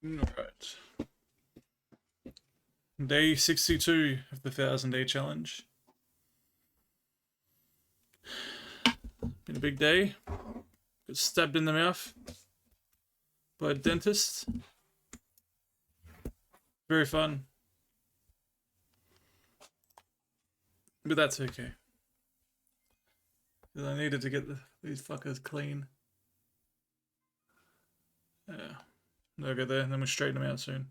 Alright. Day 62 of the 1,000-day challenge. Been a big day. Got stabbed in the mouth by a dentist. Very fun. But that's okay. Because I needed to get these fuckers clean. Yeah. They'll go there and then we'll straighten them out soon.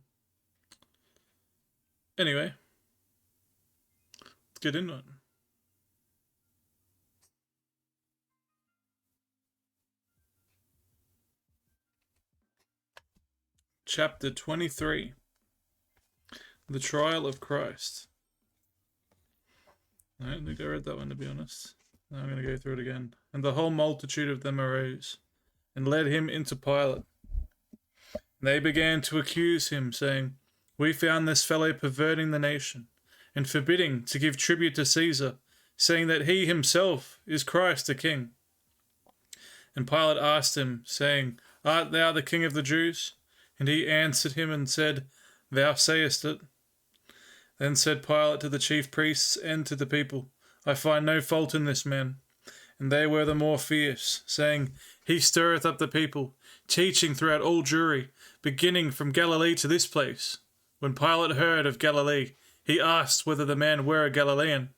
Anyway. Let's get into it. Chapter 23. The Trial of Christ. I don't think I read that one, to be honest. Now I'm going to go through it again. And the whole multitude of them arose, and led him into Pilate. And they began to accuse him, saying, We found this fellow perverting the nation, and forbidding to give tribute to Caesar, saying that he himself is Christ the King. And Pilate asked him, saying, Art thou the King of the Jews? And he answered him and said, Thou sayest it. Then said Pilate to the chief priests and to the people, I find no fault in this man. And they were the more fierce, saying, He stirreth up the people, teaching throughout all Jewry, beginning from Galilee to this place. When Pilate heard of Galilee, he asked whether the man were a Galilean.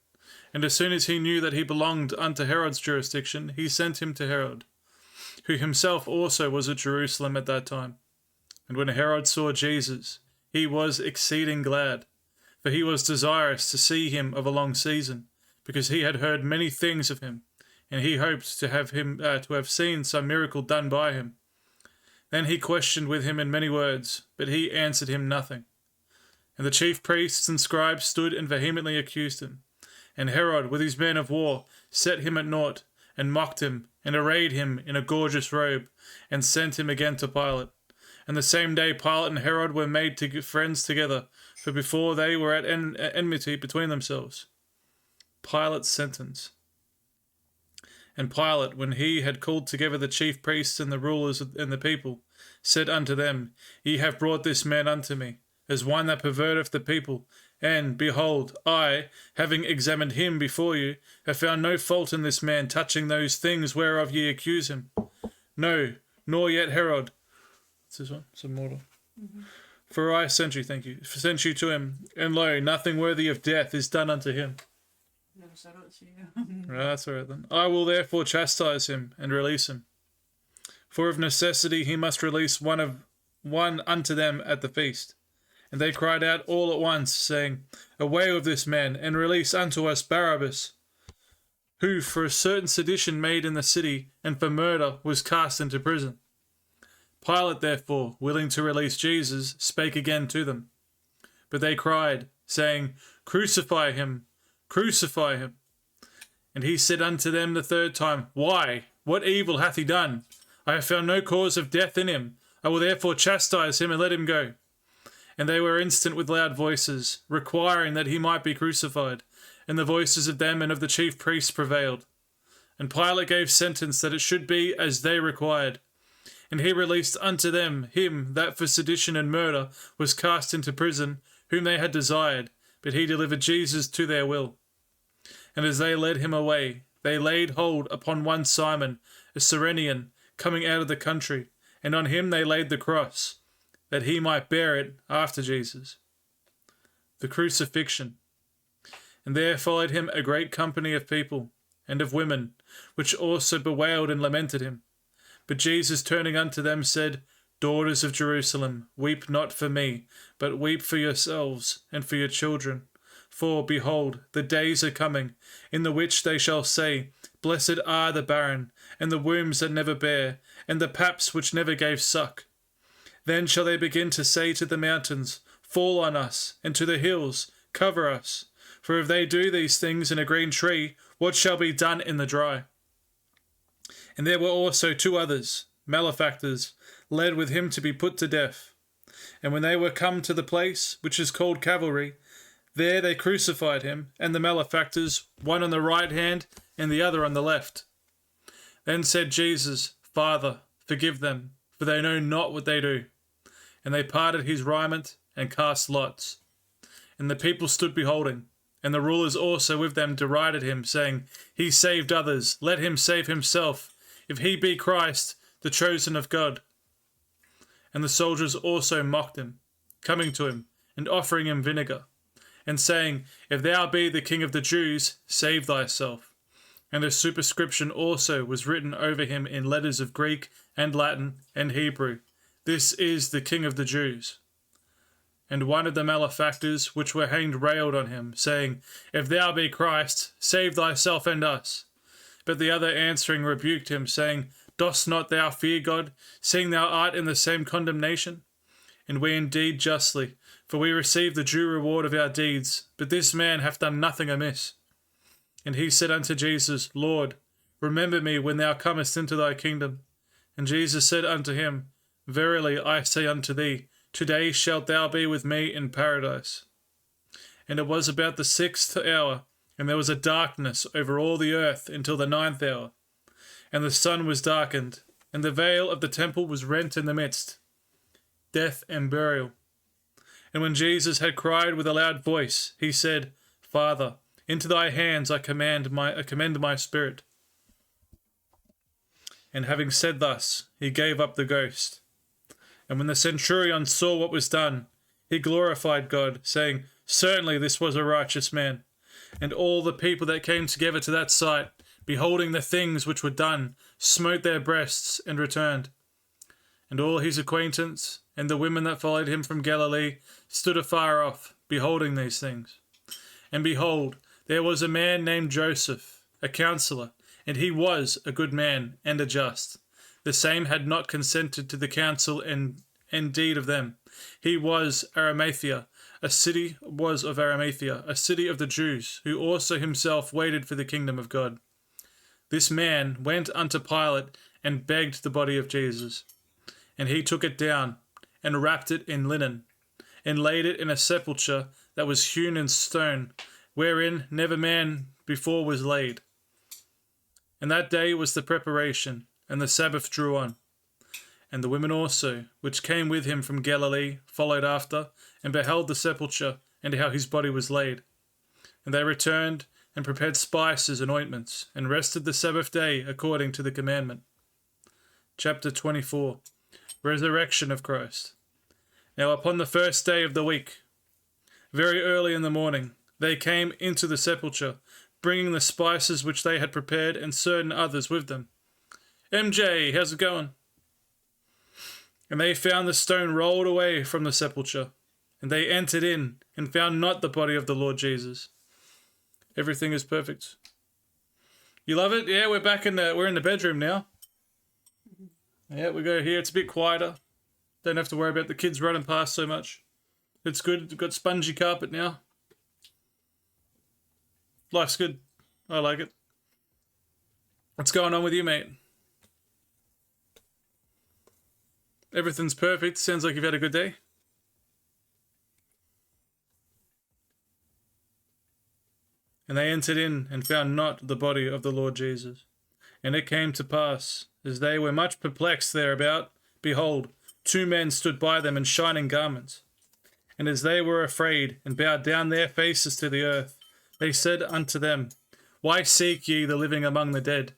And as soon as he knew that he belonged unto Herod's jurisdiction, he sent him to Herod, who himself also was at Jerusalem at that time. And when Herod saw Jesus, he was exceeding glad, for he was desirous to see him of a long season, because he had heard many things of him, and he hoped to have seen some miracle done by him. Then he questioned with him in many words, but he answered him nothing. And the chief priests and scribes stood and vehemently accused him. And Herod, with his men of war, set him at naught, and mocked him, and arrayed him in a gorgeous robe, and sent him again to Pilate. And the same day Pilate and Herod were made friends together, for before they were at enmity between themselves. Pilate's sentence. And Pilate, when he had called together the chief priests and the rulers and the people, said unto them, Ye have brought this man unto me, as one that perverteth the people. And, behold, I, having examined him before you, have found no fault in this man touching those things whereof ye accuse him. No, nor yet Herod. What's this one? It's immortal. Mm-hmm. For I sent you to him, and lo, nothing worthy of death is done unto him. Never said it to you. Right, that's all right then. I will therefore chastise him and release him. For of necessity he must release one unto them at the feast. And they cried out all at once, saying, Away with this man, and release unto us Barabbas, who for a certain sedition made in the city, and for murder was cast into prison. Pilate, therefore, willing to release Jesus, spake again to them. But they cried, saying, Crucify him, crucify him. And he said unto them the third time, Why? What evil hath he done? I have found no cause of death in him. I will therefore chastise him and let him go. And they were instant with loud voices, requiring that he might be crucified. And the voices of them and of the chief priests prevailed. And Pilate gave sentence that it should be as they required. And he released unto them him that for sedition and murder was cast into prison, whom they had desired, but he delivered Jesus to their will. And as they led him away, they laid hold upon one Simon, a Cyrenian, coming out of the country, and on him they laid the cross, that he might bear it after Jesus. The crucifixion. And there followed him a great company of people, and of women, which also bewailed and lamented him. But Jesus, turning unto them, said, Daughters of Jerusalem, weep not for me, but weep for yourselves and for your children. For, behold, the days are coming, in the which they shall say, Blessed are the barren, and the wombs that never bare, and the paps which never gave suck. Then shall they begin to say to the mountains, Fall on us, and to the hills, Cover us. For if they do these things in a green tree, what shall be done in the dry? And there were also two others, malefactors, led with him to be put to death. And when they were come to the place, which is called Calvary, there they crucified him, and the malefactors, one on the right hand, and the other on the left. Then said Jesus, Father, forgive them, for they know not what they do. And they parted his raiment and cast lots. And the people stood beholding. And the rulers also with them derided him, saying, He saved others, let him save himself, if he be Christ, the chosen of God. And the soldiers also mocked him, coming to him, and offering him vinegar, and saying, If thou be the King of the Jews, save thyself. And a superscription also was written over him in letters of Greek and Latin and Hebrew, This is the King of the Jews. And one of the malefactors which were hanged railed on him, saying, If thou be Christ, save thyself and us. But the other answering rebuked him, saying, Dost not thou fear God, seeing thou art in the same condemnation? And we indeed justly, for we receive the due reward of our deeds, but this man hath done nothing amiss. And he said unto Jesus, Lord, remember me when thou comest into thy kingdom. And Jesus said unto him, Verily I say unto thee, Today shalt thou be with me in paradise. And it was about the 6th hour, and there was a darkness over all the earth until the 9th hour. And the sun was darkened, and the veil of the temple was rent in the midst. Death and burial. And when Jesus had cried with a loud voice, he said, Father, into thy hands I commend my spirit. And having said thus, he gave up the ghost. And when the centurion saw what was done, he glorified God, saying, Certainly this was a righteous man. And all the people that came together to that sight, beholding the things which were done, smote their breasts and returned. And all his acquaintance and the women that followed him from Galilee stood afar off, beholding these things. And behold, there was a man named Joseph, a counsellor, and he was a good man and a just. The same had not consented to the counsel and deed of them. He was Arimathea, a city of the Jews, who also himself waited for the kingdom of God. This man went unto Pilate and begged the body of Jesus. And he took it down, and wrapped it in linen, and laid it in a sepulchre that was hewn in stone, wherein never man before was laid. And that day was the preparation, and the Sabbath drew on. And the women also, which came with him from Galilee, followed after, and beheld the sepulchre, and how his body was laid. And they returned, and prepared spices and ointments, and rested the Sabbath day according to the commandment. Chapter 24. Resurrection of Christ. Now upon the first day of the week, very early in the morning, they came into the sepulchre, bringing the spices which they had prepared, and certain others with them. MJ, how's it going? And they found the stone rolled away from the sepulchre, and they entered in, and found not the body of the Lord Jesus. Everything is perfect. You love it? Yeah, we're in the bedroom now. Yeah, we go here. It's a bit quieter. Don't have to worry about the kids running past so much. It's good. We've got spongy carpet now. Life's good. I like it. What's going on with you, mate? Everything's perfect. Sounds like you've had a good day. And they entered in and found not the body of the Lord Jesus. And it came to pass, as they were much perplexed thereabout, behold, 2 men stood by them in shining garments. And as they were afraid, and bowed down their faces to the earth, they said unto them, Why seek ye the living among the dead?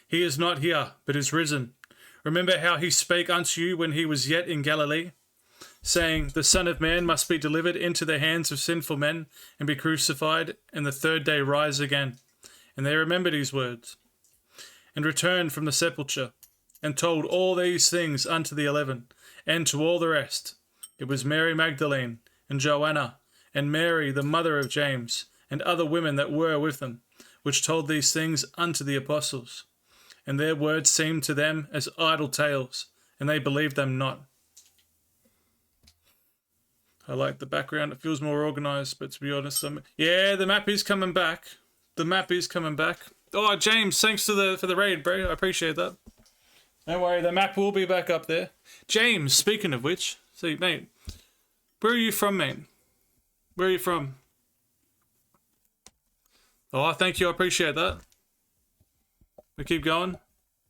He is not here, but is risen. Remember how he spake unto you when he was yet in Galilee, saying, The Son of Man must be delivered into the hands of sinful men, and be crucified, and the 3rd day rise again. And they remembered his words, and returned from the sepulchre, and told all these things unto the 11, and to all the rest. It was Mary Magdalene, and Joanna, and Mary the mother of James, and other women that were with them, which told these things unto the apostles. And their words seemed to them as idle tales, and they believed them not. I like the background. It feels more organised, but to be honest, yeah, the map is coming back. The map is coming back. Oh, James, thanks for the raid, bro. I appreciate that. Don't worry, the map will be back up there. James, speaking of which, see, mate, where are you from, mate? Where are you from? Oh, thank you. I appreciate that. We keep going.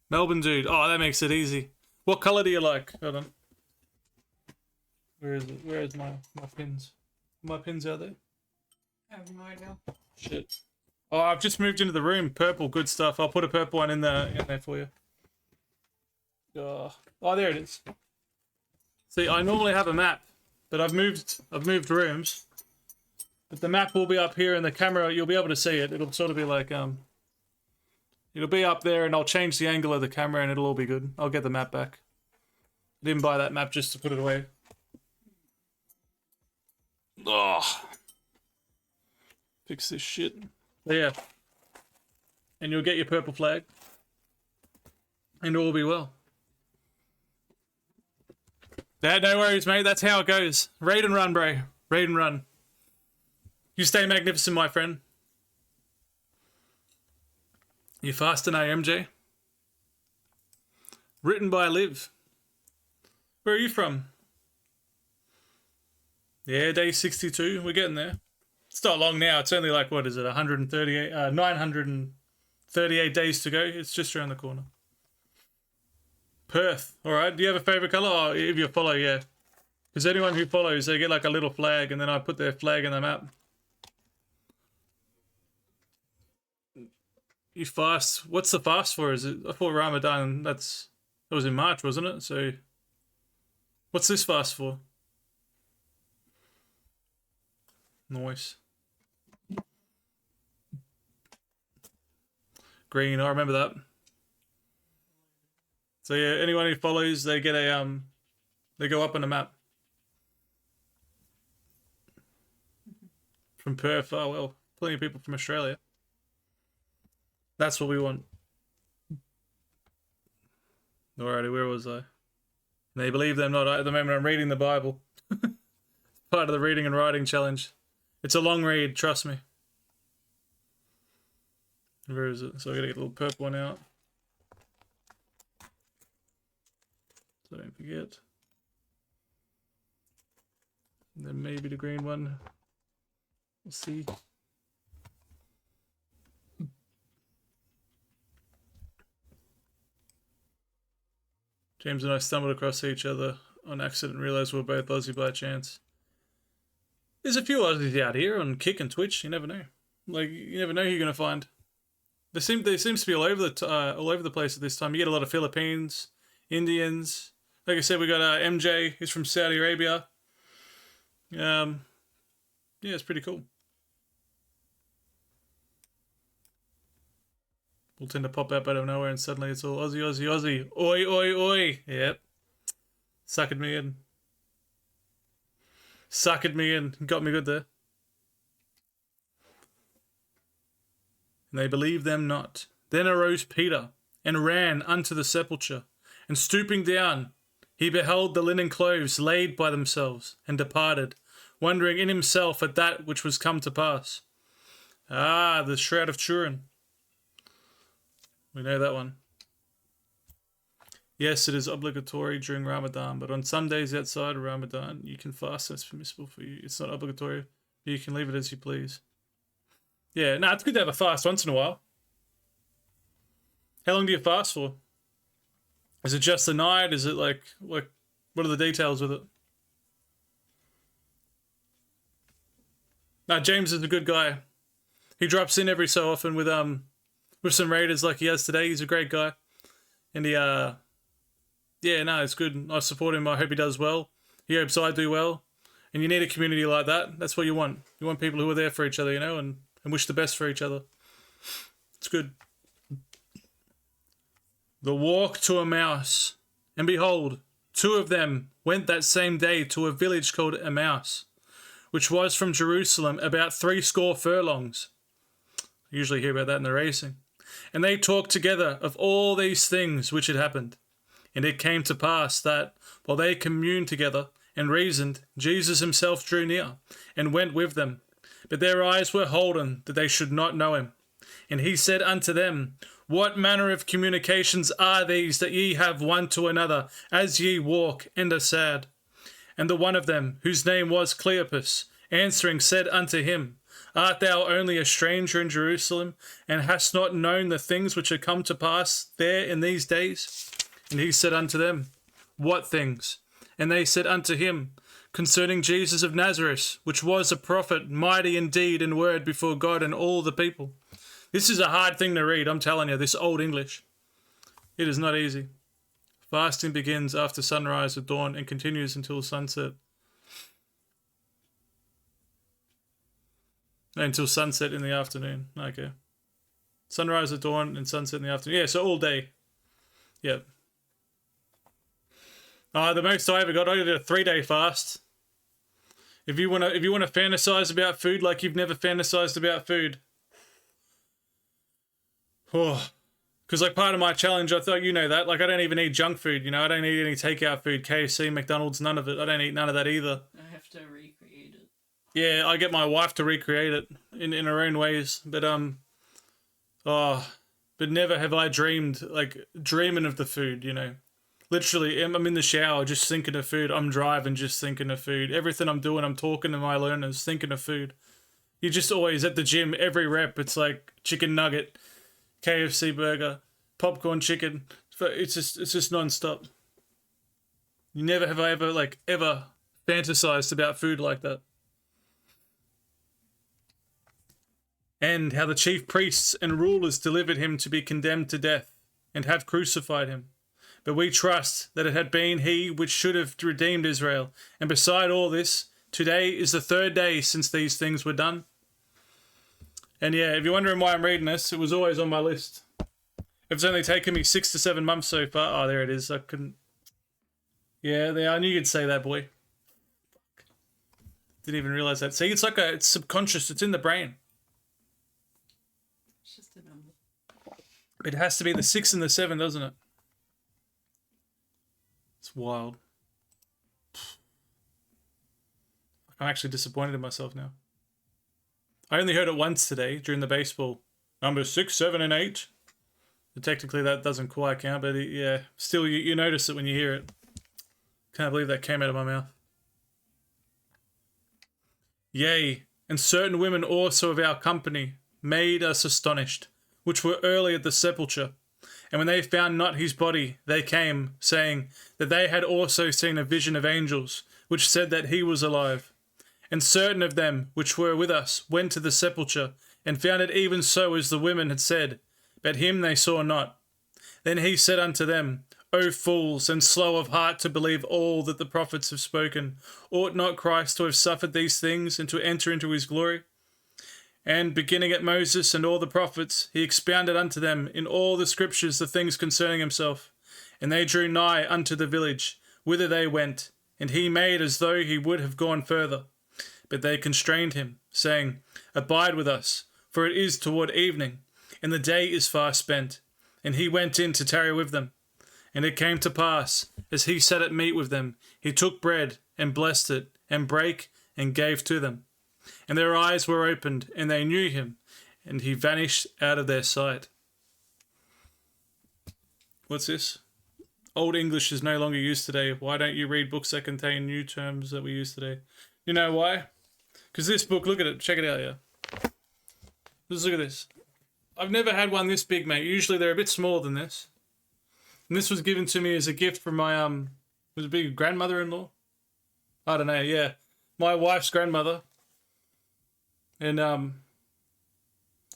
Melbourne, dude. Oh, that makes it easy. What colour do you like? Hold on. Where is it? Where is my pins? My pins out there? I have no idea. Shit. Oh, I've just moved into the room. Purple, good stuff. I'll put a purple one in there for you. Oh, there it is. See, I normally have a map, but I've moved rooms. But the map will be up here, and the camera, you'll be able to see it. It'll sort of be like it'll be up there, and I'll change the angle of the camera, and it'll all be good. I'll get the map back. I didn't buy that map just to put it away. Oh. Fix this shit. But yeah. And you'll get your purple flag. And all will be well. No worries, mate. That's how it goes. Raid and run, bro. Raid and run. You stay magnificent, my friend. You fast tonight, MJ? Written by Liv. Where are you from? Yeah, day 62. We're getting there. It's not long now. It's only like, what is it, 938 days to go. It's just around the corner. Perth. All right. Do you have a favorite color? Oh, if you follow, yeah. Because anyone who follows, they get like a little flag, and then I put their flag in the map. You fast. What's the fast for? Is it? I thought Ramadan. That was in March, wasn't it? So, what's this fast for? Nice. Green. I remember that. So yeah, anyone who follows, they get a they go up on the map. From Perth. Oh well, plenty of people from Australia. That's what we want. Alrighty, where was I? They believe them not. At the moment, I'm reading the Bible. Part of the reading and writing challenge. It's a long read, trust me. Where is it? So I gotta get a little purple one out. So don't forget. And then maybe the green one. We'll see. James and I stumbled across each other on accident and realised we were both Aussie by chance. There's a few Aussies out here on Kick and Twitch. You never know. Like, you never know who you're gonna find. There seems to be all over the place at this time. You get a lot of Philippines, Indians. Like I said, we got MJ, who's from Saudi Arabia. Yeah, it's pretty cool. We'll tend to pop up out of nowhere, and suddenly it's all Aussie, Aussie, Aussie. Oi, oi, oi. Yep. Suckered me in. Suckered me in. Got me good there. And they believed them not. Then arose Peter, and ran unto the sepulchre, and stooping down, he beheld the linen clothes laid by themselves, and departed, wondering in himself at that which was come to pass. Ah, the Shroud of Turin. We know that one. Yes, it is obligatory during Ramadan, but on some days outside of Ramadan, you can fast. It's permissible for you. It's not obligatory. You can leave it as you please. Yeah, no, it's good to have a fast once in a while. How long do you fast for? Is it just the night? Is it like what are the details with it? No, James is a good guy. He drops in every so often with some raiders like he has today. He's a great guy. And he yeah, no, it's good. I support him. I hope he does well. He hopes I do well. And you need a community like that. That's what you want. You want people who are there for each other, you know, and wish the best for each other. It's good. The walk to Emmaus. And behold, 2 of them went that same day to a village called Emmaus, which was from Jerusalem about 60 furlongs. I usually hear about that in the racing. And they talked together of all these things which had happened. And it came to pass that, while they communed together and reasoned, Jesus himself drew near, and went with them. But their eyes were holden, that they should not know him. And he said unto them, What manner of communications are these that ye have one to another, as ye walk and are sad? And the one of them, whose name was Cleopas, answering said unto him, Art thou only a stranger in Jerusalem, and hast not known the things which are come to pass there in these days? And he said unto them, What things? And they said unto him, concerning Jesus of Nazareth, which was a prophet, mighty in deed and word before God and all the people. This is a hard thing to read, I'm telling you, this Old English. It is not easy. Fasting begins after sunrise at dawn and continues until sunset. Until sunset in the afternoon. Okay. Sunrise at dawn and sunset in the afternoon. Yeah, so all day. Yep. The most I ever got, I did a 3-day fast. If you wanna fantasize about food like you've never fantasized about food. Oh. Because, like, part of my challenge, I thought, you know that, like, I don't even eat junk food, you know, I don't eat any takeout food, KFC, McDonald's, none of it. I don't eat none of that either. I have to recreate it. Yeah, I get my wife to recreate it in her own ways, but never have I dreamed, like, dreaming of the food, you know. Literally, I'm in the shower just thinking of food. I'm driving just thinking of food. Everything I'm doing, I'm talking to my learners, thinking of food. You're just always at the gym, every rep, it's like chicken nugget, KFC burger, popcorn chicken. It's just non-stop. You never have I ever fantasized about food like that. And how the chief priests and rulers delivered him to be condemned to death, and have crucified him. But we trust that it had been he which should have redeemed Israel. And beside all this, today is the 3rd day since these things were done. And yeah, if you're wondering why I'm reading this, it was always on my list. It's only taken me 6 to 7 months so far. Oh, there it is. I couldn't... Yeah, I knew you'd say that, boy. Didn't even realize that. See, it's subconscious. It's in the brain. It's just a number. It has to be the 6 and the 7, doesn't it? It's wild. I'm actually disappointed in myself now. I only heard it once today during the baseball. Number 6, 7, and 8. But technically that doesn't quite count, but yeah, still you notice it when you hear it. Can't believe that came out of my mouth. Yea, and certain women also of our company made us astonished, which were early at the sepulchre. And when they found not his body, they came, saying that they had also seen a vision of angels, which said that he was alive. And certain of them which were with us went to the sepulchre, and found it even so as the women had said, but him they saw not. Then he said unto them, O fools, and slow of heart to believe all that the prophets have spoken, ought not Christ to have suffered these things, and to enter into his glory? And beginning at Moses and all the prophets, he expounded unto them in all the scriptures the things concerning himself. And they drew nigh unto the village, whither they went, and he made as though he would have gone further. But they constrained him, saying, Abide with us, for it is toward evening, and the day is far spent. And he went in to tarry with them. And it came to pass, as he sat at meat with them, he took bread, and blessed it, and brake, and gave to them. And their eyes were opened, and they knew him, and he vanished out of their sight. What's this? Old English is no longer used today. Why don't you read books that contain new terms that we use today? You know why? Because this book, look at it, check it out here. Just look at this. I've never had one this big, mate. Usually they're a bit smaller than this. And this was given to me as a gift from my, was it big grandmother-in-law? I don't know, yeah. My wife's grandmother. And, I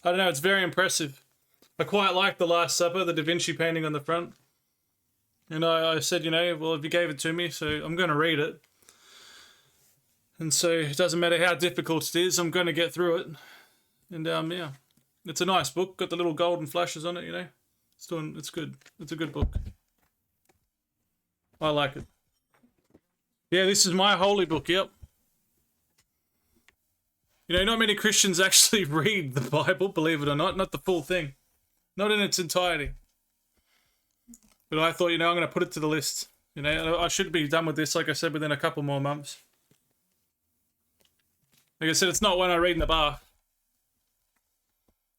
don't know, it's very impressive. I quite like The Last Supper, the Da Vinci painting on the front. And I said, you know, well, if you gave it to me, so I'm going to read it. And so it doesn't matter how difficult it is, I'm going to get through it. And, yeah, it's a nice book. Got the little golden flashes on it, you know. It's good. It's a good book. I like it. Yeah, this is my holy book, yep. You know, not many Christians actually read the Bible, believe it or not the full thing. Not in its entirety. But I thought, you know, I'm going to put it to the list. You know, I should be done with this, like I said, within a couple more months. Like I said, it's not one I read in the bath.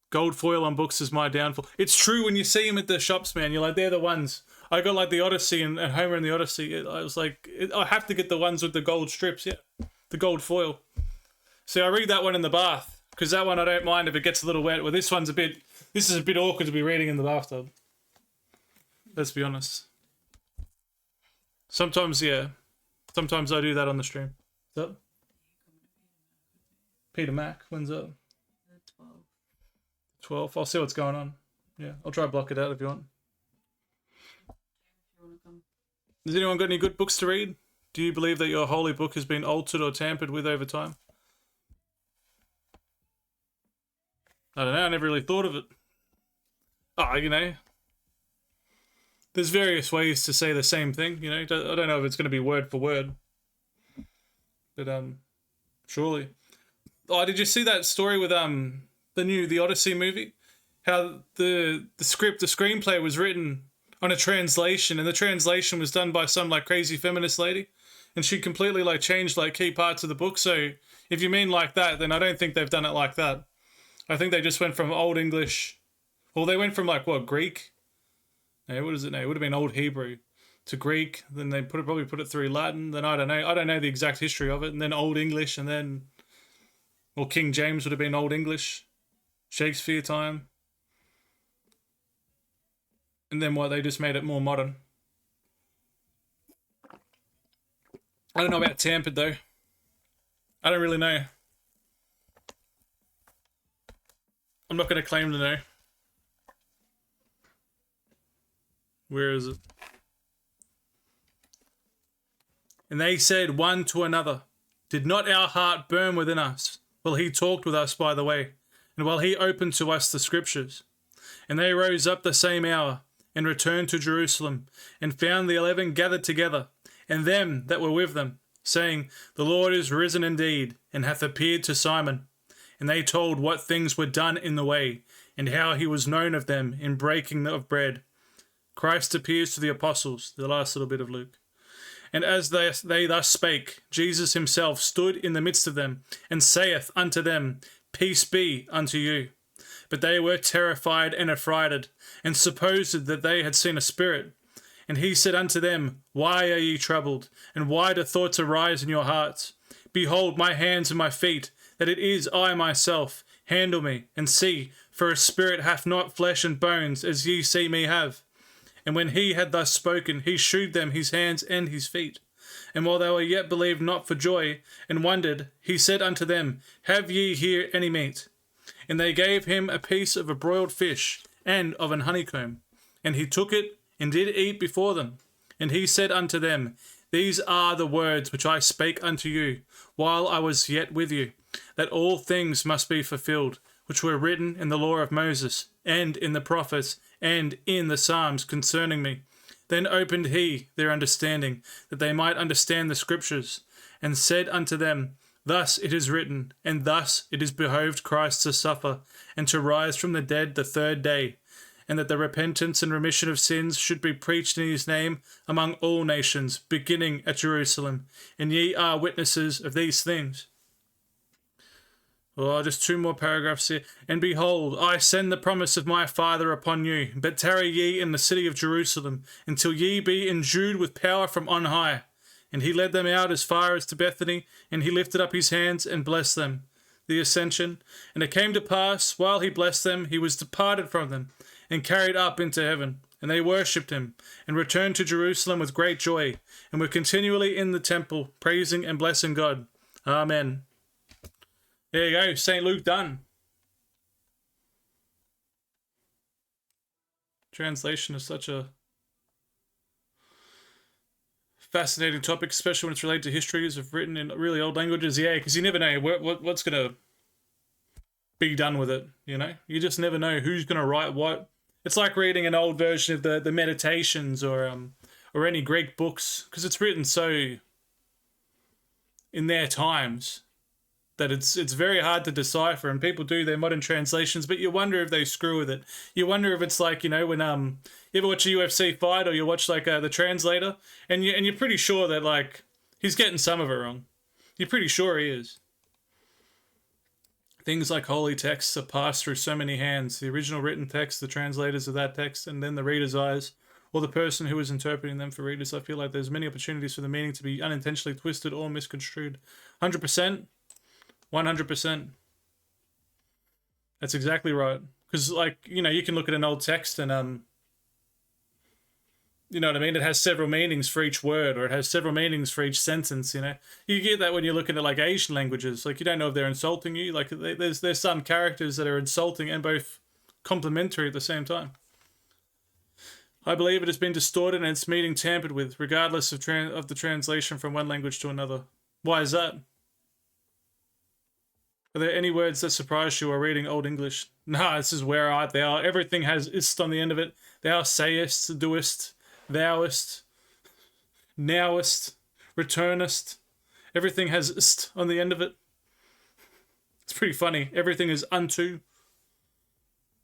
Gold foil on books is my downfall. It's true when you see them at the shops, man. You're like, they're the ones. I got like the Odyssey and Homer and the Odyssey. I was like, I have to get the ones with the gold strips, yeah. The gold foil. See, I read that one in the bath. Because that one I don't mind if it gets a little wet. Well, this is a bit awkward to be reading in the bathtub. Let's be honest. Sometimes, yeah. Sometimes I do that on the stream. What's up? Peter Mac, when's up? The 12. 12. I'll see what's going on. Yeah, I'll try to block it out if you want. If you want to come. Has anyone got any good books to read? Do you believe that your holy book has been altered or tampered with over time? I don't know, I never really thought of it. Oh, you know, there's various ways to say the same thing, you know. I don't know if it's going to be word for word. But, surely. Oh, did you see that story with, the Odyssey movie? How the screenplay was written on a translation, and the translation was done by some, like, crazy feminist lady. And she completely, like, changed, like, key parts of the book. So, if you mean like that, then I don't think they've done it like that. I think they just went from Old English... Well, they went from, like, what, Greek? No, what is it now? It would have been Old Hebrew to Greek. Then they probably put it through Latin. Then I don't know. I don't know the exact history of it. And then Old English, and then... Well, King James would have been Old English. Shakespeare time. And then what? They just made it more modern. I don't know about tampered, though. I don't really know. I'm not going to claim to know. Where is it? And they said one to another, "Did not our heart burn within us while he talked with us by the way, and while he opened to us the scriptures?" And they rose up the same hour, and returned to Jerusalem, and found the 11 gathered together, and them that were with them, saying, "The Lord is risen indeed, and hath appeared to Simon." And they told what things were done in the way, and how he was known of them in breaking of bread. Christ appears to the apostles, the last little bit of Luke. And as they thus spake, Jesus himself stood in the midst of them, and saith unto them, "Peace be unto you." But they were terrified and affrighted, and supposed that they had seen a spirit. And he said unto them, "Why are ye troubled? And why do thoughts arise in your hearts? Behold my hands and my feet, that it is I myself. Handle me, and see, for a spirit hath not flesh and bones, as ye see me have." And when he had thus spoken, he shewed them his hands and his feet. And while they were yet believed not for joy, and wondered, he said unto them, "Have ye here any meat?" And they gave him a piece of a broiled fish, and of an honeycomb. And he took it, and did eat before them. And he said unto them, "These are the words which I spake unto you, while I was yet with you, that all things must be fulfilled, which were written in the law of Moses, and in the prophets, and in the Psalms concerning me." Then opened he their understanding, that they might understand the scriptures, and said unto them, "Thus it is written, and thus it is behoved Christ to suffer, and to rise from the dead the third day, and that the repentance and remission of sins should be preached in his name among all nations, beginning at Jerusalem. And ye are witnesses of these things." Oh, just 2 more paragraphs here. "And behold, I send the promise of my Father upon you, but tarry ye in the city of Jerusalem, until ye be endued with power from on high. And he led them out as far as to Bethany, and he lifted up his hands and blessed them." The ascension. "And it came to pass, while he blessed them, he was departed from them, and carried up into heaven. And they worshipped him, and returned to Jerusalem with great joy, and were continually in the temple, praising and blessing God. Amen." There you go, St. Luke done. Translation is such a fascinating topic, especially when it's related to histories of written in really old languages. Yeah, because you never know what's going to be done with it, you know? You just never know who's going to write what. It's like reading an old version of the Meditations or any Greek books, because it's written so in their times that it's very hard to decipher, and people do their modern translations, but you wonder if they screw with it. You wonder if it's like, you know, when you ever watch a UFC fight, or you watch like the translator, and you're pretty sure that like he's getting some of it wrong. You're pretty sure he is. Things like holy texts are passed through so many hands: the original written text, the translators of that text, and then the reader's eyes, or the person who is interpreting them for readers. I feel like there's many opportunities for the meaning to be unintentionally twisted or misconstrued. 100%. 100%. That's exactly right. Because, like, you know, you can look at an old text and, You know what I mean? It has several meanings for each word, or it has several meanings for each sentence. You know, you get that when you're looking at like Asian languages. Like you don't know if they're insulting you. Like there's some characters that are insulting and both complimentary at the same time. I believe it has been distorted and its meaning tampered with, regardless of the translation from one language to another. Why is that? Are there any words that surprise you while reading Old English? Nah, this is where art thou. Everything has ist on the end of it. Thou sayest, doest, thouest, nowest, returnest. Everything has ist on the end of it. It's pretty funny. Everything is unto.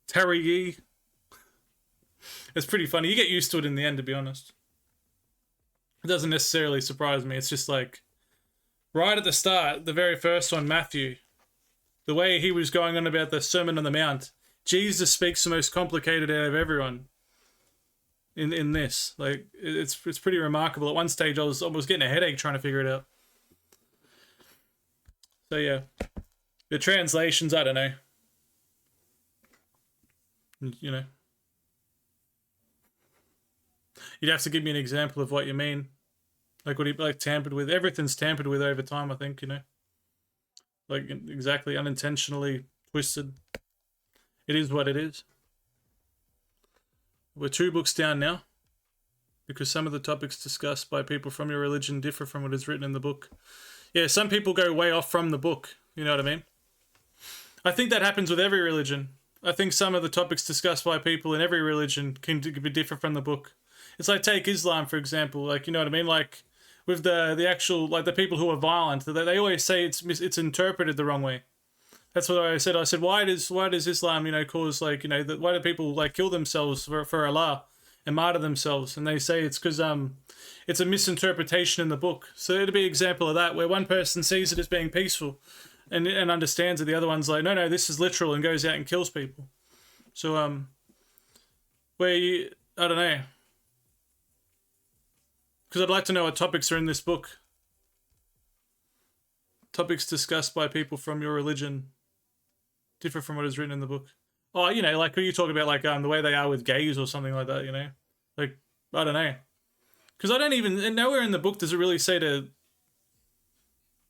Tarry ye. It's pretty funny. You get used to it in the end, to be honest. It doesn't necessarily surprise me. It's just like, right at the start, the very first one, Matthew, the way he was going on about the Sermon on the Mount, Jesus speaks the most complicated out of everyone in this. Like, it's pretty remarkable. At one stage, I was getting a headache trying to figure it out. So, yeah. The translations, I don't know. You know. You'd have to give me an example of what you mean. Like, what he like tampered with? Everything's tampered with over time, I think, you know. Like, exactly, unintentionally twisted. It is what it is. We're 2 books down now, because some of the topics discussed by people from your religion differ from what is written in the book. Yeah, some people go way off from the book, you know what I mean? I think that happens with every religion. I think some of the topics discussed by people in every religion can be different from the book. It's like, take Islam, for example, like, you know what I mean? Like, with the actual, like, the people who are violent, they always say it's interpreted the wrong way. That's what I said. I said, why does Islam, you know, cause, like, you know, why do people, like, kill themselves for Allah and martyr themselves? And they say it's because it's a misinterpretation in the book. So it'd be an example of that, where one person sees it as being peaceful and understands it. The other one's like, no, this is literal, and goes out and kills people. So, I don't know. Because I'd like to know what topics are in this book. Topics discussed by people from your religion differ from what is written in the book. Oh, you know, like when you talk about like the way they are with gays or something like that, you know? Like, I don't know. Because I don't even, nowhere in the book does it really say to,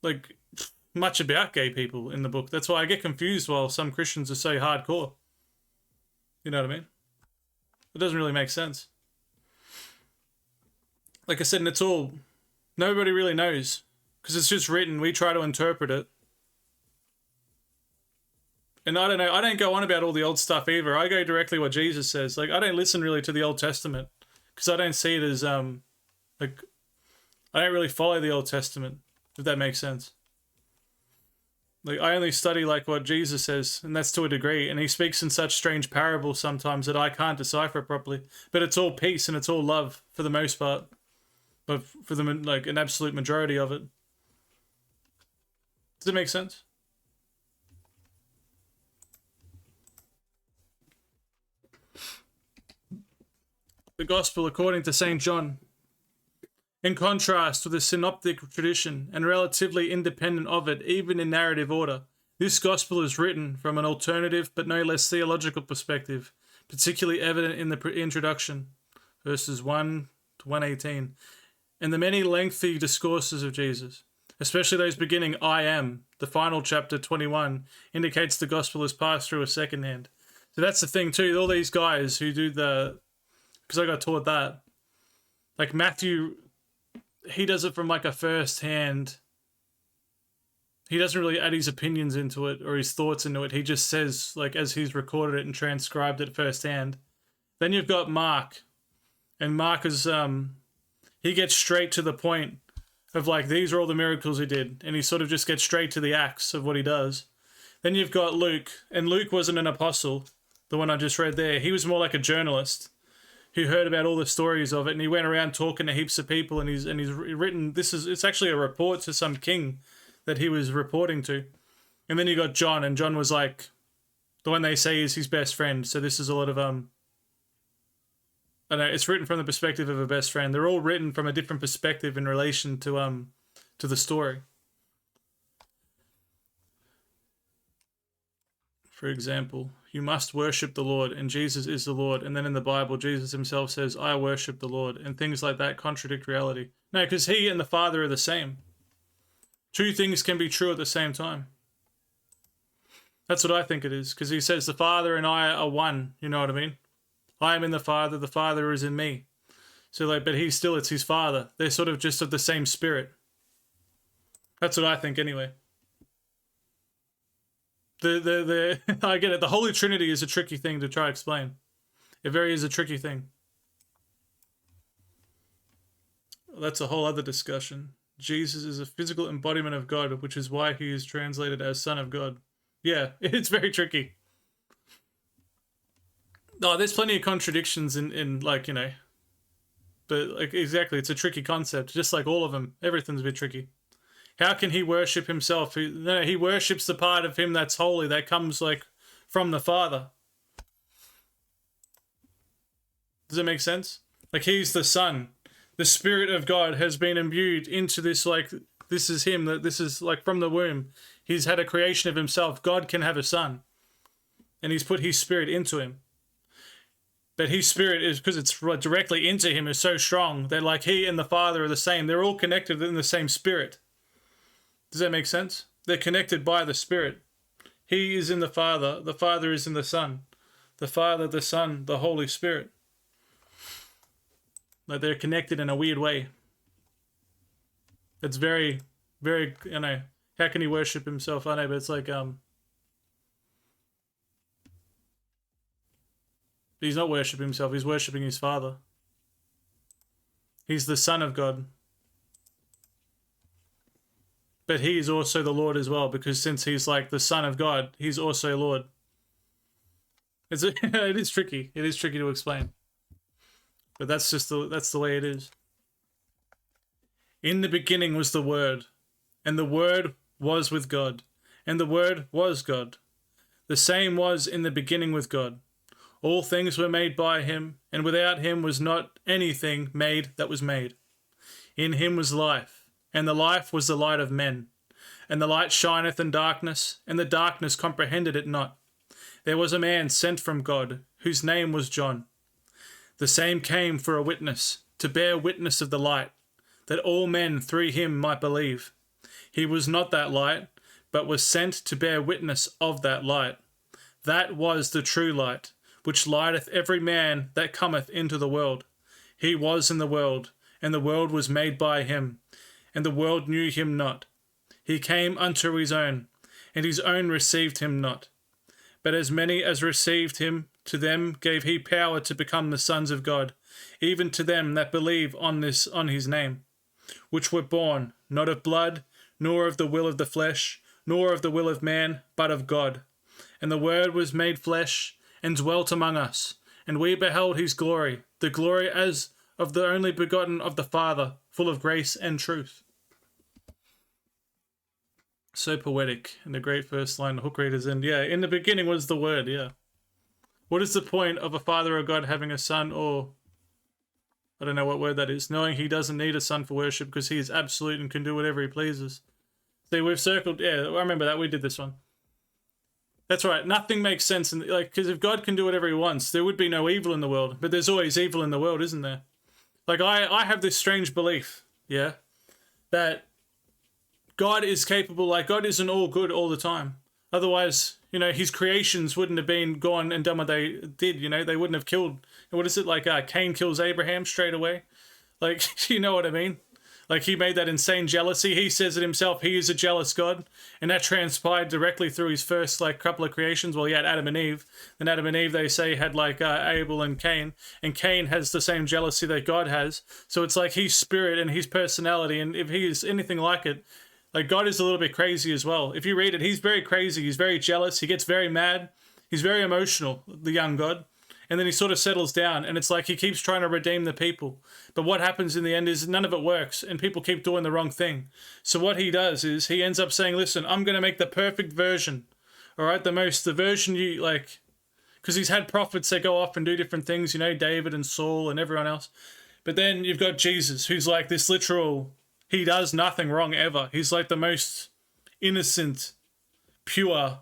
like, much about gay people in the book. That's why I get confused while some Christians are so hardcore. You know what I mean? It doesn't really make sense. Like I said, and it's all, nobody really knows, because it's just written. We try to interpret it. And I don't know, I don't go on about all the old stuff either. I go directly what Jesus says. Like, I don't listen really to the Old Testament, because I don't see it as, like, I don't really follow the Old Testament, if that makes sense. Like, I only study, like, what Jesus says, and that's to a degree, and he speaks in such strange parables sometimes that I can't decipher it properly. But it's all peace and it's all love, for the most part. But for the, like, an absolute majority of it. Does it make sense? The Gospel according to St. John. In contrast with the synoptic tradition, and relatively independent of it, even in narrative order, this Gospel is written from an alternative but no less theological perspective, particularly evident in the introduction, verses 1 to 118. And the many lengthy discourses of Jesus, especially those beginning I am, the final chapter 21, indicates the gospel is passed through a second hand. So that's the thing too, all these guys who do because I got taught that, like Matthew, he does it from like a first hand. He doesn't really add his opinions into it or his thoughts into it. He just says, like, as he's recorded it and transcribed it firsthand. Then you've got Mark, and Mark is he gets straight to the point of, like, these are all the miracles he did. And he sort of just gets straight to the acts of what he does. Then you've got Luke. And Luke wasn't an apostle, the one I just read there. He was more like a journalist who heard about all the stories of it. And he went around talking to heaps of people. And he's written, it's actually a report to some king that he was reporting to. And then you got John. And John was like, the one they say is his best friend. So this is a lot of, I know, it's written from the perspective of a best friend. They're all written from a different perspective in relation to the story. For example, you must worship the Lord, and Jesus is the Lord. And then in the Bible, Jesus himself says, I worship the Lord. And things like that contradict reality. No, because he and the Father are the same. Two things can be true at the same time. That's what I think it is, because he says the Father and I are one, you know what I mean? I am in the Father is in me. So like, but it's his Father. They're sort of just of the same spirit. That's what I think anyway. I get it. The Holy Trinity is a tricky thing to try to explain. It very is a tricky thing. That's a whole other discussion. Jesus is a physical embodiment of God, which is why he is translated as Son of God. Yeah, it's very tricky. No, there's plenty of contradictions in like, you know, but like exactly, it's a tricky concept. Just like all of them, everything's a bit tricky. How can he worship himself? He worships the part of him that's holy, that comes like from the Father. Does that make sense? Like he's the Son. The Spirit of God has been imbued into this, like, this is him, that this is like from the womb. He's had a creation of himself. God can have a son. And he's put his spirit into him. But his spirit is, because it's directly into him, is so strong that like he and the Father are the same. They're all connected in the same spirit. Does that make sense? They're connected by the Spirit. He is in the Father is in the Son. The Father, the Son, the Holy Spirit. Like they're connected in a weird way. It's very, very, you know, how can he worship himself? I know, but it's like, he's not worshiping himself, he's worshiping his Father. He's the Son of God. But he is also the Lord as well, because since he's like the Son of God, he's also Lord. It is tricky. It is tricky to explain. But that's the way it is. In the beginning was the Word, and the Word was with God, and the Word was God. The same was in the beginning with God. All things were made by him, and without him was not anything made that was made. In him was life, and the life was the light of men. And the light shineth in darkness, and the darkness comprehended it not. There was a man sent from God, whose name was John. The same came for a witness, to bear witness of the light, that all men through him might believe. He was not that light, but was sent to bear witness of that light. That was the true light, which lighteth every man that cometh into the world. He was in the world, and the world was made by him, and the world knew him not. He came unto his own, and his own received him not. But as many as received him, to them gave he power to become the sons of God, even to them that believe on his name, which were born not of blood, nor of the will of the flesh, nor of the will of man, but of God. And the Word was made flesh, and dwelt among us, and we beheld his glory, the glory as of the only begotten of the Father, full of grace and truth. So poetic, in the great first line, the hook readers end. Yeah, in the beginning was the Word, yeah. What is the point of a Father or God having a son, or I don't know what word that is, knowing he doesn't need a son for worship because he is absolute and can do whatever he pleases? See, we've circled, yeah, I remember that, we did this one. That's right, nothing makes sense, because if God can do whatever he wants, there would be no evil in the world, but there's always evil in the world, isn't there? Like, I have this strange belief, yeah, that God is capable, like, God isn't all good all the time. Otherwise, you know, his creations wouldn't have been gone and done what they did, you know, they wouldn't have killed, what is it, like, Cain kills Abraham straight away? Like, you know what I mean? Like, he made that insane jealousy. He says it himself, he is a jealous God. And that transpired directly through his first, like, couple of creations. Well, he had Adam and Eve. And Adam and Eve, they say, had, like, Abel and Cain. And Cain has the same jealousy that God has. So it's like his spirit and his personality. And if he is anything like it, like, God is a little bit crazy as well. If you read it, he's very crazy. He's very jealous. He gets very mad. He's very emotional, the young God. And then he sort of settles down, and it's like he keeps trying to redeem the people. But what happens in the end is none of it works, and people keep doing the wrong thing. So what he does is he ends up saying, listen, I'm going to make the perfect version. All right, the version you, like, because he's had prophets that go off and do different things, you know, David and Saul and everyone else. But then you've got Jesus, who's like this literal, he does nothing wrong ever. He's like the most innocent, pure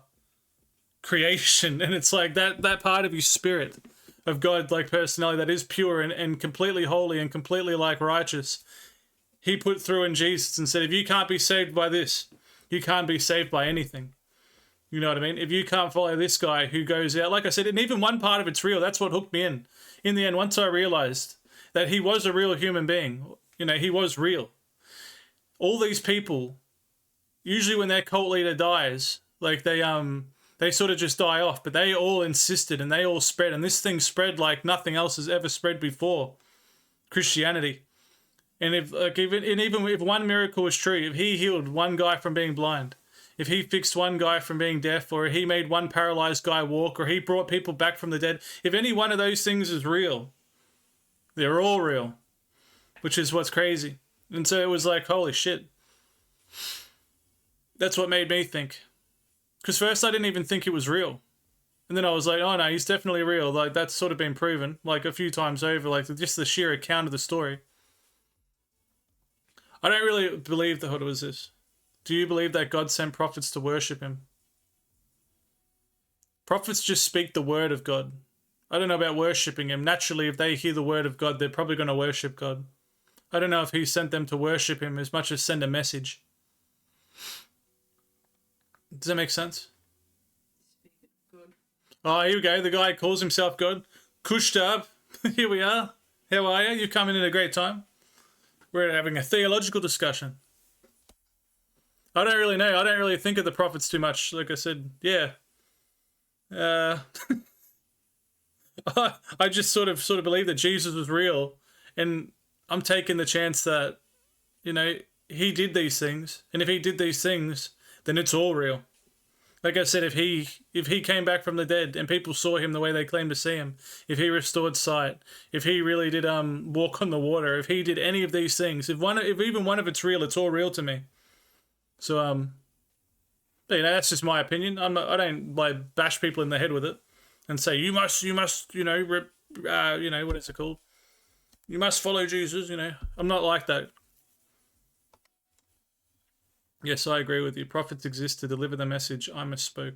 creation, and it's like that part of your spirit of God, like personality, that is pure and completely holy and completely like righteous, he put through in Jesus and said, if you can't be saved by this, you can't be saved by anything. You know what I mean? If you can't follow this guy who goes out, like I said, and even one part of it's real, that's what hooked me in. In the end, once I realized that he was a real human being, you know, he was real. All these people, usually when their cult leader dies, like they sort of just die off, but they all insisted and they all spread, and this thing spread like nothing else has ever spread before, Christianity. And even if one miracle was true, if he healed one guy from being blind, if he fixed one guy from being deaf, or he made one paralyzed guy walk, or he brought people back from the dead, if any one of those things is real, they're all real, which is what's crazy. And so it was like, holy shit. That's what made me think. Because first I didn't even think it was real. And then I was like, oh no, he's definitely real. Like, that's sort of been proven, like, a few times over, like, just the sheer account of the story. I don't really believe that it was this. Do you believe that God sent prophets to worship him? Prophets just speak the word of God. I don't know about worshipping him. Naturally, if they hear the word of God, they're probably going to worship God. I don't know if he sent them to worship him as much as send a message. Does that make sense? Speaking of good. Oh, here we go. The guy calls himself God. Kushtab. Here we are. How are you? You're coming in a great time. We're having a theological discussion. I don't really know. I don't really think of the prophets too much. Like I said, yeah. I just sort of believe that Jesus was real, and I'm taking the chance that, you know, he did these things, and if he did these things, then it's all real. Like I said, if he came back from the dead and people saw him the way they claim to see him, if he restored sight, if he really did walk on the water, if he did any of these things, if even one of it's real, it's all real to me. So you know, that's just my opinion. I don't like bash people in the head with it and say you must you know what is it called? You must follow Jesus. You know, I'm not like that. Yes, I agree with you. Prophets exist to deliver the message. I misspoke.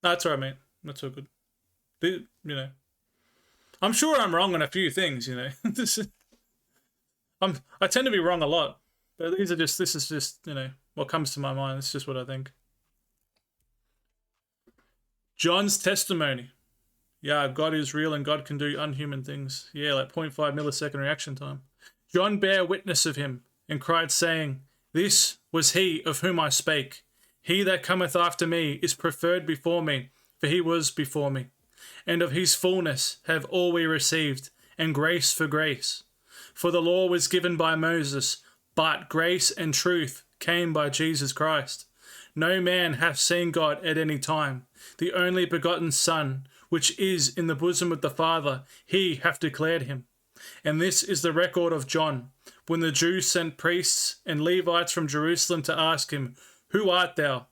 That's all right, mate. That's all good. You know, I'm sure I'm wrong on a few things. You know, I tend to be wrong a lot, but this is just you know what comes to my mind. It's just what I think. John's testimony. Yeah, God is real and God can do unhuman things. Yeah, like 0.5 millisecond reaction time. John bare witness of him and cried, saying, this was he of whom I spake. He that cometh after me is preferred before me, for he was before me. And of his fullness have all we received, and grace for grace. For the law was given by Moses, but grace and truth came by Jesus Christ. No man hath seen God at any time. The only begotten Son, which is in the bosom of the Father, he hath declared him. And this is the record of John, when the Jews sent priests and Levites from Jerusalem to ask him, who art thou?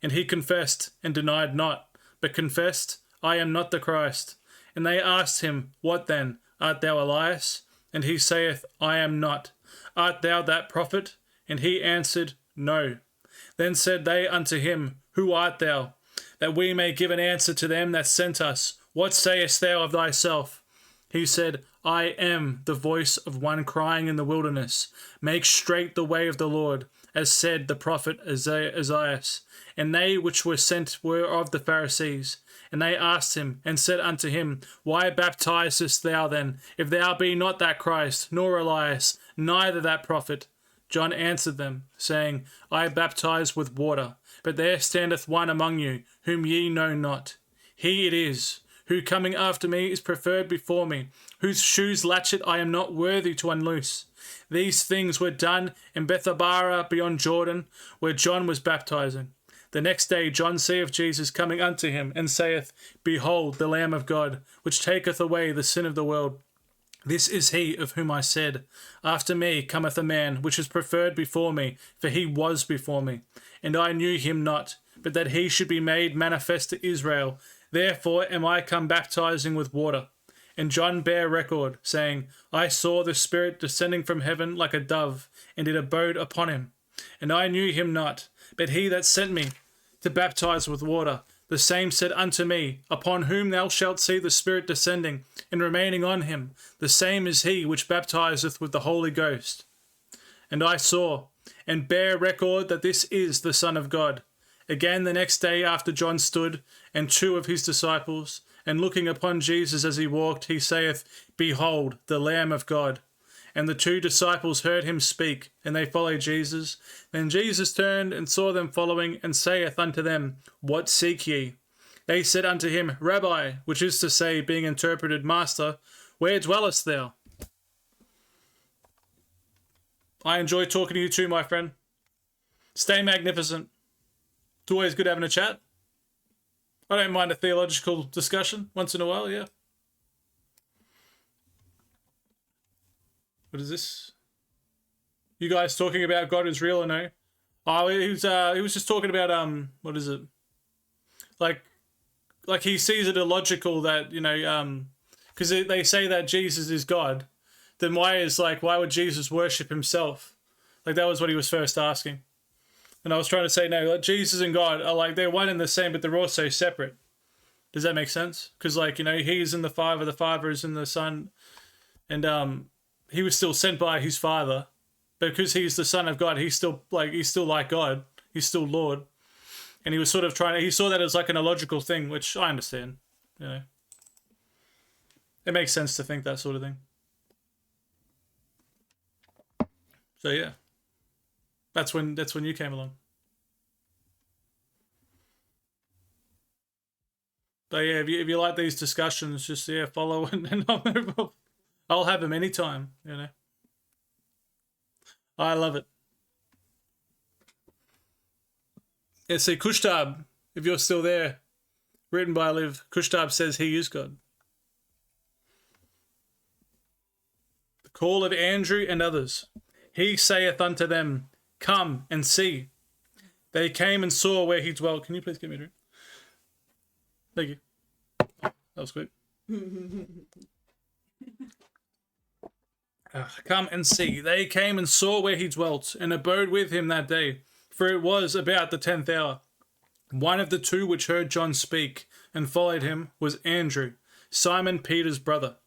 And he confessed and denied not, but confessed, I am not the Christ. And they asked him, what then? Art thou Elias? And he saith, I am not. Art thou that prophet? And he answered, no. Then said they unto him, who art thou? That we may give an answer to them that sent us. What sayest thou of thyself? He said, I am the voice of one crying in the wilderness, make straight the way of the Lord, as said the prophet Isaiah. And they which were sent were of the Pharisees. And they asked him, and said unto him, why baptizest thou then, if thou be not that Christ, nor Elias, neither that prophet? John answered them, saying, I baptize with water, but there standeth one among you, whom ye know not. He it is, who coming after me is preferred before me, whose shoes latchet I am not worthy to unloose. These things were done in Bethabara beyond Jordan, where John was baptizing. The next day John seeth Jesus coming unto him, and saith, behold, the Lamb of God, which taketh away the sin of the world. This is he of whom I said, after me cometh a man, which is preferred before me, for he was before me. And I knew him not, but that he should be made manifest to Israel. Therefore am I come baptizing with water. And John bare record, saying, I saw the Spirit descending from heaven like a dove, and it abode upon him. And I knew him not, but he that sent me to baptize with water, The same said unto me, Upon whom thou shalt see the Spirit descending and remaining on him, the same is he which baptizeth with the Holy Ghost. And I saw, and bare record that this is the Son of God. Again the next day after John stood, and 2 of his disciples, and looking upon Jesus as he walked, he saith, Behold, the Lamb of God. And the 2 disciples heard him speak, and they followed Jesus. Then Jesus turned and saw them following, and saith unto them, What seek ye? They said unto him, Rabbi, which is to say, being interpreted, Master, where dwellest thou? I enjoy talking to you too, my friend. Stay magnificent. It's always good having a chat. I don't mind a theological discussion once in a while, yeah. What is this? You guys talking about God is real or no? Oh, he was just talking about what is it? Like he sees it illogical that, you know, because they say that Jesus is God. Then why would Jesus worship himself? Like that was what he was first asking. And I was trying to say, no, like Jesus and God are like, they're one and the same, but they're also separate. Does that make sense? Because, like, you know, he's in the Father is in the Son, and he was still sent by his Father, but because he's the Son of God, he's still like God, he's still Lord, and he was sort of he saw that as like an illogical thing, which I understand, you know. It makes sense to think that sort of thing. So yeah, that's when you came along. But yeah, if you like these discussions, just follow and I'll move on. I'll have them anytime, you know. I love it. Yeah, see, Kushtab, if you're still there, written by Liv, Kushtab says he is God. The call of Andrew and others. He saith unto them, Come and see. They came and saw where he dwelt. Can you please get me a drink? Thank you. That was quick. Come and see. They came and saw where he dwelt, and abode with him that day, for it was about the 10th hour. One of the 2 which heard John speak, and followed him, was Andrew, Simon Peter's brother.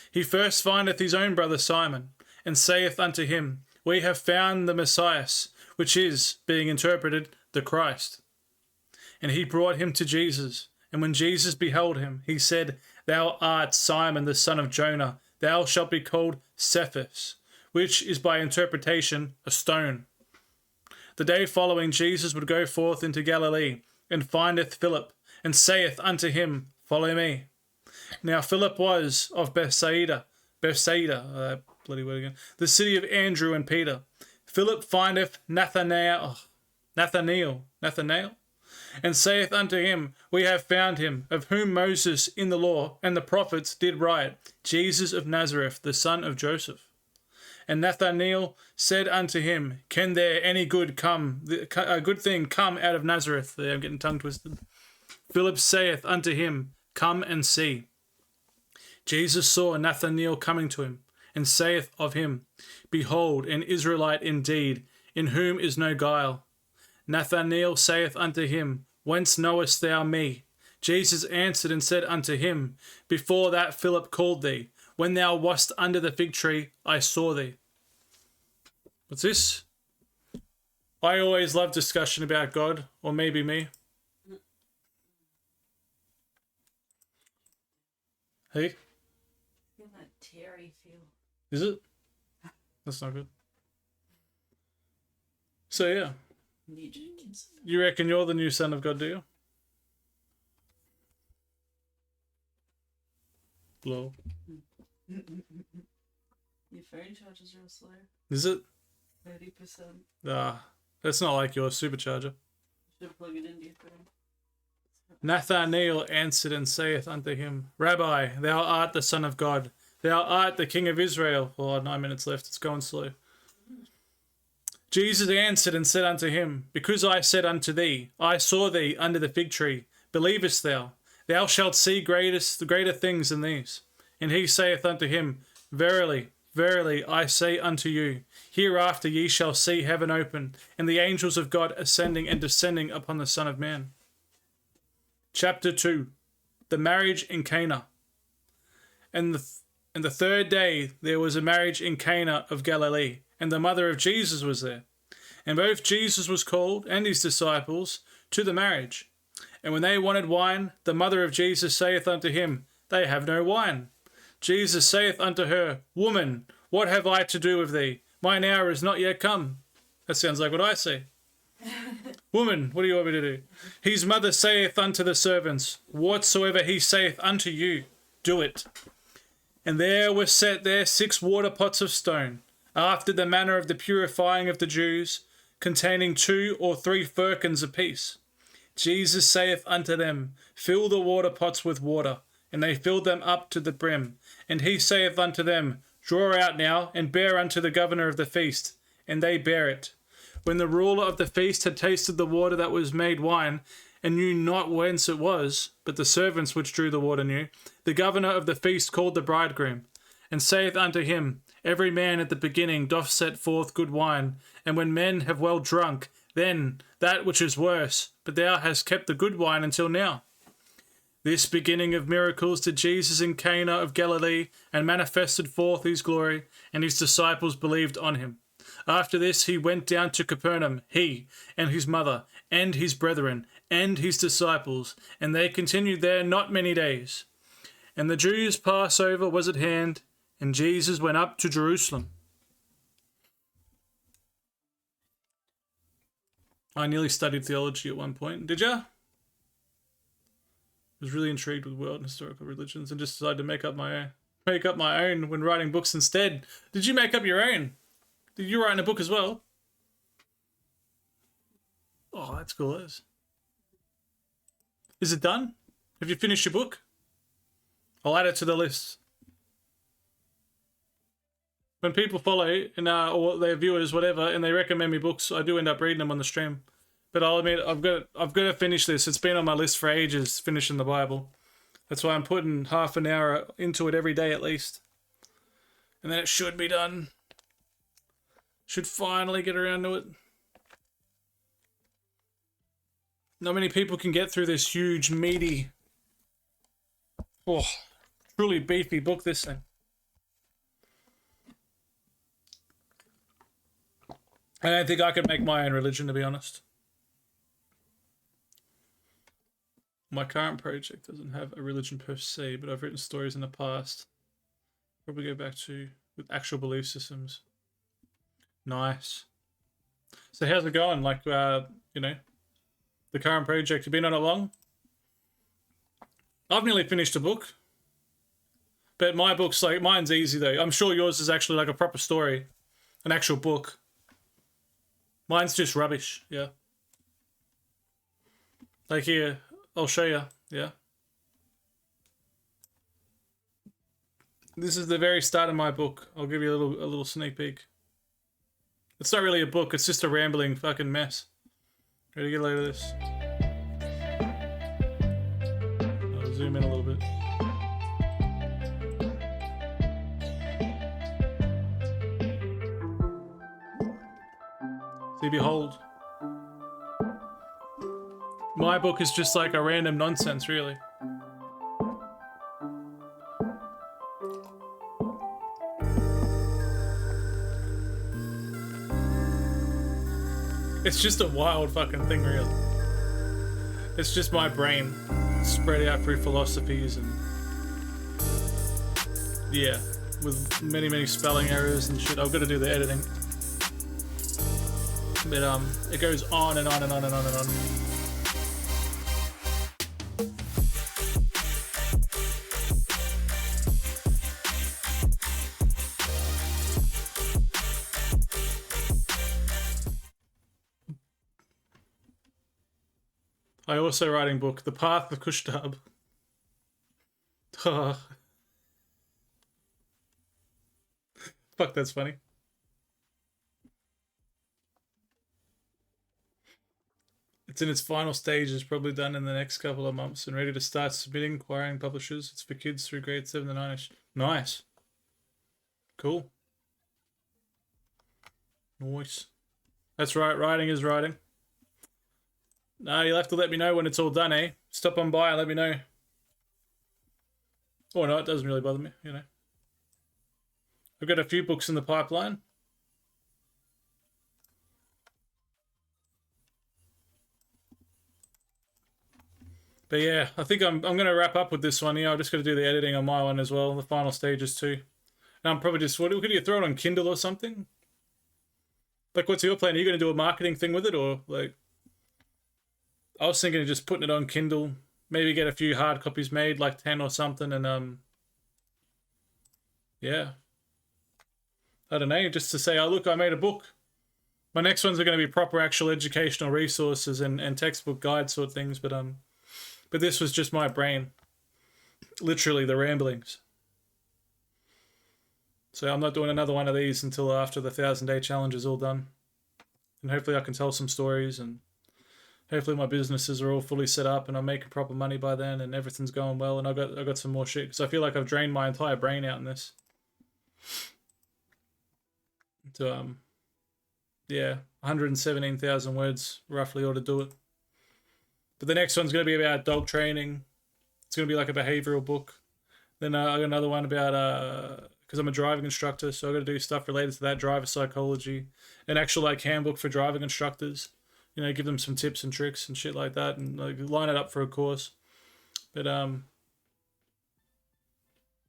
He first findeth his own brother Simon, and saith unto him, We have found the Messiah, which is, being interpreted, the Christ. And he brought him to Jesus. And when Jesus beheld him, he said, Thou art Simon the son of Jonah. Thou shalt be called Cephas, which is by interpretation a stone. The day following, Jesus would go forth into Galilee, and findeth Philip, and saith unto him, Follow me. Now Philip was of Bethsaida, bloody word again, the city of Andrew and Peter. Philip findeth Nathanael, and saith unto him, We have found him, of whom Moses in the law and the prophets did write, Jesus of Nazareth, the son of Joseph. And Nathanael said unto him, Can there any good thing come out of Nazareth? I'm getting tongue twisted. Philip saith unto him, Come and see. Jesus saw Nathanael coming to him, and saith of him, Behold, an Israelite indeed, in whom is no guile. Nathanael saith unto him, Whence knowest thou me? Jesus answered and said unto him, Before that Philip called thee, when thou wast under the fig tree, I saw thee. What's this? I always love discussion about God, or maybe me. Hey? I feel that teary feel. Is it? That's not good. So yeah. Need you to consider. You reckon you're the new son of God, do you? Blow. Your phone charge is real slow. Is it? 30%. That's not like your supercharger. Should plug it into your phone. Nathanael answered and saith unto him, Rabbi, thou art the Son of God. Thou art the King of Israel. Oh, 9 minutes left. It's going slow. Jesus answered and said unto him, Because I said unto thee, I saw thee under the fig tree, believest thou? Thou shalt see greater things than these. And he saith unto him, Verily, verily, I say unto you, hereafter ye shall see heaven open, and the angels of God ascending and descending upon the Son of Man. Chapter 2. The marriage in Cana. And the third day there was a marriage in Cana of Galilee, and the mother of Jesus was there. And both Jesus was called, and his disciples, to the marriage. And when they wanted wine, the mother of Jesus saith unto him, They have no wine. Jesus saith unto her, Woman, what have I to do with thee? Mine hour is not yet come. That sounds like what I say. Woman, what do you want me to do? His mother saith unto the servants, Whatsoever he saith unto you, do it. And there were set there 6 water pots of stone, after the manner of the purifying of the Jews, containing 2 or 3 firkins apiece. Jesus saith unto them, Fill the water pots with water. And they filled them up to the brim. And he saith unto them, Draw out now, and bear unto the governor of the feast. And they bare it. When the ruler of the feast had tasted the water that was made wine, and knew not whence it was, but the servants which drew the water knew, the governor of the feast called the bridegroom, and saith unto him, Every man at the beginning doth set forth good wine, and when men have well drunk, then that which is worse, but thou hast kept the good wine until now. This beginning of miracles did Jesus in Cana of Galilee, and manifested forth his glory, and his disciples believed on him. After this he went down to Capernaum, he, and his mother, and his brethren, and his disciples, and they continued there not many days. And the Jews' Passover was at hand, and Jesus went up to Jerusalem. I nearly studied theology at one point. Did ya? I was really intrigued with world and historical religions and just decided to make up my own when writing books instead. Did you make up your own? Did you write in a book as well? Oh, that's cool. Is it done? Have you finished your book? I'll add it to the list. When people follow and or their viewers, whatever, and they recommend me books, I do end up reading them on the stream. But I'll admit, I've got to finish this. It's been on my list for ages, finishing the Bible. That's why I'm putting half an hour into it every day at least. And then it should be done. Should finally get around to it. Not many people can get through this huge, meaty, truly beefy book, this thing. I don't think I could make my own religion, to be honest. My current project doesn't have a religion per se, but I've written stories in the past. Probably go back to with actual belief systems. Nice. So how's it going? Like, the current project. You've been on it long? I've nearly finished a book. But my book's mine's easy though. I'm sure yours is actually like a proper story. An actual book. Mine's just rubbish, yeah. Like here, I'll show you, yeah. This is the very start of my book. I'll give you a little sneak peek. It's not really a book, it's just a rambling fucking mess. Ready to get a load of this? I'll zoom in a little bit. See, behold. My book is just like a random nonsense, really. It's just a wild fucking thing, really. It's just my brain spread out through philosophies and... yeah, with many spelling errors and shit. I've got to do the editing. But it goes on and on and on and on and on. I also writing book, The Path of Kushtab. Fuck, that's funny. It's in its final stages, probably done in the next couple of months, and ready to start submitting, inquiring publishers. It's for kids through grade 7 to 9ish. Nice. Cool. Nice. That's right, writing is writing. No, you'll have to let me know when it's all done, eh? Stop on by and let me know. Or not, it doesn't really bother me, you know. I've got a few books in the pipeline. But yeah, I think I'm going to wrap up with this one here. I'm just going to do the editing on my one as well, the final stages too. And I'm probably just, could you throw it on Kindle or something? Like, what's your plan? Are you going to do a marketing thing with it, or like? I was thinking of just putting it on Kindle, maybe get a few hard copies made, like 10 or something, and yeah. I don't know, just to say, oh look, I made a book. My next ones are going to be proper actual educational resources and textbook guide sort of things, but this was just my brain. Literally the ramblings. So I'm not doing another one of these until after the 1,000-day challenge is all done. And hopefully I can tell some stories, and hopefully my businesses are all fully set up and I'm making proper money by then and everything's going well, and I got some more shit, because I feel like I've drained my entire brain out in this. So yeah, 117,000 words roughly ought to do it. But the next one's going to be about dog training. It's going to be like a behavioral book. Then I got another one about because I'm a driving instructor, so I got to do stuff related to that, driver psychology, an actual like handbook for driving instructors. You know, give them some tips and tricks and shit like that, and like line it up for a course. But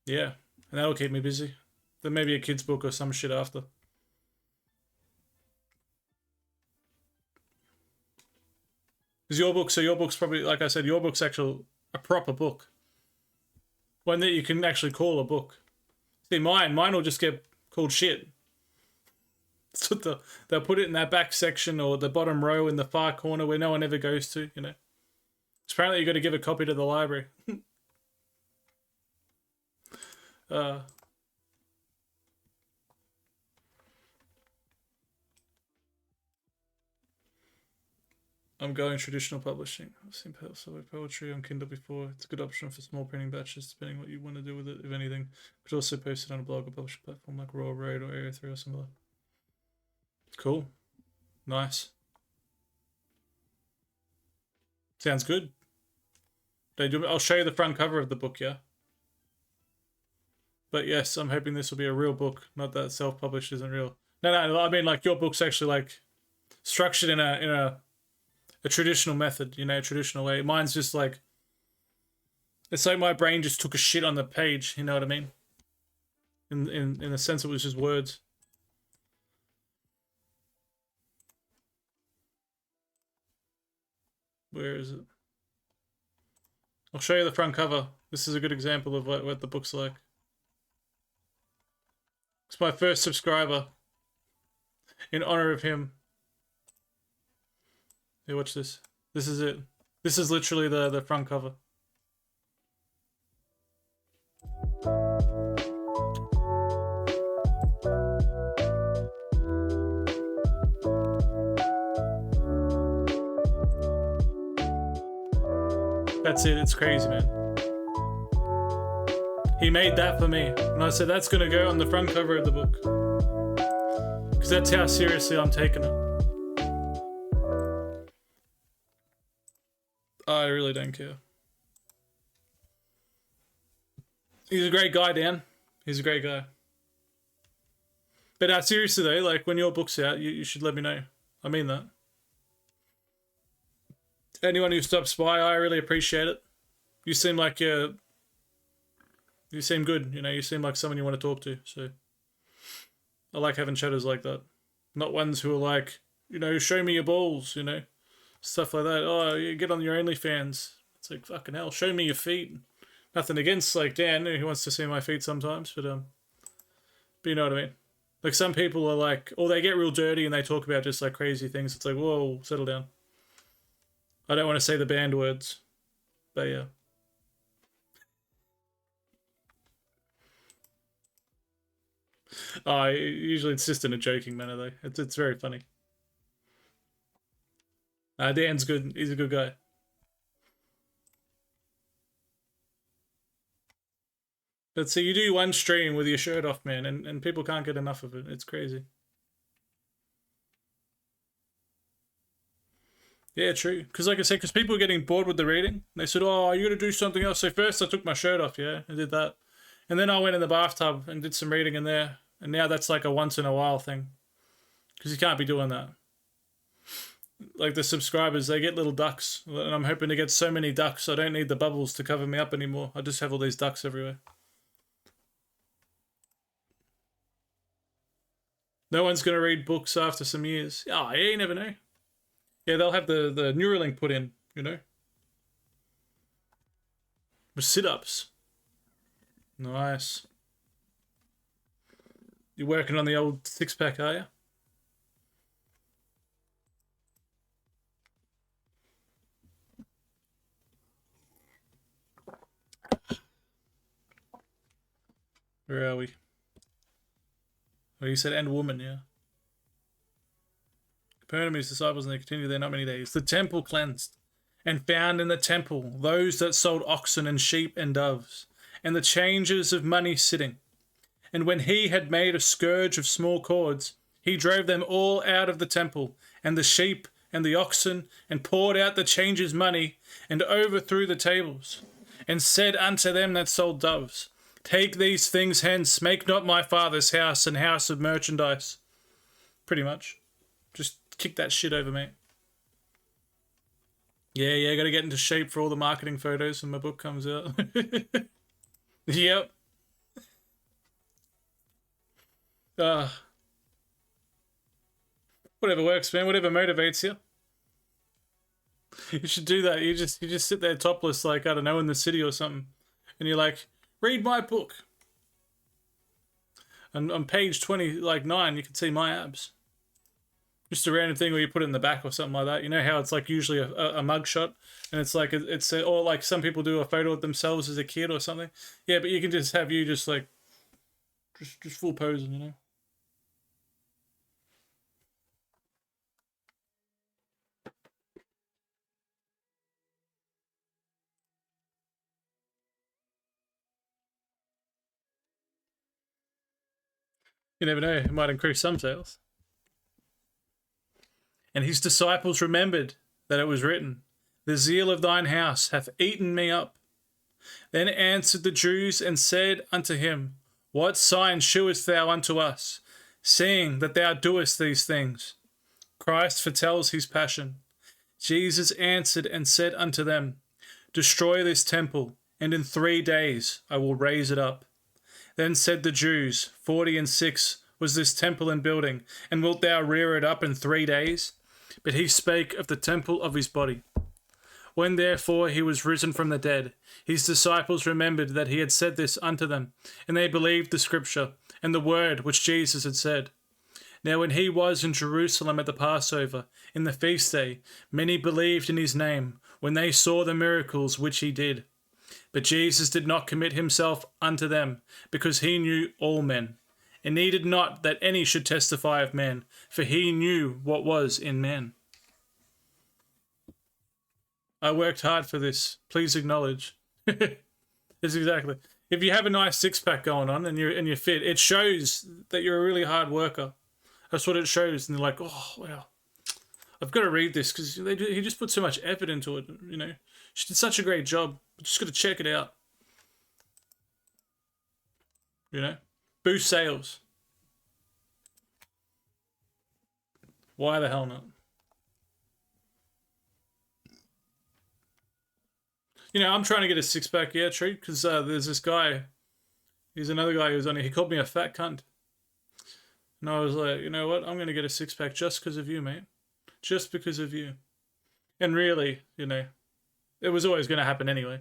yeah, and that'll keep me busy. Then maybe a kid's book or some shit after. Because your book's probably, like I said, your book's actually a proper book. One that you can actually call a book. See, mine will just get called shit. So they'll put it in that back section or the bottom row in the far corner where no one ever goes to, you know. Apparently you got to give a copy to the library. I'm going traditional publishing. I've seen poetry on Kindle before. It's a good option for small printing batches, depending what you want to do with it, if anything. But also post it on a blog or publishing platform like Royal Road or Area 3 or something. Cool. Nice. Sounds good. I'll show you the front cover of the book, yeah? But yes, I'm hoping this will be a real book, not that self-published isn't real. No, I mean like your book's actually like structured in a traditional method, you know, traditional way. Mine's just like, it's like my brain just took a shit on the page, you know what I mean? In the sense it was just words. Where is it? I'll show you the front cover. This is a good example of what the book's like. It's my first subscriber. In honor of him. Hey, watch this. This is it. This is literally the front cover. That's it. It's crazy, man. He made that for me. And I said, that's going to go on the front cover of the book. Because that's how seriously I'm taking it. I really don't care. He's a great guy, Dan. He's a great guy. But seriously though, like when your book's out, you should let me know. I mean that. Anyone who stops by, I really appreciate it. You seem like you seem good, you know, you seem like someone you want to talk to, so I like having chatters like that. Not ones who are like, you know, show me your balls, you know. Stuff like that. Oh, you get on your OnlyFans. It's like, fucking hell, show me your feet. Nothing against, like, Dan, who wants to see my feet sometimes, but you know what I mean? Like, some people are like, or they get real dirty and they talk about just, like, crazy things. It's like, whoa, settle down. I don't want to say the banned words, but yeah. Usually it's just in a joking manner, though. It's very funny. Dan's good. He's a good guy. But see, you do one stream with your shirt off, man, and people can't get enough of it. It's crazy. Yeah, true. Because like I said, because people were getting bored with the reading. They said, oh, you got to do something else. So first I took my shirt off, yeah, I did that. And then I went in the bathtub and did some reading in there. And now that's like a once in a while thing. Because you can't be doing that. Like the subscribers, they get little ducks. And I'm hoping to get so many ducks, I don't need the bubbles to cover me up anymore. I just have all these ducks everywhere. No one's going to read books after some years. Oh, yeah, you never know. Yeah, they'll have the Neuralink put in, you know. With sit-ups. Nice. You're working on the old six-pack, are you? Where are we? Oh, you said and woman, yeah. Capernaum and his disciples, and they continued there not many days. The temple cleansed, and found in the temple those that sold oxen and sheep and doves, and the changers of money sitting. And when he had made a scourge of small cords, he drove them all out of the temple, and the sheep and the oxen, and poured out the changers' money, and overthrew the tables, and said unto them that sold doves, take these things hence, make not my father's house an house of merchandise. Pretty much. Just kick that shit over, mate. Yeah, gotta get into shape for all the marketing photos when my book comes out. Yep. Whatever works, man. Whatever motivates you. You should do that. You just sit there topless, like, I don't know, in the city or something. And you're like, read my book. And on page 9, you can see my abs. Just a random thing where you put it in the back or something like that. You know how it's like usually a mug shot, and it's like or like some people do a photo of themselves as a kid or something. Yeah, but you can just have you just like just full posing, you know. You never know; it might increase some sales. And his disciples remembered that it was written, the zeal of thine house hath eaten me up. Then answered the Jews and said unto him, what sign shewest thou unto us, seeing that thou doest these things? Christ foretells his passion. Jesus answered and said unto them, destroy this temple, and in 3 days I will raise it up. Then said the Jews, 46 was this temple in building, and wilt thou rear it up in 3 days? But he spake of the temple of his body. When therefore he was risen from the dead, his disciples remembered that he had said this unto them, and they believed the scripture, and the word which Jesus had said. Now when he was in Jerusalem at the Passover, in the feast day, many believed in his name, when they saw the miracles which he did. But Jesus did not commit himself unto them, because he knew all men, and needed not that any should testify of men, for he knew what was in men. I worked hard for this. Please acknowledge. It's exactly. If you have a nice six-pack going on and you're fit, it shows that you're a really hard worker. That's what it shows. And they're like, oh, wow. I've got to read this because he just put so much effort into it, you know. She did such a great job. Just got to check it out. You know? Boost sales. Why the hell not? You know, I'm trying to get a six-pack, yeah, true, because there's this guy, he's another guy who's on it, he called me a fat cunt. And I was like, you know what, I'm going to get a six-pack just because of you, mate. Just because of you. And really, you know, it was always going to happen anyway.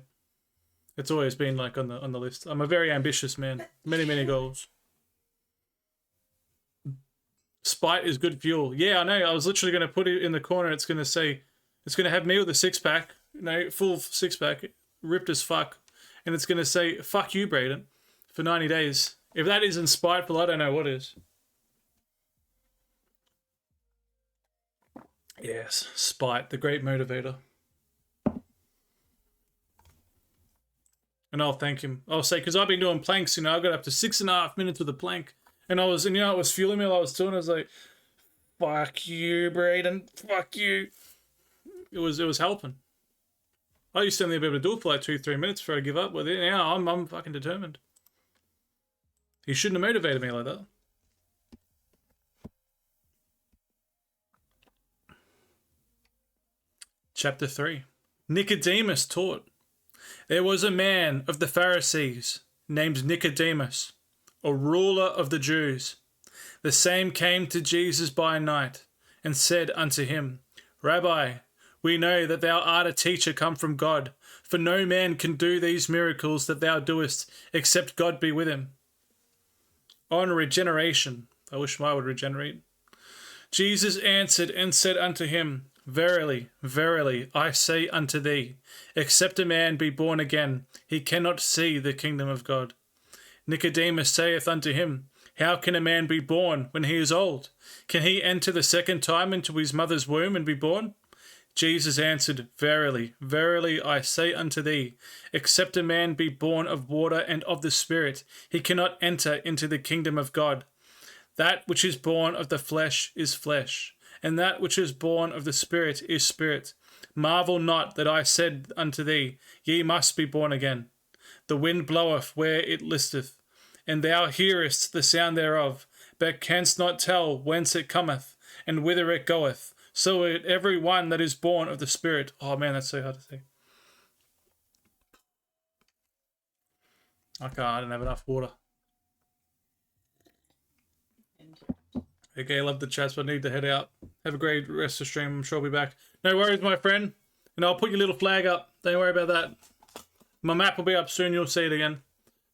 It's always been like on the list. I'm a very ambitious man. Many goals. Spite is good fuel. Yeah, I know. I was literally going to put it in the corner. It's going to say, it's going to have me with a six-pack. You know, full six-pack, ripped as fuck. And it's going to say, fuck you, Braden, for 90 days. If that isn't spiteful, I don't know what is. Yes, spite, the great motivator. And I'll thank him. I'll say, because I've been doing planks, you know, I got up to 6.5 minutes with a plank. And you know, it was fueling me while I was doing it. I was like, fuck you, Braden, fuck you. it was helping. I used to only be able to do it for like 2-3 minutes before I give up with it. Now I'm fucking determined. He shouldn't have motivated me like that. Chapter 3. Nicodemus taught. There was a man of the Pharisees named Nicodemus, a ruler of the Jews. The same came to Jesus by night and said unto him, Rabbi, we know that thou art a teacher come from God, for no man can do these miracles that thou doest, except God be with him. On regeneration. I wish I would regenerate. Jesus answered and said unto him, Verily, verily, I say unto thee, except a man be born again, he cannot see the kingdom of God. Nicodemus saith unto him, How can a man be born when he is old? Can he enter the second time into his mother's womb and be born? Jesus answered, Verily, verily, I say unto thee, except a man be born of water and of the Spirit, he cannot enter into the kingdom of God. That which is born of the flesh is flesh, and that which is born of the Spirit is spirit. Marvel not that I said unto thee, Ye must be born again. The wind bloweth where it listeth, and thou hearest the sound thereof, but canst not tell whence it cometh, and whither it goeth. So every one that is born of the Spirit. Oh man, that's so hard to say. I don't have enough water. Okay, I love the chats, but I need to head out. Have a great rest of the stream. I'm sure I'll be back. No worries, my friend. And I'll put your little flag up. Don't worry about that. My map will be up soon. You'll see it again.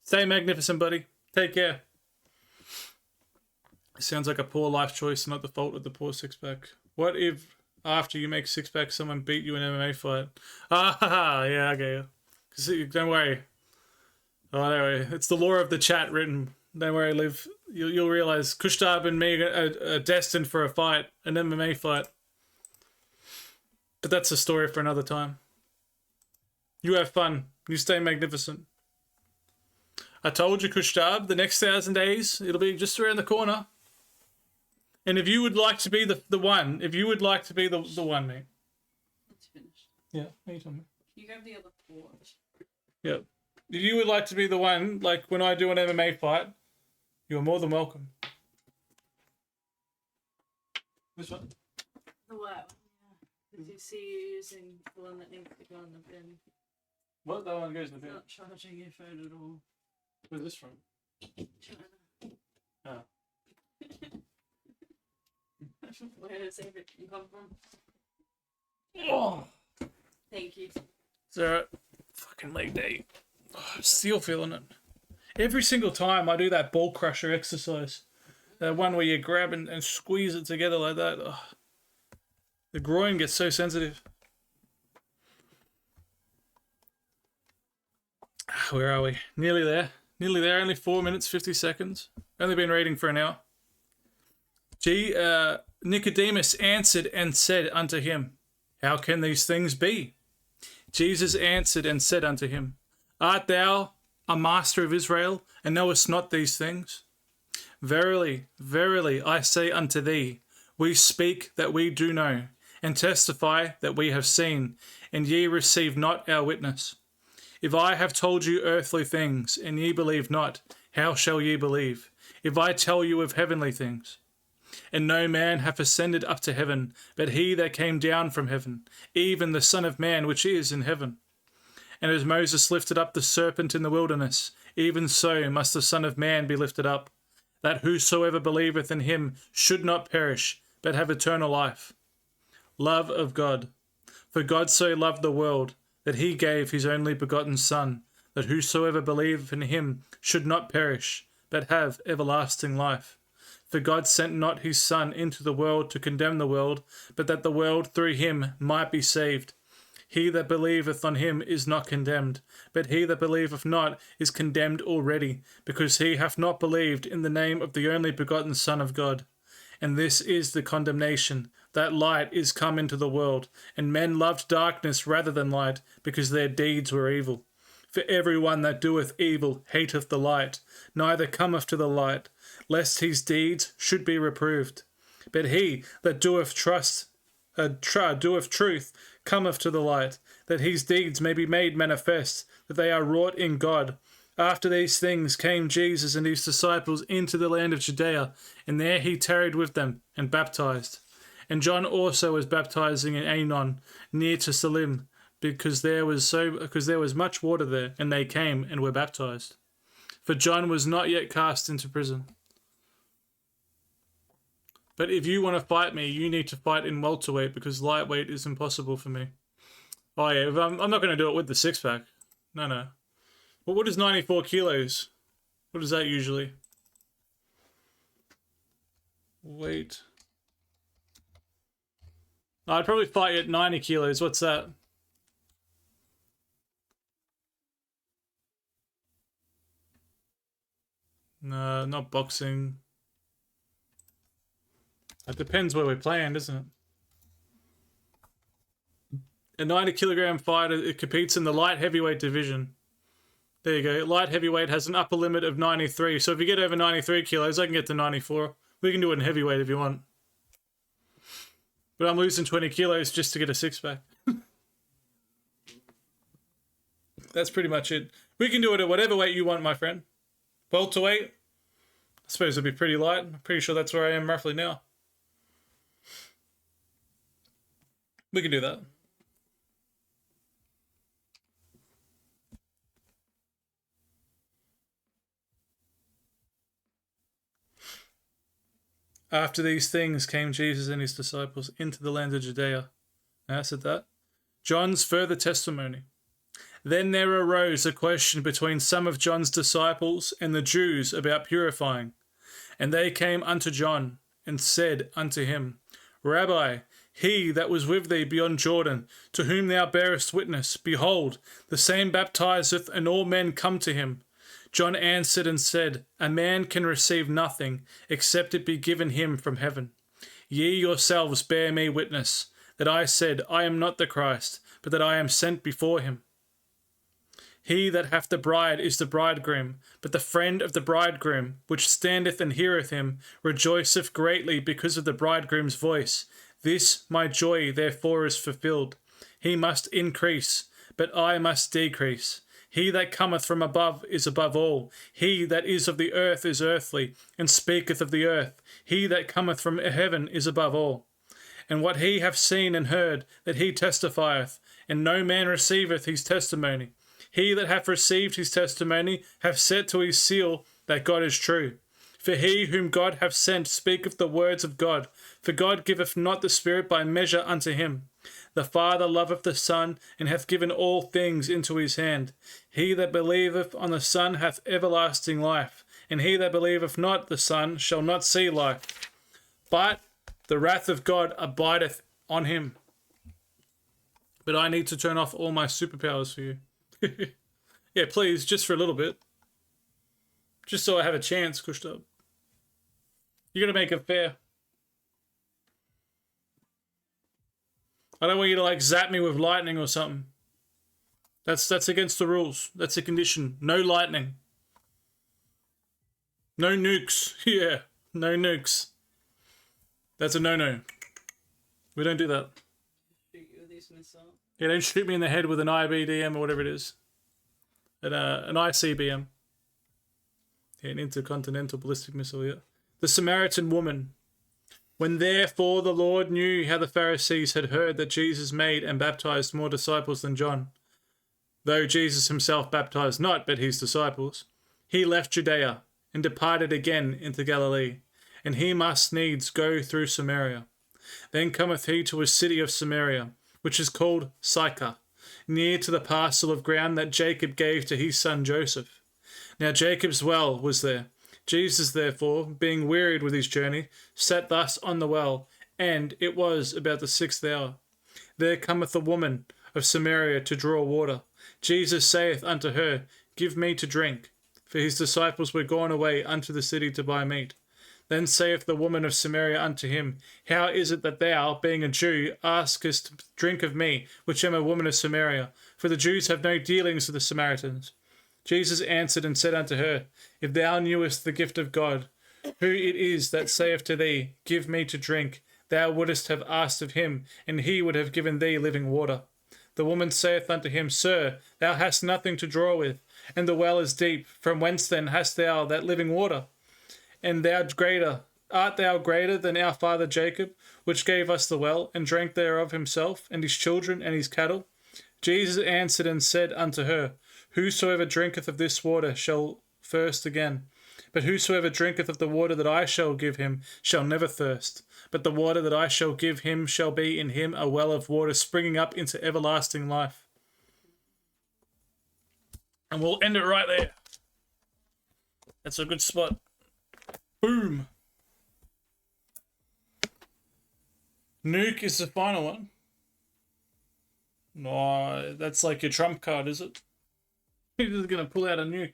Stay magnificent, buddy. Take care. It sounds like a poor life choice, not the fault of the poor six-pack. What if after you make six-pack, someone beat you in an MMA fight? Ah, yeah, okay. Don't worry. Oh, don't worry. It's the law of the chat written. Don't worry, Liv. You'll realize Kushtab and me are destined for a fight, an MMA fight. But that's a story for another time. You have fun. You stay magnificent. I told you, Kushtab, the next 1,000 days, it'll be just around the corner. And if you would like to be the one, if you would like to be the one, mate. It's finished. Yeah, what are you talking about? You grab the other 4. Yep. If you would like to be the one, like when I do an MMA fight, you're more than welcome. This one? The white one, yeah. Did you see you using the one that needs to go in the bin? What? That one goes in the bin? Not charging your phone at all. Where's this from? China. Oh. Where does everything come from? Oh. Thank you. It's alright. Fucking leg day. Oh, I'm still feeling it. Every single time I do that ball crusher exercise, that one where you grab and squeeze it together like that, oh, the groin gets so sensitive. Where are we? Nearly there. Nearly there. Only 4 minutes, 50 seconds. Only been reading for an hour. Nicodemus answered and said unto him, How can these things be? Jesus answered and said unto him, Art thou a master of Israel, and knowest not these things? Verily, verily, I say unto thee, we speak that we do know, and testify that we have seen, and ye receive not our witness. If I have told you earthly things, and ye believe not, how shall ye believe, if I tell you of heavenly things? And no man hath ascended up to heaven, but he that came down from heaven, even the Son of Man which is in heaven. And as Moses lifted up the serpent in the wilderness, even so must the Son of Man be lifted up, that whosoever believeth in him should not perish, but have eternal life. Love of God. For God so loved the world, that he gave his only begotten Son, that whosoever believeth in him should not perish, but have everlasting life. For God sent not his Son into the world to condemn the world, but that the world through him might be saved. He that believeth on him is not condemned, but he that believeth not is condemned already, because he hath not believed in the name of the only begotten Son of God. And this is the condemnation, that light is come into the world, and men loved darkness rather than light, because their deeds were evil. For every one that doeth evil hateth the light, neither cometh to the light, lest his deeds should be reproved. But he that doeth trust doeth truth, cometh to the light, that his deeds may be made manifest, that they are wrought in God. After these things came Jesus and his disciples into the land of Judea, and there he tarried with them, and baptized. And John also was baptizing in Aenon, near to Salim, because there was much water there, and they came and were baptized. For John was not yet cast into prison. But if you want to fight me, you need to fight in welterweight, because lightweight is impossible for me. Oh yeah, I'm not going to do it with the six-pack. No. Well, what is 94 kilos? What is that usually? Wait. I'd probably fight you at 90 kilos. What's that? No, not boxing. It depends where we're playing, doesn't it? A 90 kilogram fighter, it competes in the light heavyweight division. There you go. Light heavyweight has an upper limit of 93. So if you get over 93 kilos, I can get to 94. We can do it in heavyweight if you want. But I'm losing 20 kilos just to get a six-pack. That's pretty much it. We can do it at whatever weight you want, my friend. Welterweight, I suppose it'd be pretty light. I'm pretty sure that's where I am roughly now. We can do that. After these things came Jesus and his disciples into the land of Judea. Now I said that. John's further testimony. Then there arose a question between some of John's disciples and the Jews about purifying. And they came unto John and said unto him, Rabbi, he that was with thee beyond Jordan, to whom thou bearest witness, behold, the same baptizeth, and all men come to him. John answered and said, A man can receive nothing, except it be given him from heaven. Ye yourselves bear me witness, that I said, I am not the Christ, but that I am sent before him. He that hath the bride is the bridegroom, but the friend of the bridegroom, which standeth and heareth him, rejoiceth greatly because of the bridegroom's voice. This my joy therefore is fulfilled. He must increase, but I must decrease. He that cometh from above is above all. He that is of the earth is earthly, and speaketh of the earth. He that cometh from heaven is above all. And what he hath seen and heard, that he testifieth, and no man receiveth his testimony. He that hath received his testimony hath set to his seal that God is true. For he whom God hath sent speaketh the words of God. For God giveth not the Spirit by measure unto him. The Father loveth the Son, and hath given all things into his hand. He that believeth on the Son hath everlasting life, and he that believeth not the Son shall not see life, but the wrath of God abideth on him. But I need to turn off all my superpowers for you. Yeah, please, just for a little bit. Just so I have a chance, Kushtab. You gotta make it fair. I don't want you to like zap me with lightning or something. That's against the rules. That's a condition. No lightning. No nukes. Yeah, no nukes. That's a no-no. We don't do that. Shoot you with these missiles. Yeah, don't shoot me in the head with an IBDM or whatever it is. An ICBM. Yeah, an intercontinental ballistic missile, yeah. The Samaritan woman. When therefore the Lord knew how the Pharisees had heard that Jesus made and baptized more disciples than John, though Jesus himself baptized not, but his disciples, he left Judea and departed again into Galilee, and he must needs go through Samaria. Then cometh he to a city of Samaria, which is called Sychar, near to the parcel of ground that Jacob gave to his son Joseph. Now Jacob's well was there. Jesus, therefore, being wearied with his journey, sat thus on the well, and it was about the 6th hour. There cometh a woman of Samaria to draw water. Jesus saith unto her, Give me to drink. For his disciples were gone away unto the city to buy meat. Then saith the woman of Samaria unto him, How is it that thou, being a Jew, askest drink of me, which am a woman of Samaria? For the Jews have no dealings with the Samaritans. Jesus answered and said unto her, If thou knewest the gift of God, who it is that saith to thee, Give me to drink, thou wouldest have asked of him, and he would have given thee living water. The woman saith unto him, Sir, thou hast nothing to draw with, and the well is deep. From whence then hast thou that living water? And art thou greater than our father Jacob, which gave us the well, and drank thereof himself, and his children, and his cattle? Jesus answered and said unto her, Whosoever drinketh of this water shall thirst again. But whosoever drinketh of the water that I shall give him shall never thirst. But the water that I shall give him shall be in him a well of water springing up into everlasting life. And we'll end it right there. That's a good spot. Boom. Nuke is the final one. No, that's like your trump card, is it? He's just gonna pull out a nuke.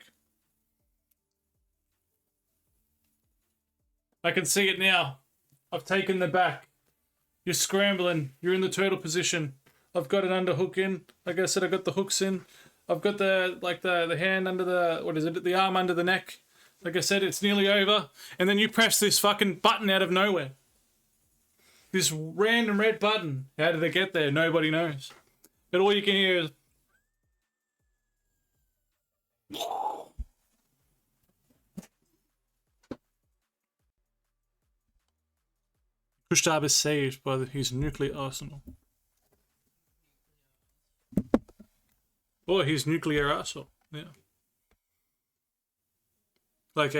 I can see it now. I've taken the back. You're scrambling. You're in the turtle position. I've got an underhook in. Like I said, I got the hooks in. I've got the hand under the, what is it? The arm under the neck. Like I said, it's nearly over. And then you press this fucking button out of nowhere. This random red button. How did it get there? Nobody knows. But all you can hear is... Kushtab is saved by his nuclear arsenal. Or his nuclear arsenal, yeah. Like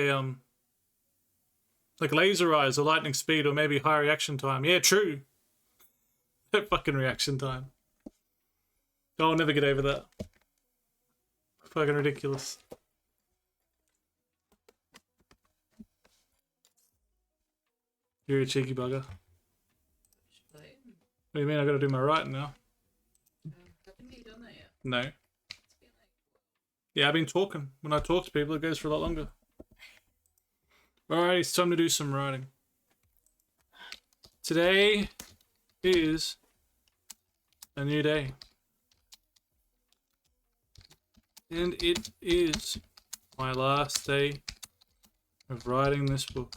laser eyes or lightning speed or maybe high reaction time. Yeah, true. That fucking reaction time. I'll never get over that. Fucking ridiculous. You're a cheeky bugger. What do you mean I gotta do my writing now? Haven't you done that yet? No. It's been like... Yeah, I've been talking. When I talk to people, it goes for a lot longer. Alright, it's time to do some writing. Today is a new day. And it is my last day of writing this book.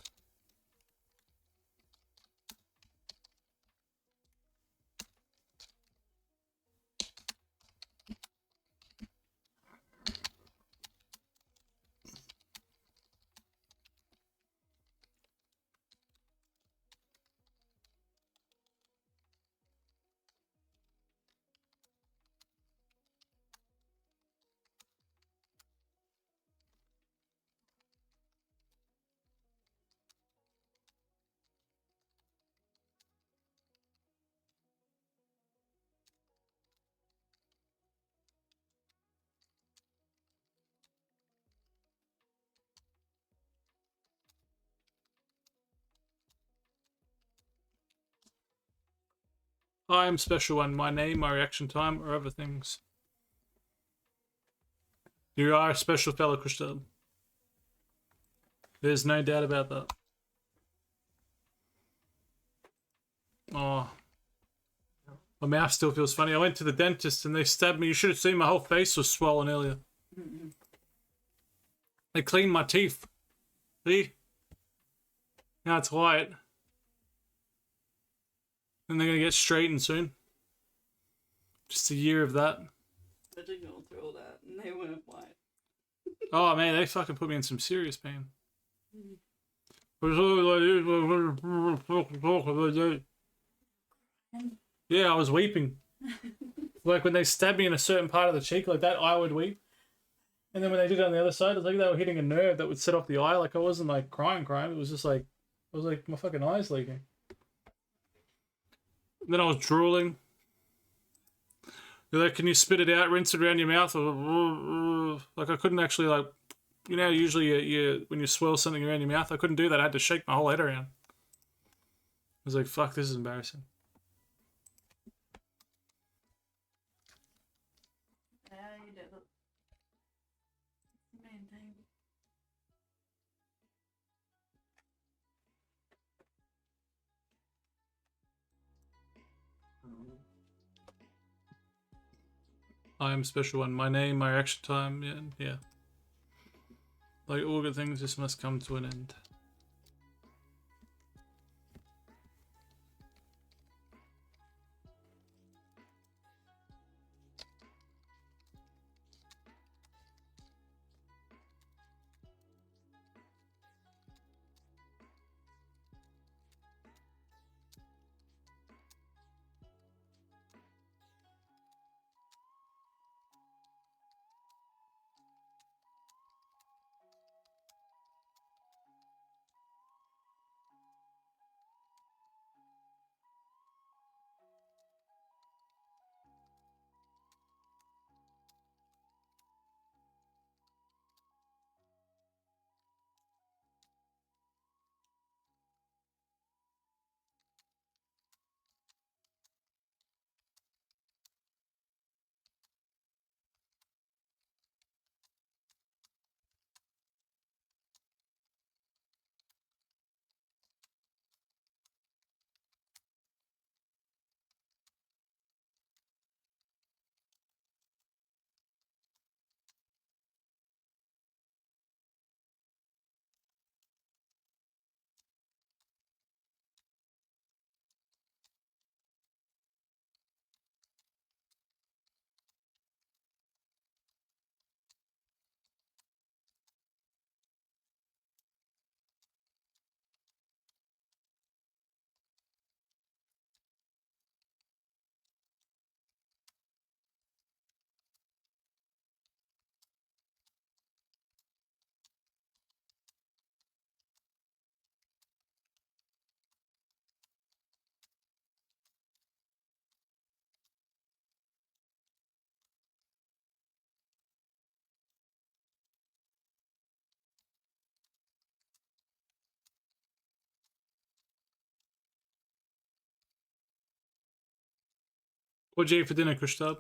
I am special one. My name, my reaction time, or other things. You are a special fellow, Kushtab. There's no doubt about that. Oh. My mouth still feels funny. I went to the dentist and they stabbed me. You should have seen my whole face was swollen earlier. They cleaned my teeth. See? Now it's white. And they're going to get straightened soon. Just a year of that. I did go through all that and they weren't white. Oh man, they fucking put me in some serious pain. Yeah, I was weeping. Like when they stabbed me in a certain part of the cheek like that, I would weep. And then when they did it on the other side, it was like they were hitting a nerve that would set off the eye. Like I wasn't like crying. It was just like, it was like my fucking eyes leaking. Then I was drooling. They're like, can you spit it out, rinse it around your mouth? Like I couldn't actually like, you know, usually you when you swirl something around your mouth, I couldn't do that. I had to shake my whole head around. I was like, fuck, this is embarrassing. Yeah, you did it. Main thing. I am special one. My name, my reaction time, yeah. Like all good things, this must come to an end. What'd you eat for dinner, Kushtab?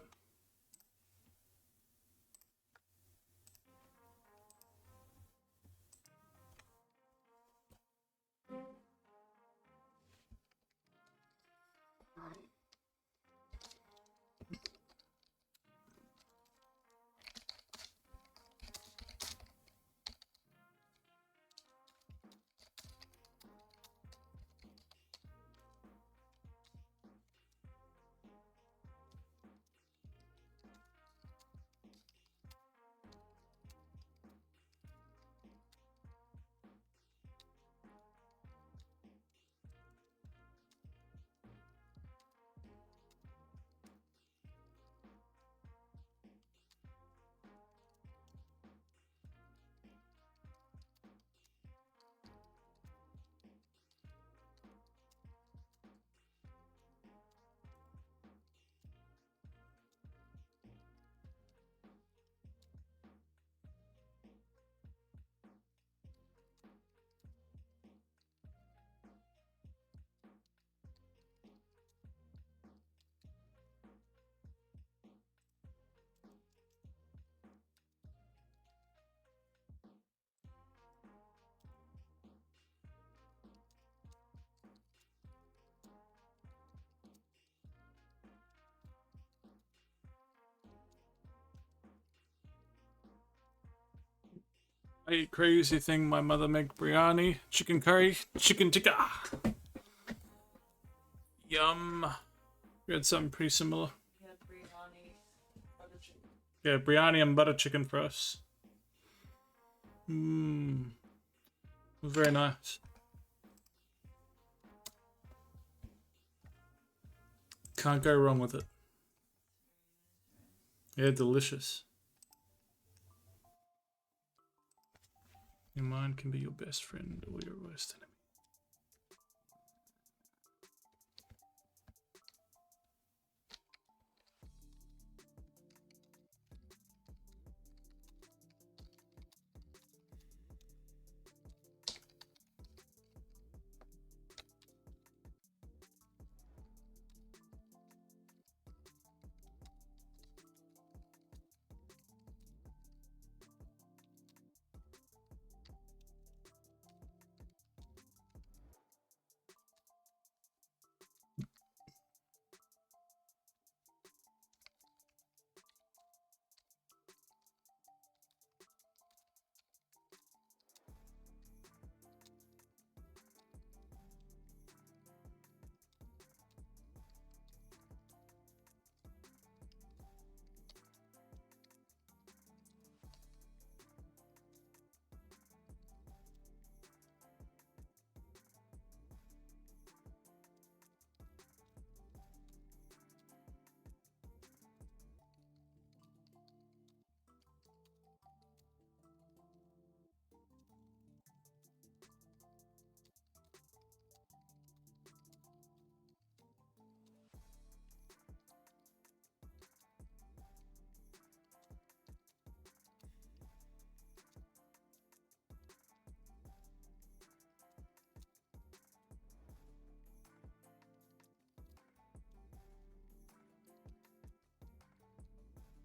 I ate crazy thing. My mother make biryani, chicken curry, chicken tikka. Yum. We had something pretty similar. We had biryani, butter chicken. Yeah, biryani and butter chicken for us. Mmm. It was very nice. Can't go wrong with it. Yeah, delicious. Your mind can be your best friend or your worst enemy.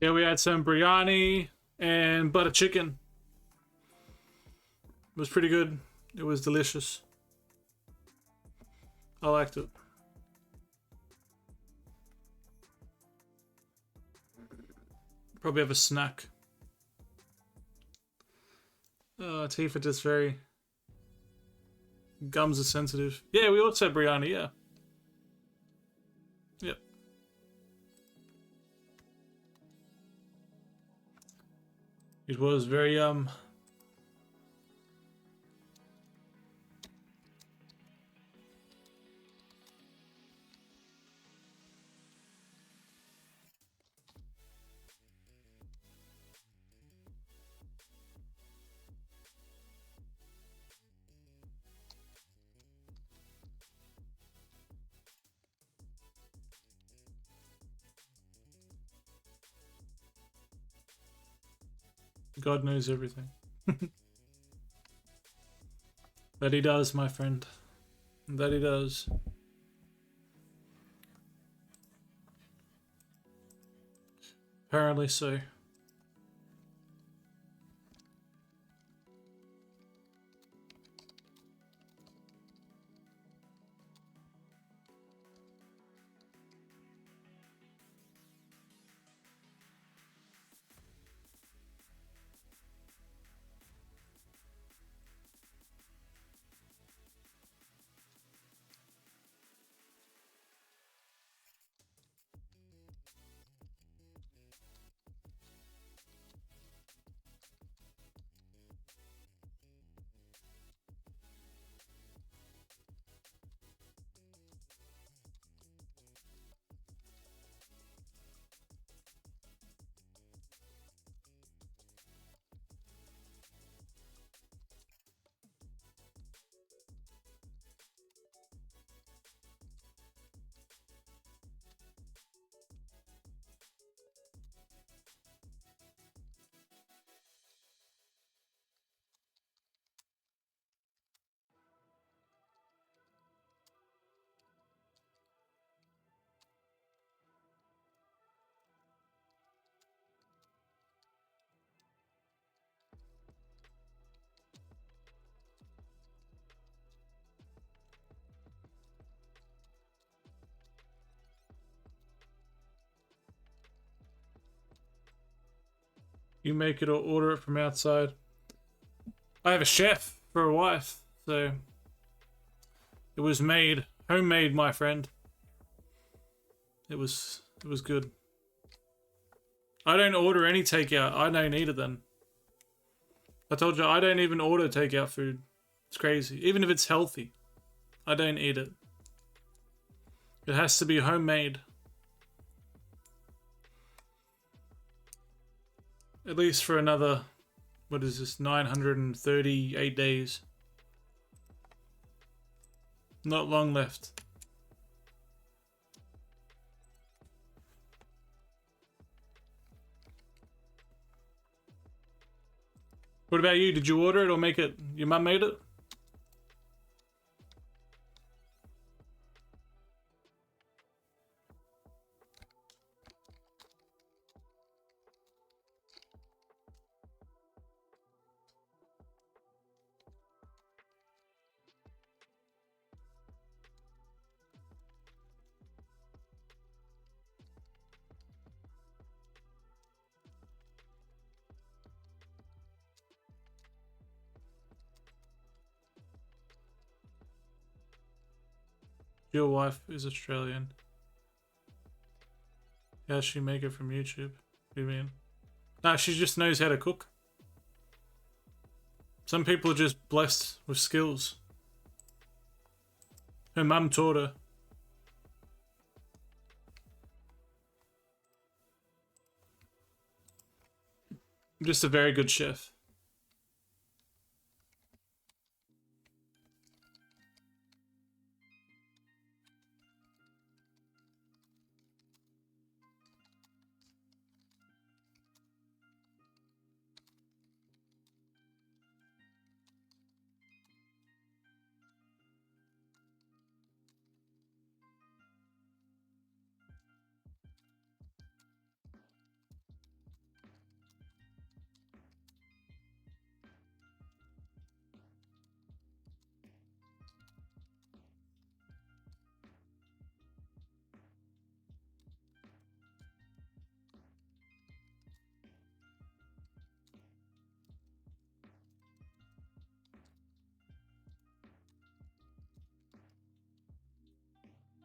Yeah, we had some biryani and butter chicken. It was pretty good. It was delicious. I liked it. Probably have a snack. Tifa just very... Gums are sensitive. Yeah, we also had biryani, yeah. Yep. It was very, God knows everything. That he does, my friend. That he does. Apparently so. You make it or order it from outside. I have a chef for a wife, so it was made, homemade, my friend. It was good. I don't order any takeout. I don't eat it then. I told you I don't even order takeout food. It's crazy. Even if it's healthy, I don't eat it. It has to be homemade. At least for another, what is this, 938 days. Not long left. What about you? Did you order it or make it? Your mum made it? Your wife is Australian. How does she make it from YouTube? What do you mean? Nah, she just knows how to cook. Some people are just blessed with skills. Her mum taught her. I'm just a very good chef.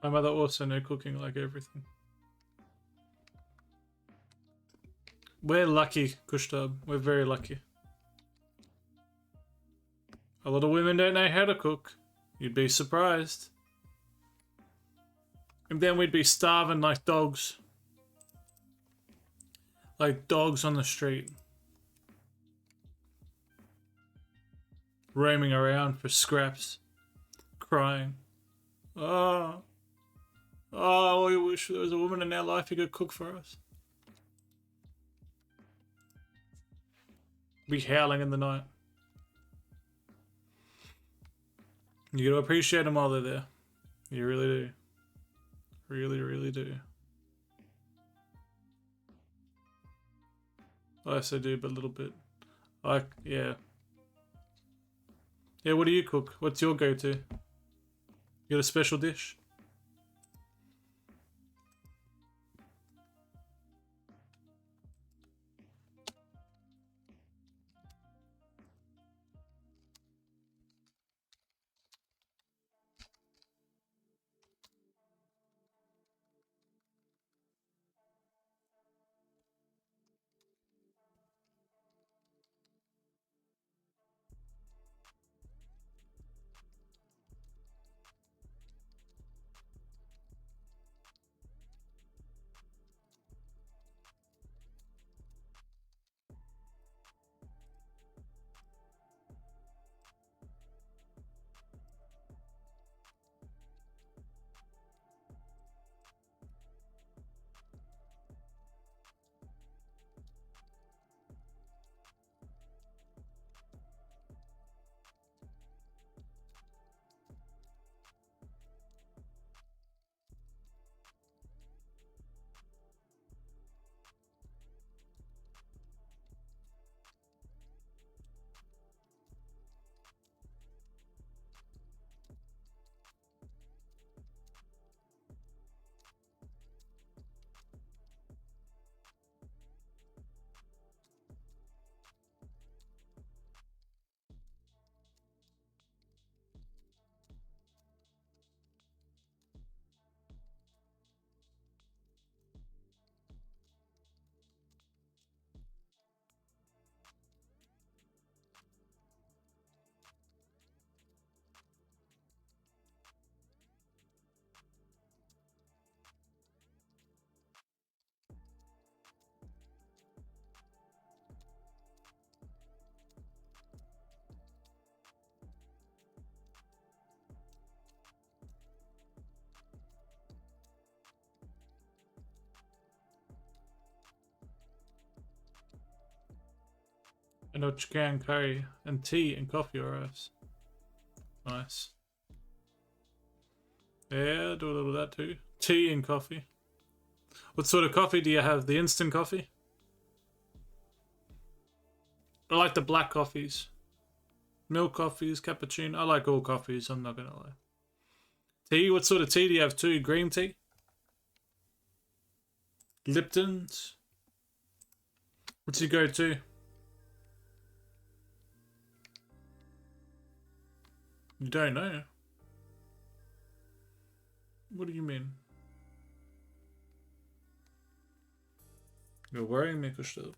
My mother also knows cooking like everything. We're lucky, Kushtab. We're very lucky. A lot of women don't know how to cook. You'd be surprised. And then we'd be starving like dogs. Like dogs on the street. Roaming around for scraps. Crying. Oh. Oh, we wish there was a woman in our life who could cook for us. Be howling in the night. You gotta appreciate them while they're there. You really do. Really, really do. I also do, but a little bit. Yeah. Yeah, what do you cook? What's your go-to? You got a special dish? I know chicken curry and tea and coffee or else. Nice. Yeah, do a little of that too. Tea and coffee. What sort of coffee do you have? The instant coffee? I like the black coffees. Milk coffees, cappuccino. I like all coffees, I'm not gonna lie. Tea? What sort of tea do you have too? Green tea? Lipton's? What's your go-to? You don't know? What do you mean? You're worrying me, Gustav.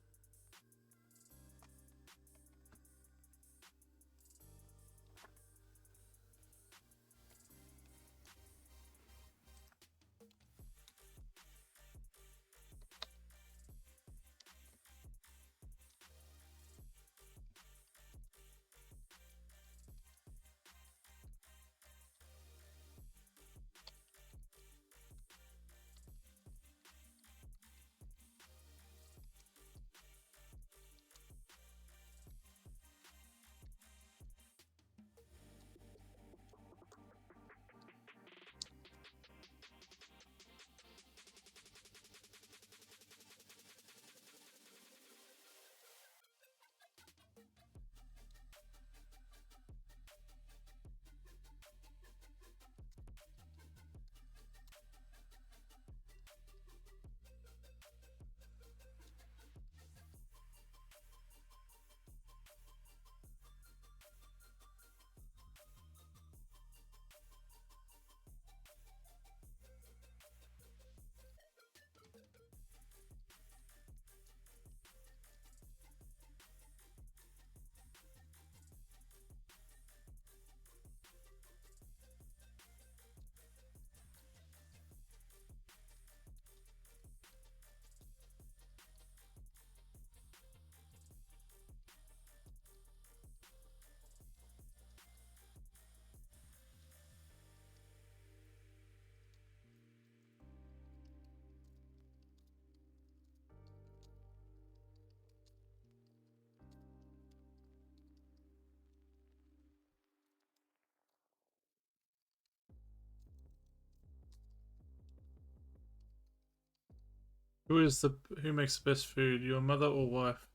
Who makes the best food? Your mother or wife?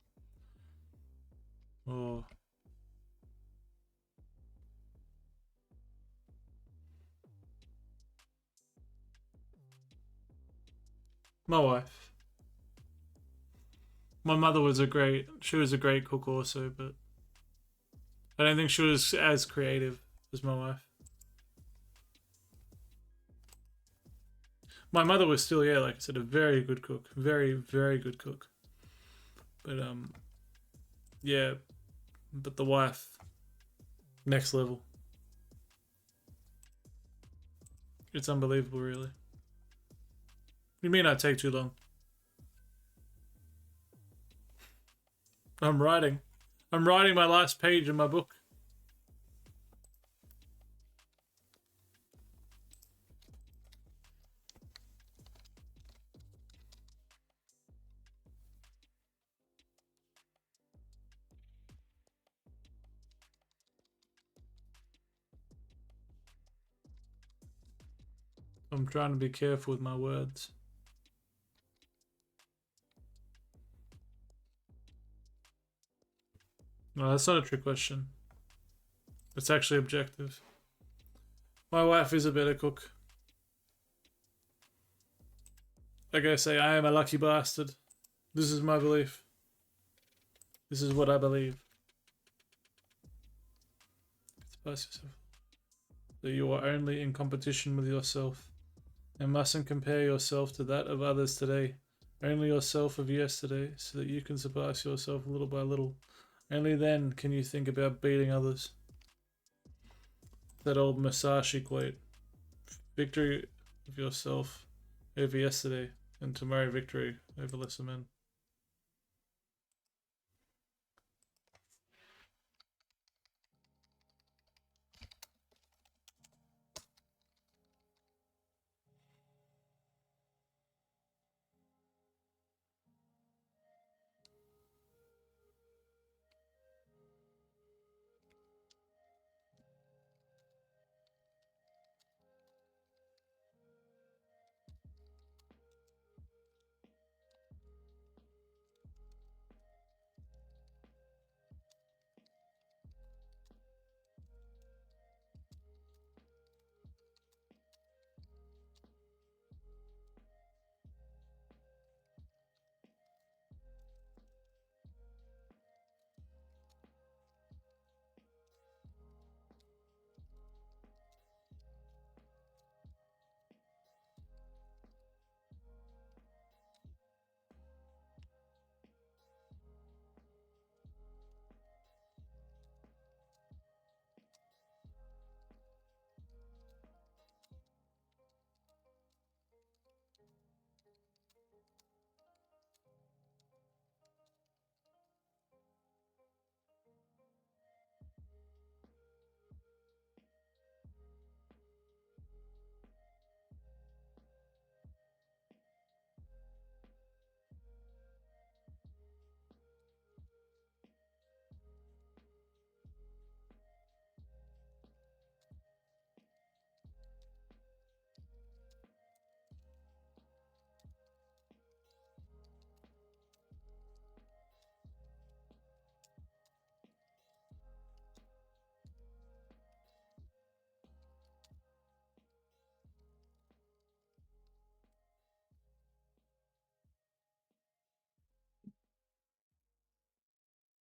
Oh. My wife. My mother was she was a great cook also, but I don't think she was as creative as my wife. My mother was still, yeah, like I said, a very good cook. Very, very good cook. But, yeah, but the wife, next level. It's unbelievable, really. You mean I take too long? I'm writing. I'm writing my last page in my book. I'm trying to be careful with my words. No, that's not a trick question. It's actually objective. My wife is a better cook. Like I say, I am a lucky bastard. This is my belief. This is what I believe. Express yourself. That you are only in competition with yourself, and mustn't compare yourself to that of others today. Only yourself of yesterday, so that you can surpass yourself little by little. Only then can you think about beating others. That old Musashi quote. Victory of yourself over yesterday, and tomorrow victory over lesser men.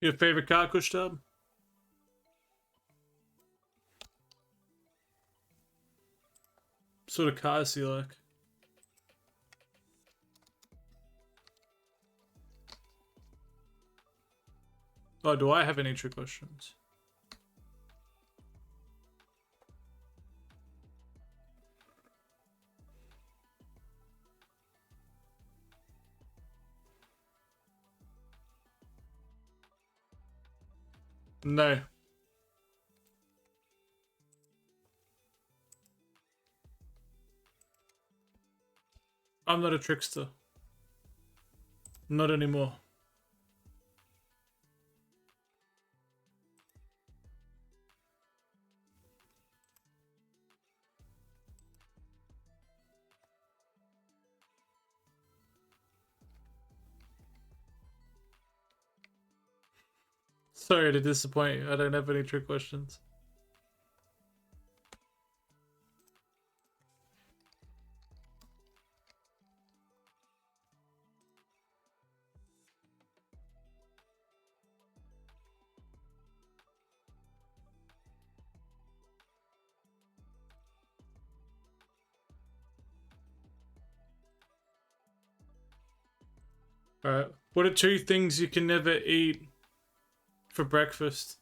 Your favorite car, Kushtab? What sort of cars do you like? Oh, do I have any trick questions? No. I'm not a trickster. Not anymore. Sorry to disappoint you. I don't have any trick questions. Alright. What are two things you can never eat for breakfast?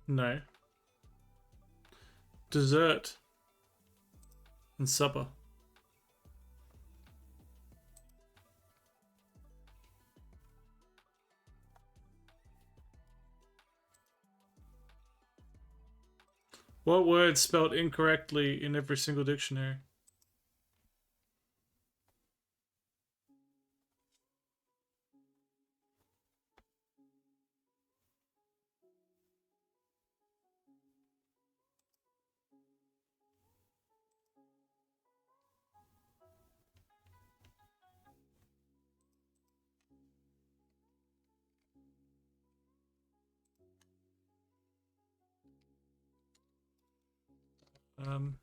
No. Dessert and supper. What word spelled incorrectly in every single dictionary? Um,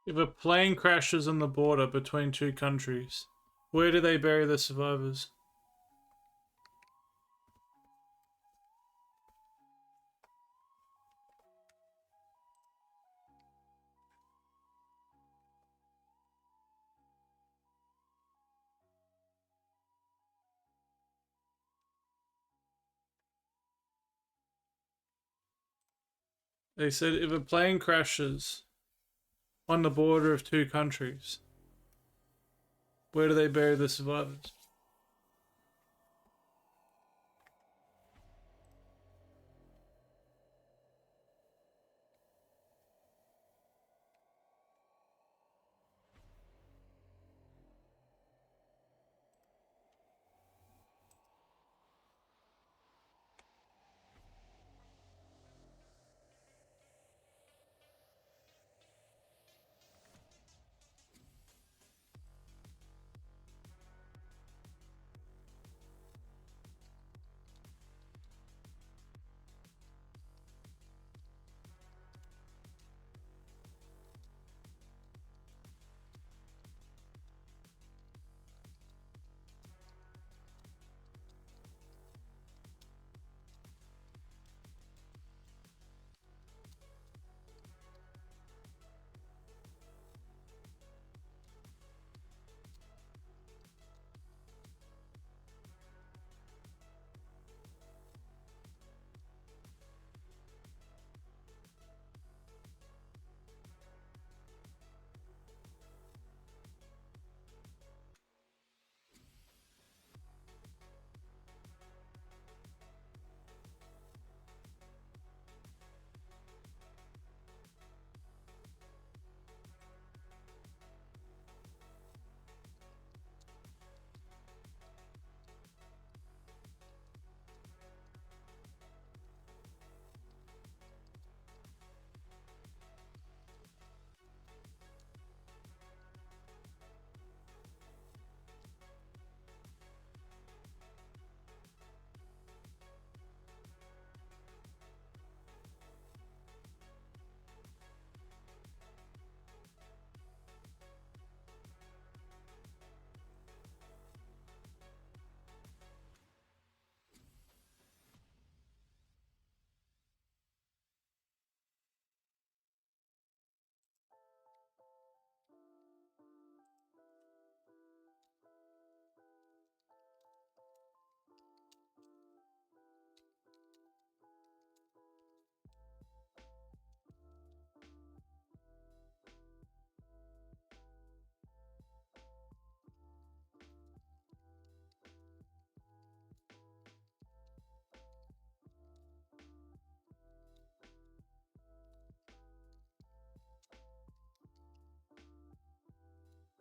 if a plane crashes on the border between two countries, where do they bury the survivors? They said if a plane crashes on the border of two countries, where do they bury the survivors?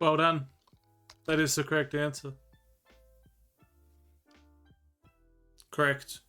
Well done. That is the correct answer. Correct.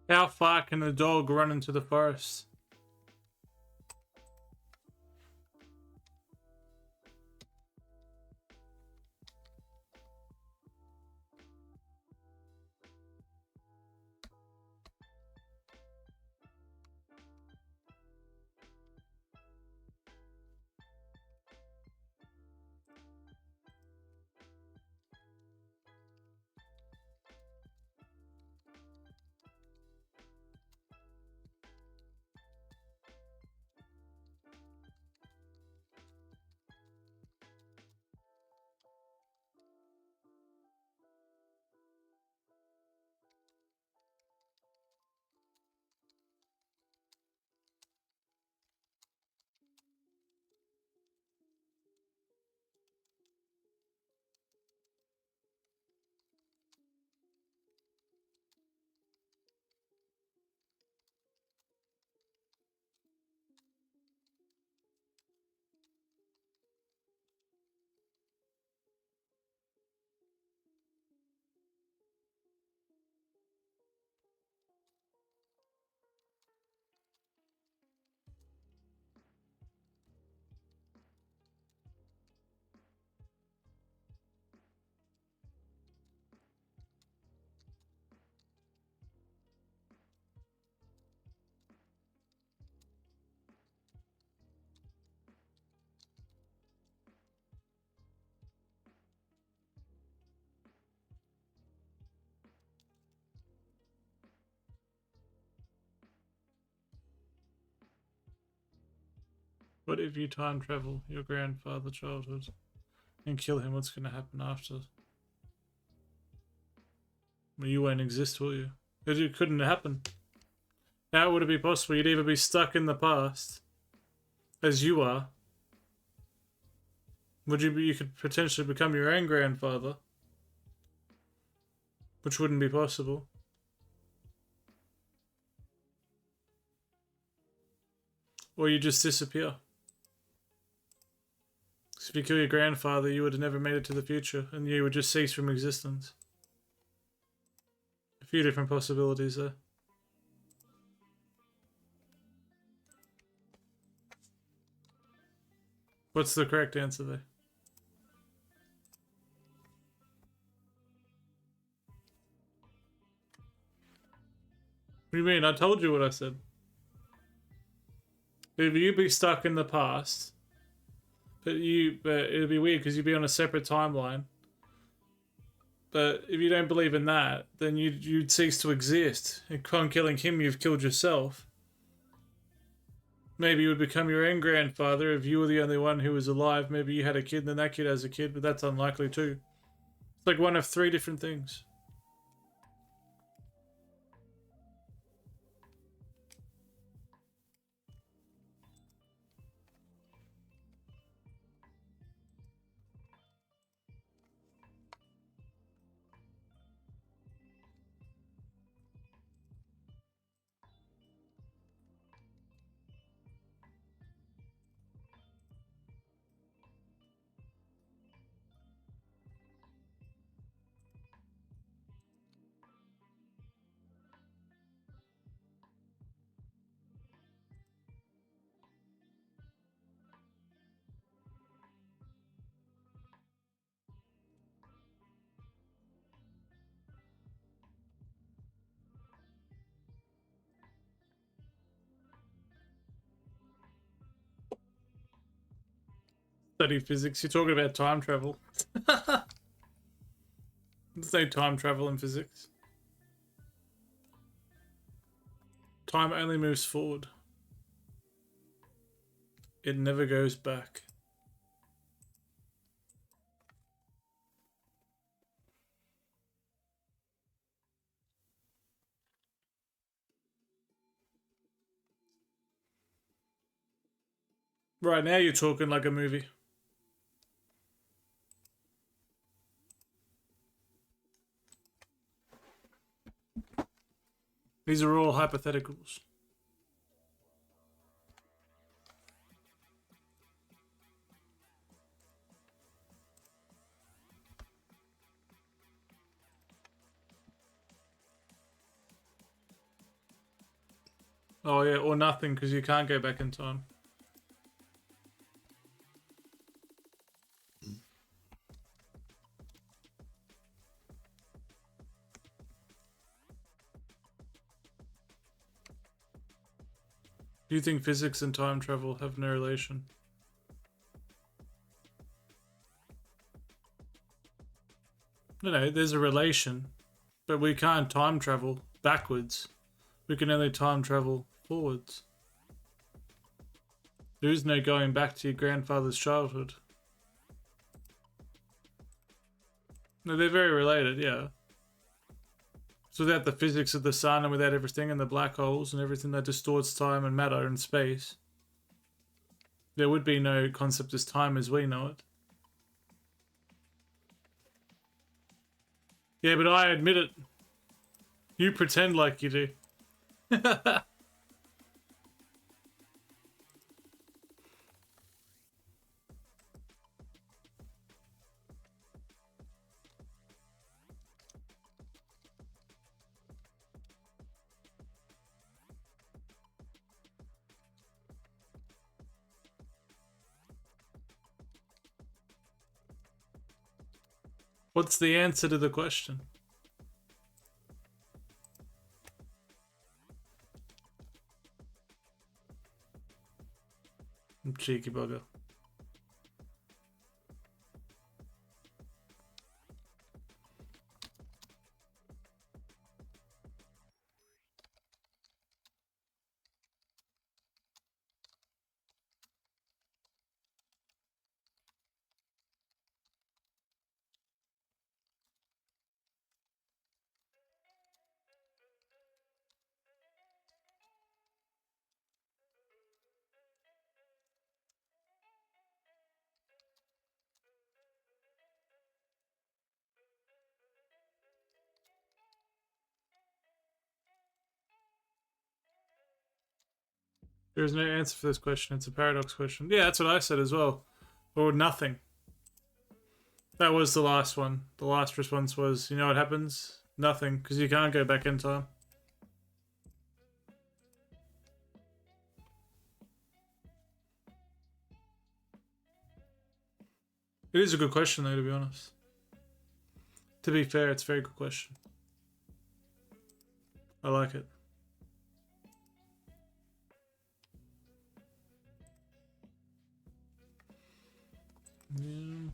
How far can a dog run into the forest? What if you time travel your grandfather's childhood and kill him? What's going to happen after? Well, you won't exist, will you? It couldn't happen. How would it be possible? You'd either be stuck in the past, as you are. Would you be? You could potentially become your own grandfather, which wouldn't be possible. Or you just disappear. So if you kill your grandfather, you would have never made it to the future, and you would just cease from existence. A few different possibilities there. What's the correct answer there? What do you mean? I told you what I said. If you'd be stuck in the past, but it'd be weird because you'd be on a separate timeline. But if you don't believe in that, then you'd cease to exist. And upon killing him, you've killed yourself. Maybe you would become your own grandfather if you were the only one who was alive. Maybe you had a kid and then that kid has a kid, but that's unlikely too. It's like one of three different things. Study physics. You're talking about time travel. There's no time travel in physics. Time only moves forward. It never goes back. Right now you're talking like a movie. These are all hypotheticals. Oh yeah, or nothing because you can't go back in time. Do you think physics and time travel have no relation? No, there's a relation, but we can't time travel backwards. We can only time travel forwards. There is no going back to your grandfather's childhood. No, they're very related, yeah. So without the physics of the sun and without everything and the black holes and everything that distorts time and matter and space, there would be no concept as time as we know it. Yeah, but I admit it. You pretend like you do. What's the answer to the question? Cheeky bugger. There's no answer for this question. It's a paradox question. Yeah, that's what I said as well. Or nothing. That was the last one. The last response was, you know what happens? Nothing, because you can't go back in time. It is a good question, though, to be honest. To be fair, it's a very good question. I like it. Yeah.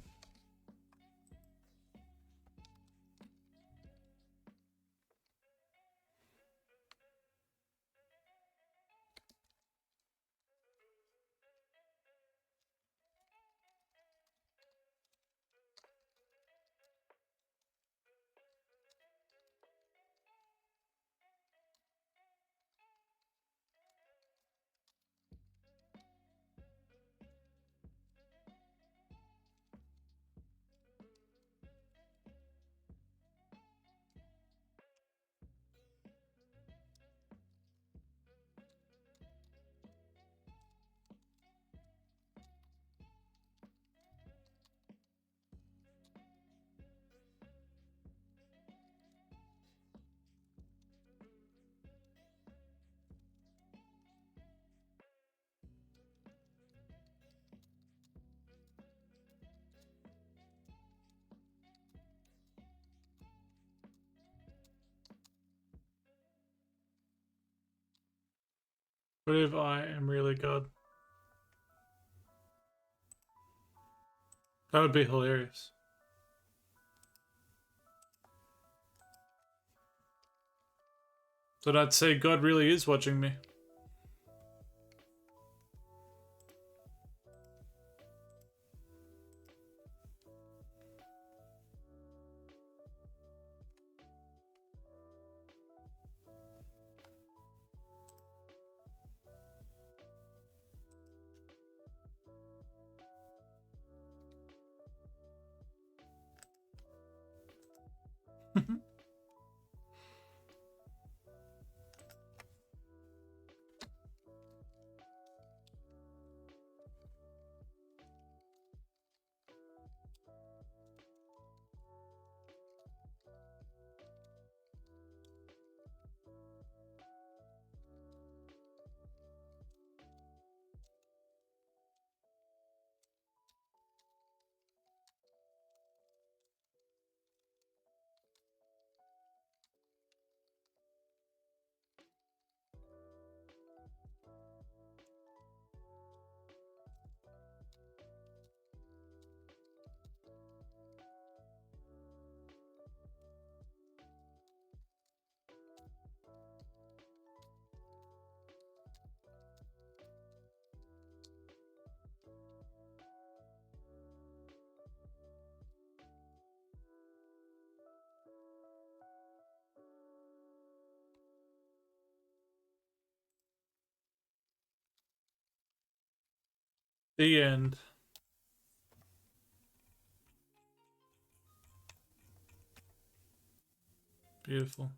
What if I am really God? That would be hilarious. So I'd say God really is watching me. The end. Beautiful.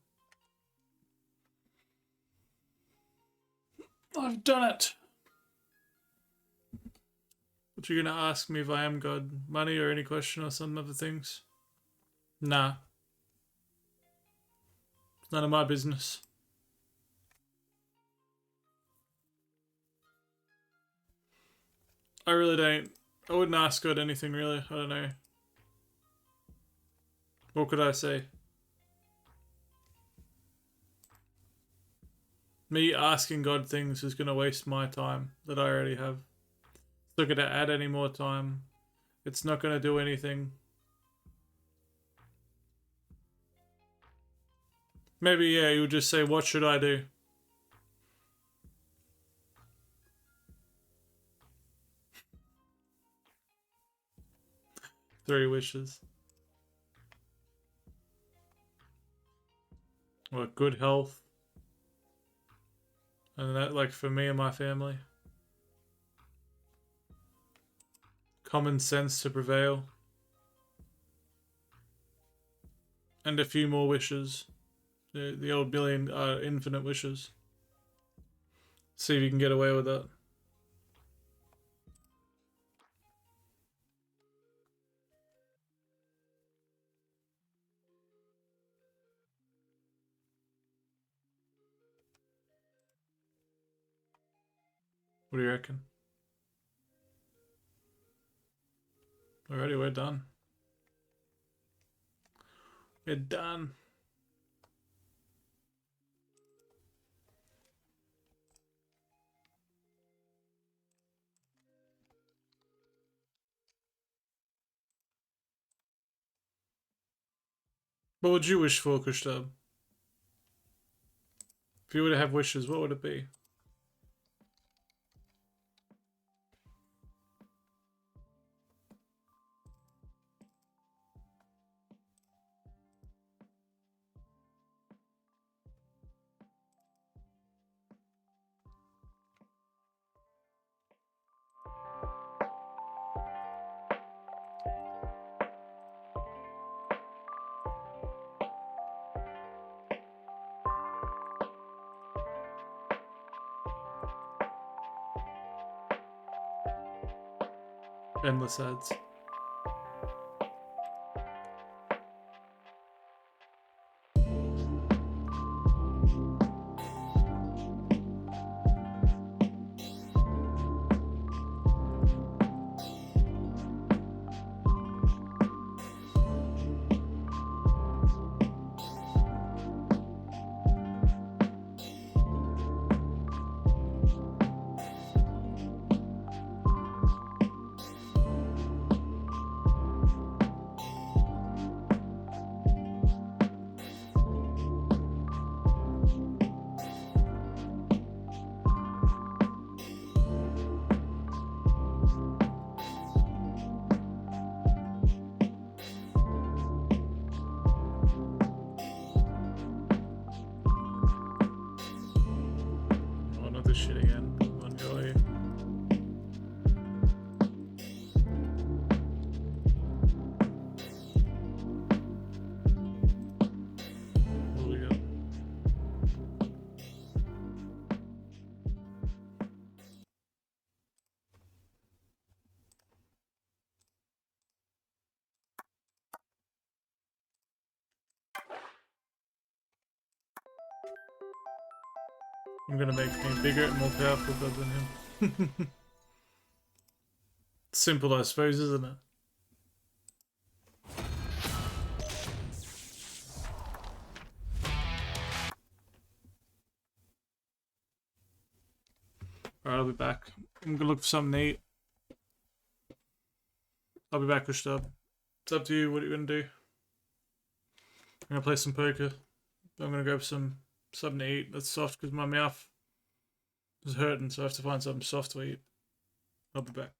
I've done it. What you gonna ask me if I am God? Money or any question or some other things? Nah. It's none of my business. I really don't. I wouldn't ask God anything really. I don't know. What could I say? Me asking God things is gonna waste my time that I already have. It's not gonna add any more time. It's not gonna do anything. Maybe, yeah, you would just say, what should I do? Three wishes. What, good health? And that, like, for me and my family. Common sense to prevail. And a few more wishes. The old billion, infinite wishes. See if you can get away with that. What do you reckon? Alrighty, we're done. We're done. What would you wish for, Kushtab? If you were to have wishes, what would it be? Endless ads. this shit again. Come on, go away. What do we got? I'm gonna make me bigger and more powerful than him. Simple, I suppose, isn't it? Alright, I'll be back. I'm gonna look for something to eat. I'll be back, Gustav. It's up to you. What are you gonna do? I'm gonna play some poker. I'm gonna grab something to eat that's soft because my mouth is hurting, so I have to find something soft to eat. I'll be back.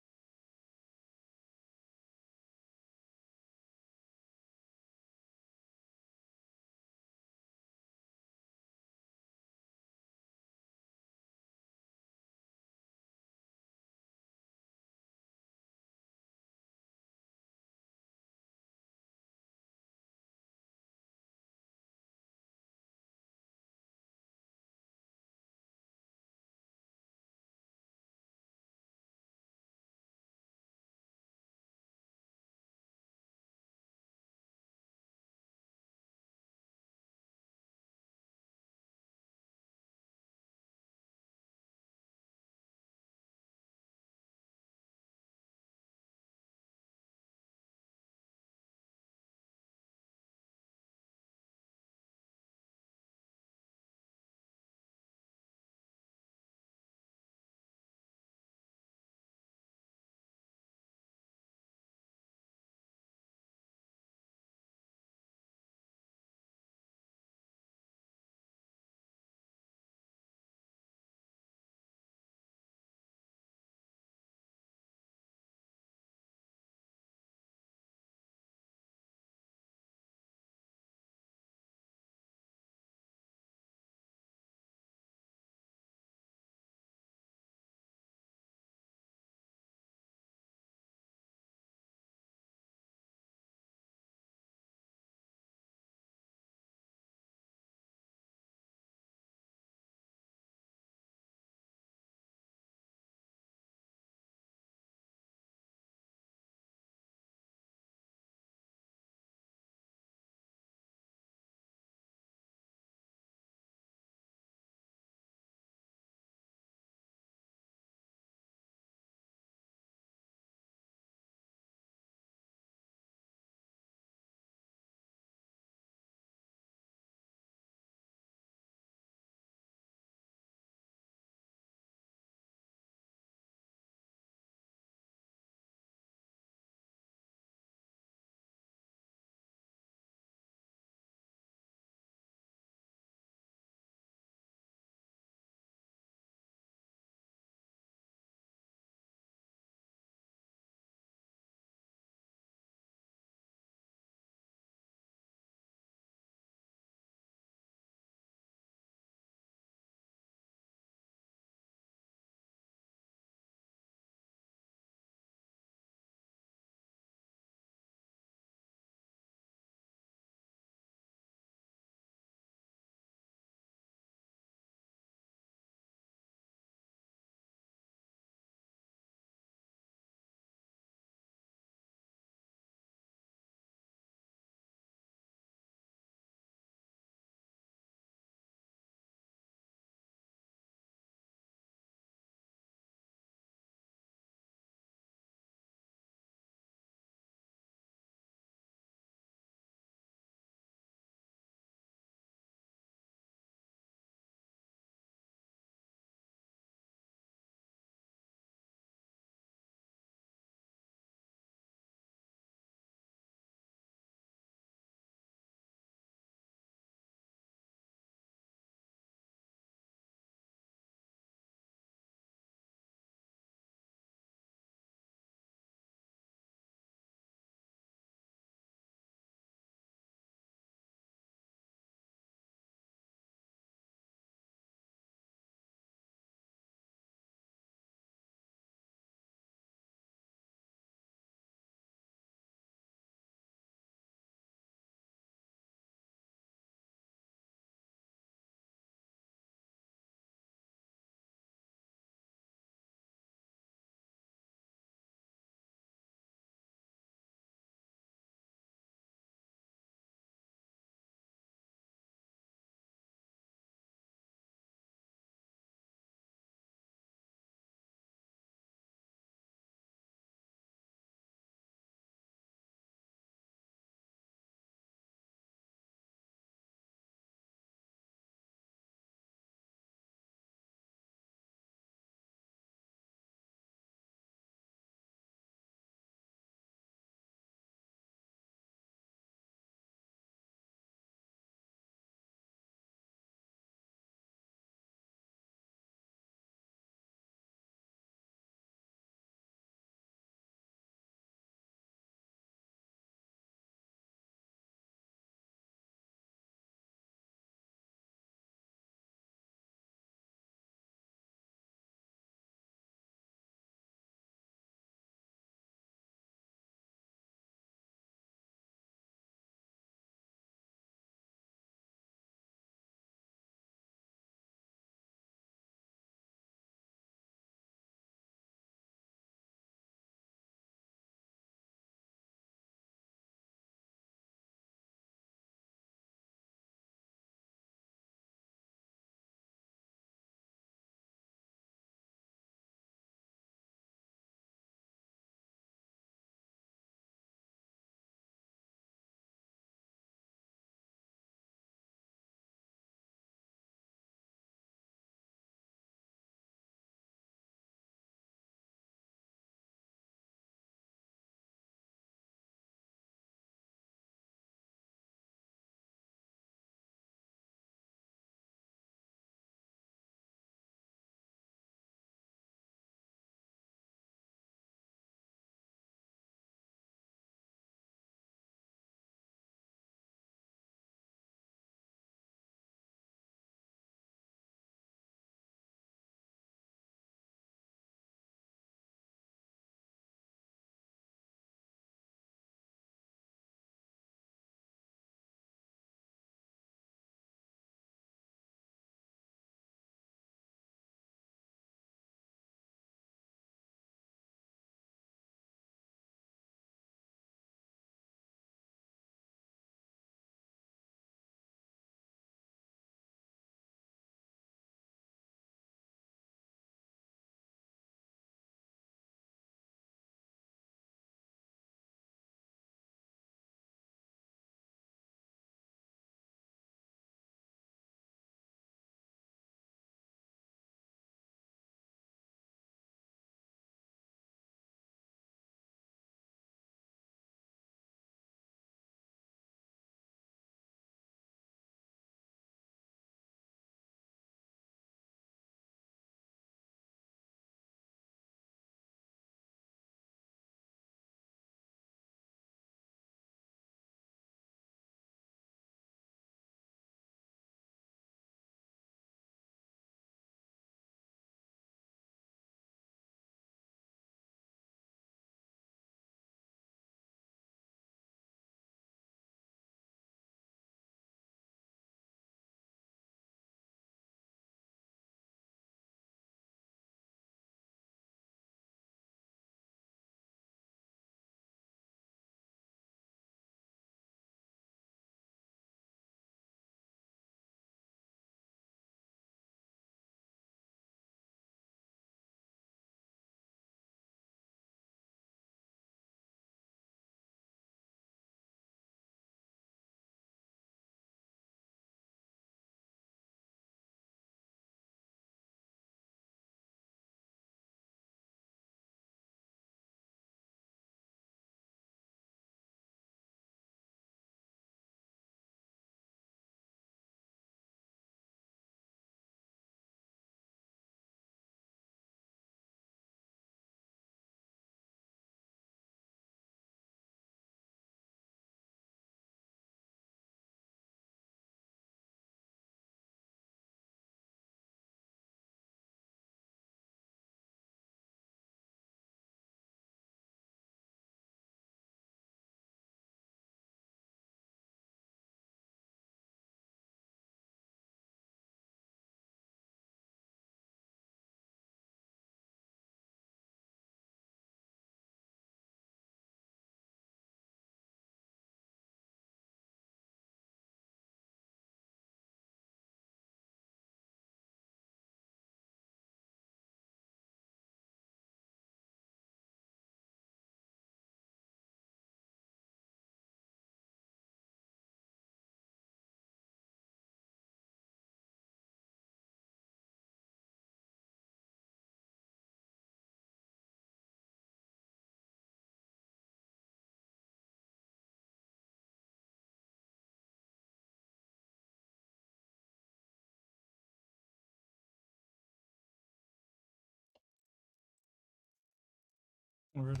already.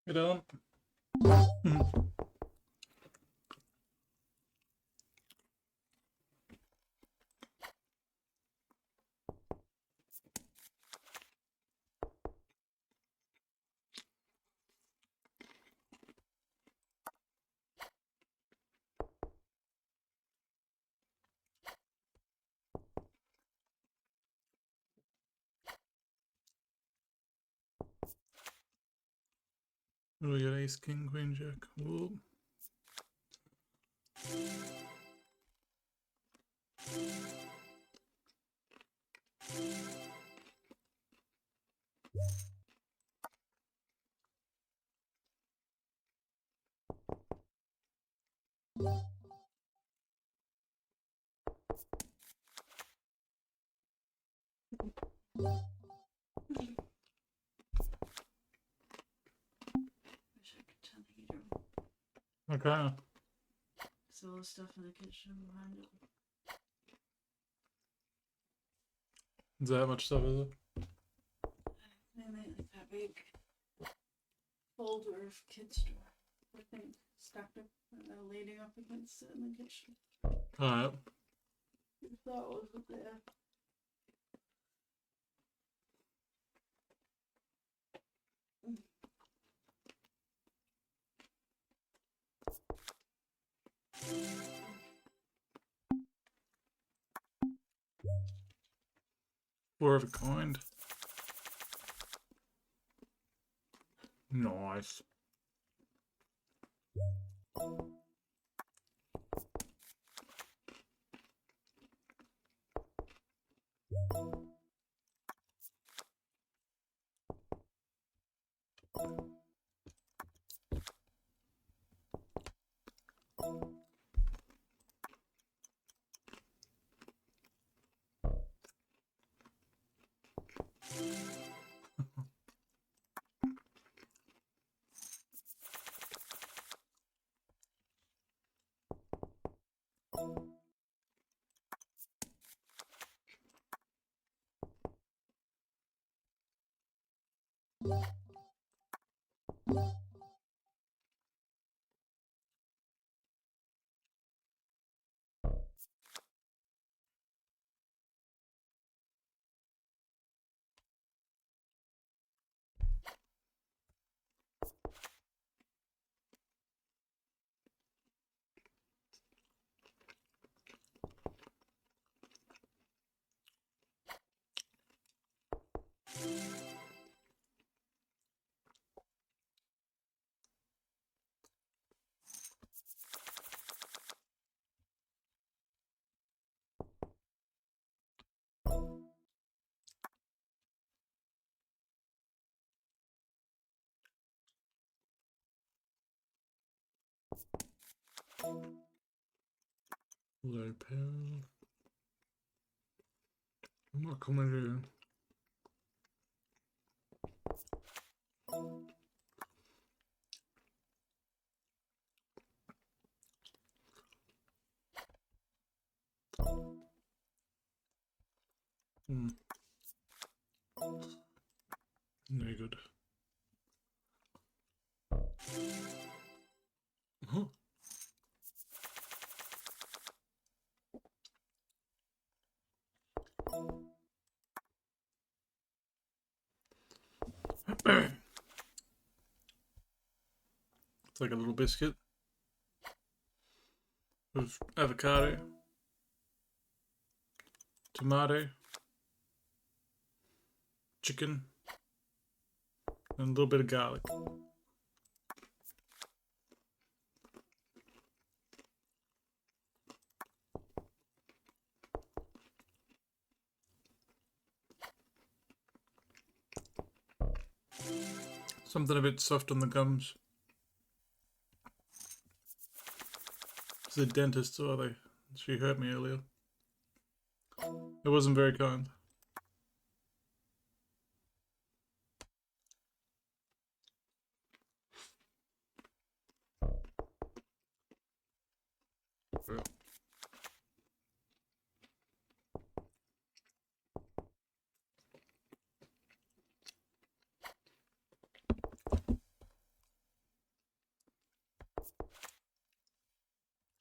Get on. Oh, we got ace, king, queen, jack. Whoa. Wish I could turn the heater on. Okay. There's all the stuff in the kitchen behind it. Is that much stuff, is it? And they like that big folder of kids' stuff. I think stacked up, leaning up against it in the kitchen. Alright. If that wasn't there. Four of a kind. Nice. Low power. What can we do? No good. Huh. It's like a little biscuit with avocado, tomato, chicken, and a little bit of garlic. Something a bit soft on the gums. It's the dentist, saw they. She hurt me earlier. It wasn't very kind.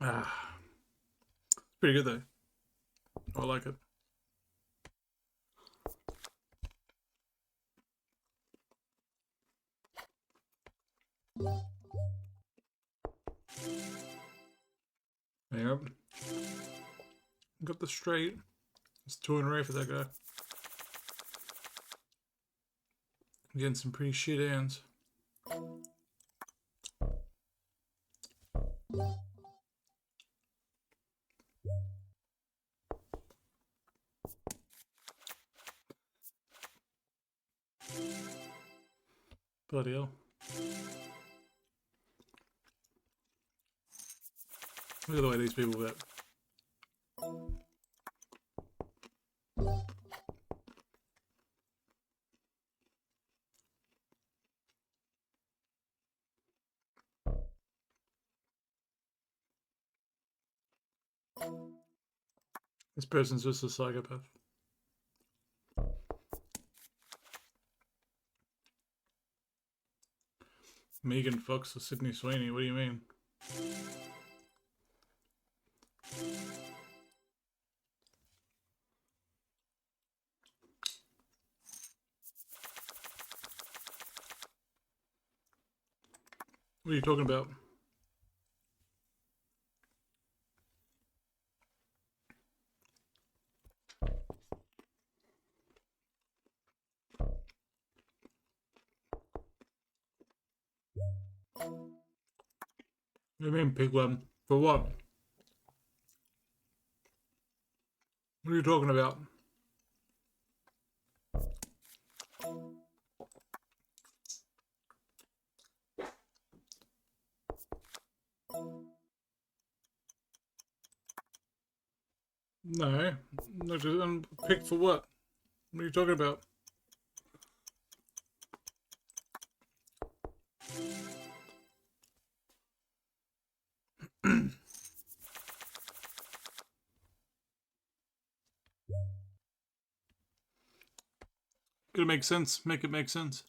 Ah, pretty good though. I like it. Yep. Got the straight. It's 2 in a row for that guy. Getting some pretty shit hands. Bloody hell. Look at the way these people bet. This person's just a psychopath. Megan Fox or Sydney Sweeney, what do you mean? What are you talking about? What do you mean, Pigweb? For what? What are you talking about? No. Picked for what? What are you talking about? Gotta make sense. Make it make sense.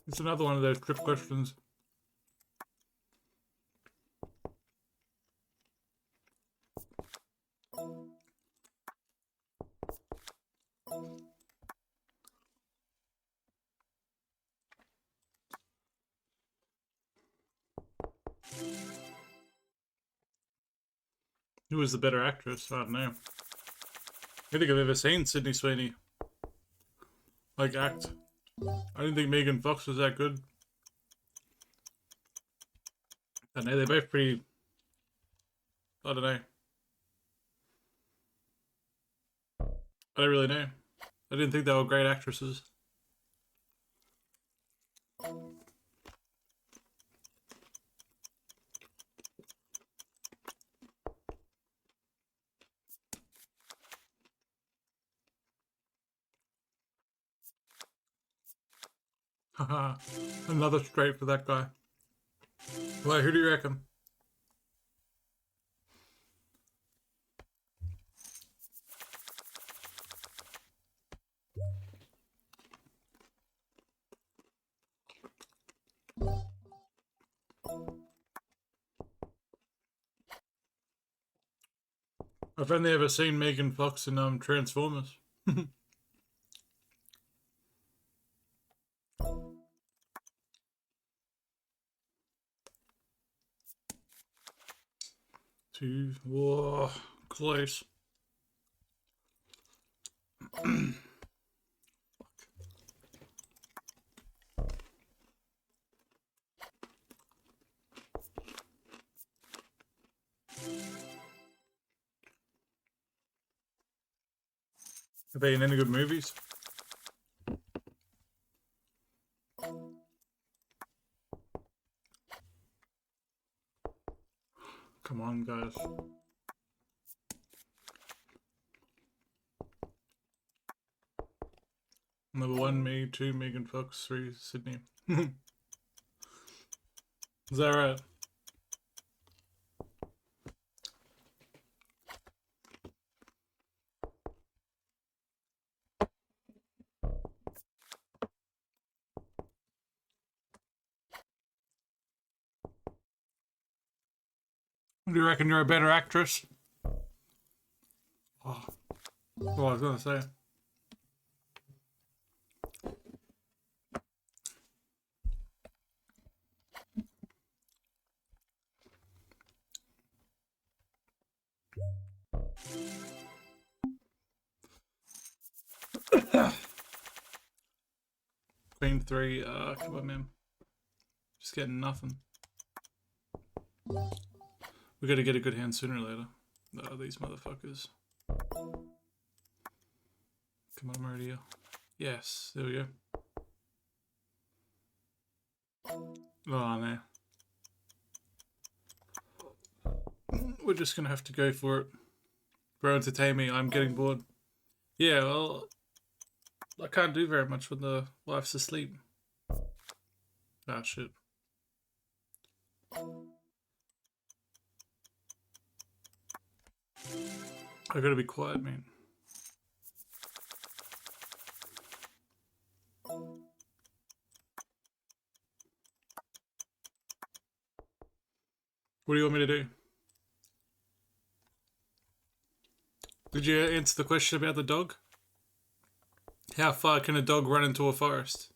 It's another one of those trick questions. Who was the better actress? I don't know. I don't think I've ever seen Sydney Sweeney like act. I didn't think Megan Fox was that good. I know they're both pretty. I don't know. I don't really know. I didn't think they were great actresses. Haha. Another straight for that guy. Well, who do you reckon? I've only ever seen Megan Fox in Transformers. Two. Whoa, close. Are they in any good movies? Come on, guys. Number 1, me. 2, Megan Fox. 3, Sydney. Is that right? Do you reckon you're a better actress? Oh, what I was going to say. Queen 3, come on, man. Just getting nothing. We gotta get a good hand sooner or later. These motherfuckers. Come on, Meridia. Yes, there we go. Oh, no. We're just gonna have to go for it. Bro, entertain me. I'm getting bored. Yeah, well, I can't do very much when the wife's asleep. Ah, shit. I gotta be quiet, man. What do you want me to do? Did you answer the question about the dog? How far can a dog run into a forest?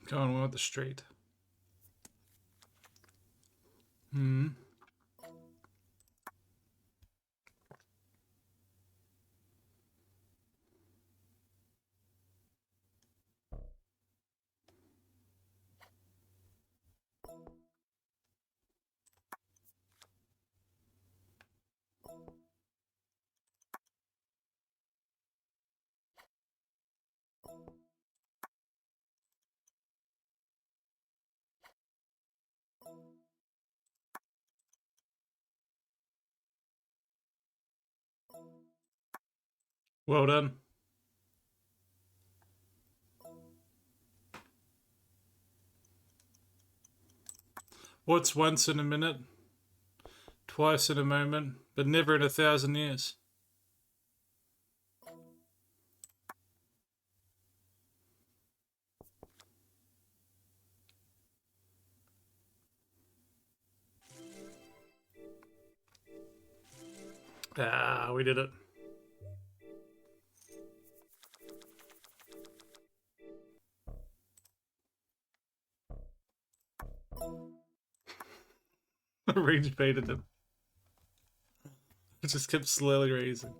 Come on, we want the straight. Well done. What's once in a minute, twice in a moment, but never in 1,000 years? Ah, we did it. Rage baited him. It just kept slowly raising.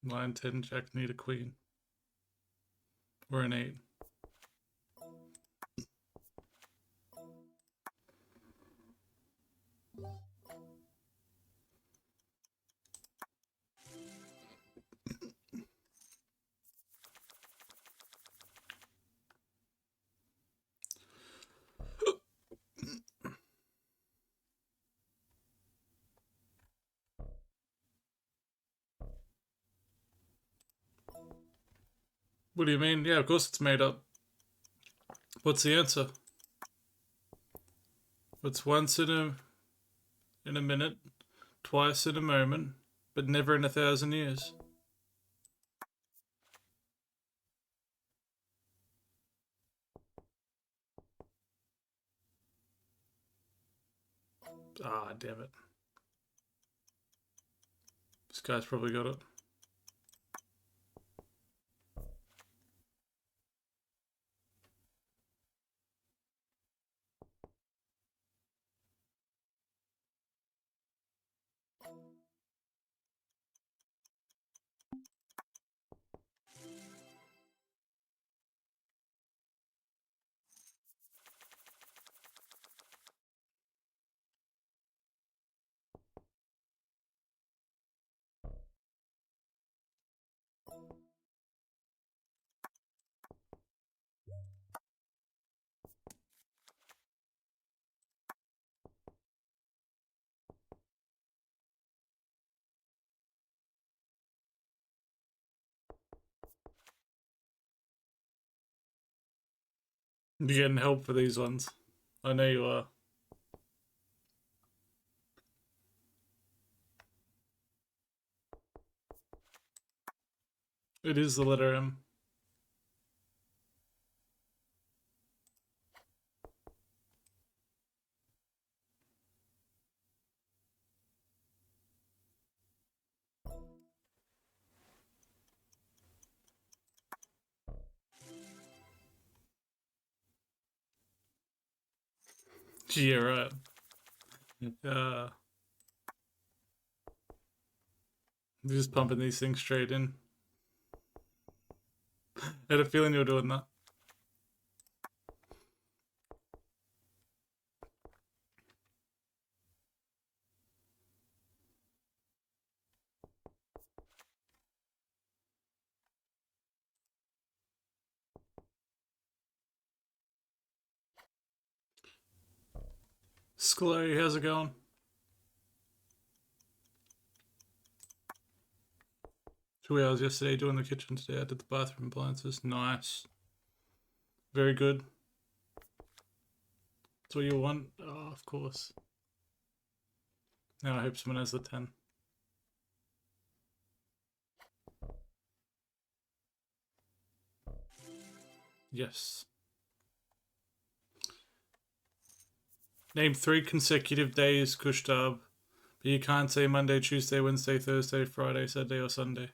9, 10, Jack need a queen. Or an 8. What do you mean? Yeah, of course it's made up. What's the answer? What's once in a minute, twice in a moment, but never in 1,000 years? Ah, damn it. This guy's probably got it. You're getting help for these ones. I know you are. It is the letter M. Yeah, right. I'm just pumping these things straight in. I had a feeling you were doing that. Scully, how's it going? 2 hours yesterday doing the kitchen today. I did the bathroom appliances. Nice. Very good. That's what you want? Oh, of course. Now I hope someone has the 10. Yes. Name 3 consecutive days, Kushtab. But you can't say Monday, Tuesday, Wednesday, Thursday, Friday, Saturday, or Sunday.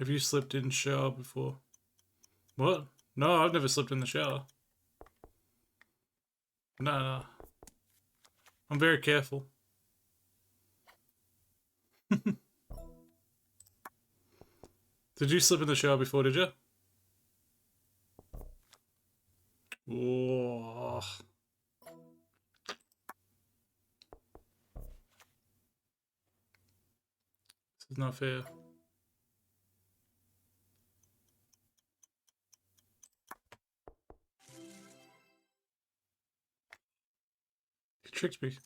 Have you slipped in shower before? What? No, I've never slipped in the shower. No. I'm very careful. Did you slip in the shower before, did you? Oh. This is not fair. You tricked me.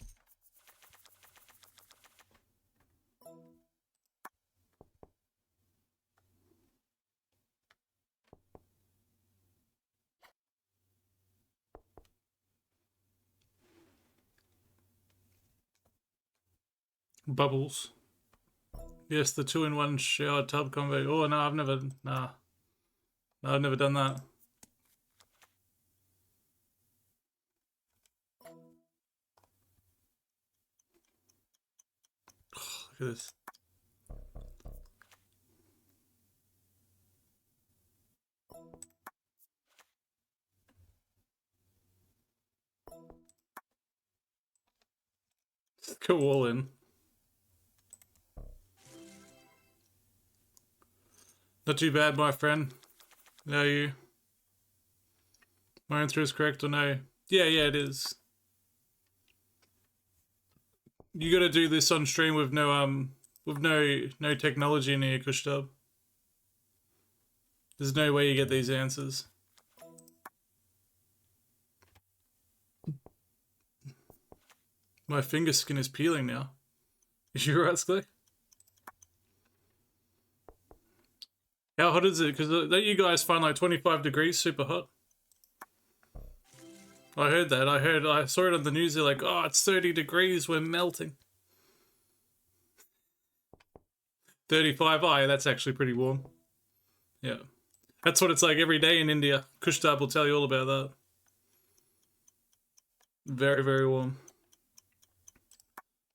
Bubbles. Yes, the 2-in-1 shower tub combo. Oh no, I've never. Nah. No, I've never done that. Oh, look at this. Go all in. Not too bad, my friend. How are you? My answer is correct or no? Yeah, it is. You gotta do this on stream with no technology in here, Kushtub. There's no way you get these answers. My finger skin is peeling now. Is you right, Slick? How hot is it? Because don't you guys find like 25 degrees super hot? I heard that. I saw it on the news. They're like, oh, it's 30 degrees. We're melting. 35. Oh, yeah, that's actually pretty warm. Yeah. That's what it's like every day in India. Kushtab will tell you all about that. Very, very warm.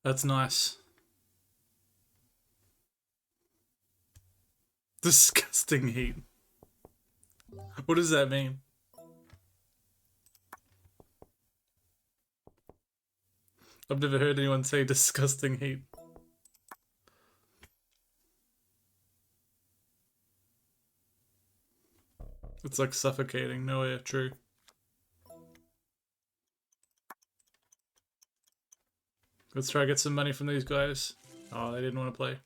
That's nice. Disgusting heat. What does that mean? I've never heard anyone say disgusting heat. It's like suffocating. No, yeah, true. Let's try to get some money from these guys. Oh, they didn't want to play.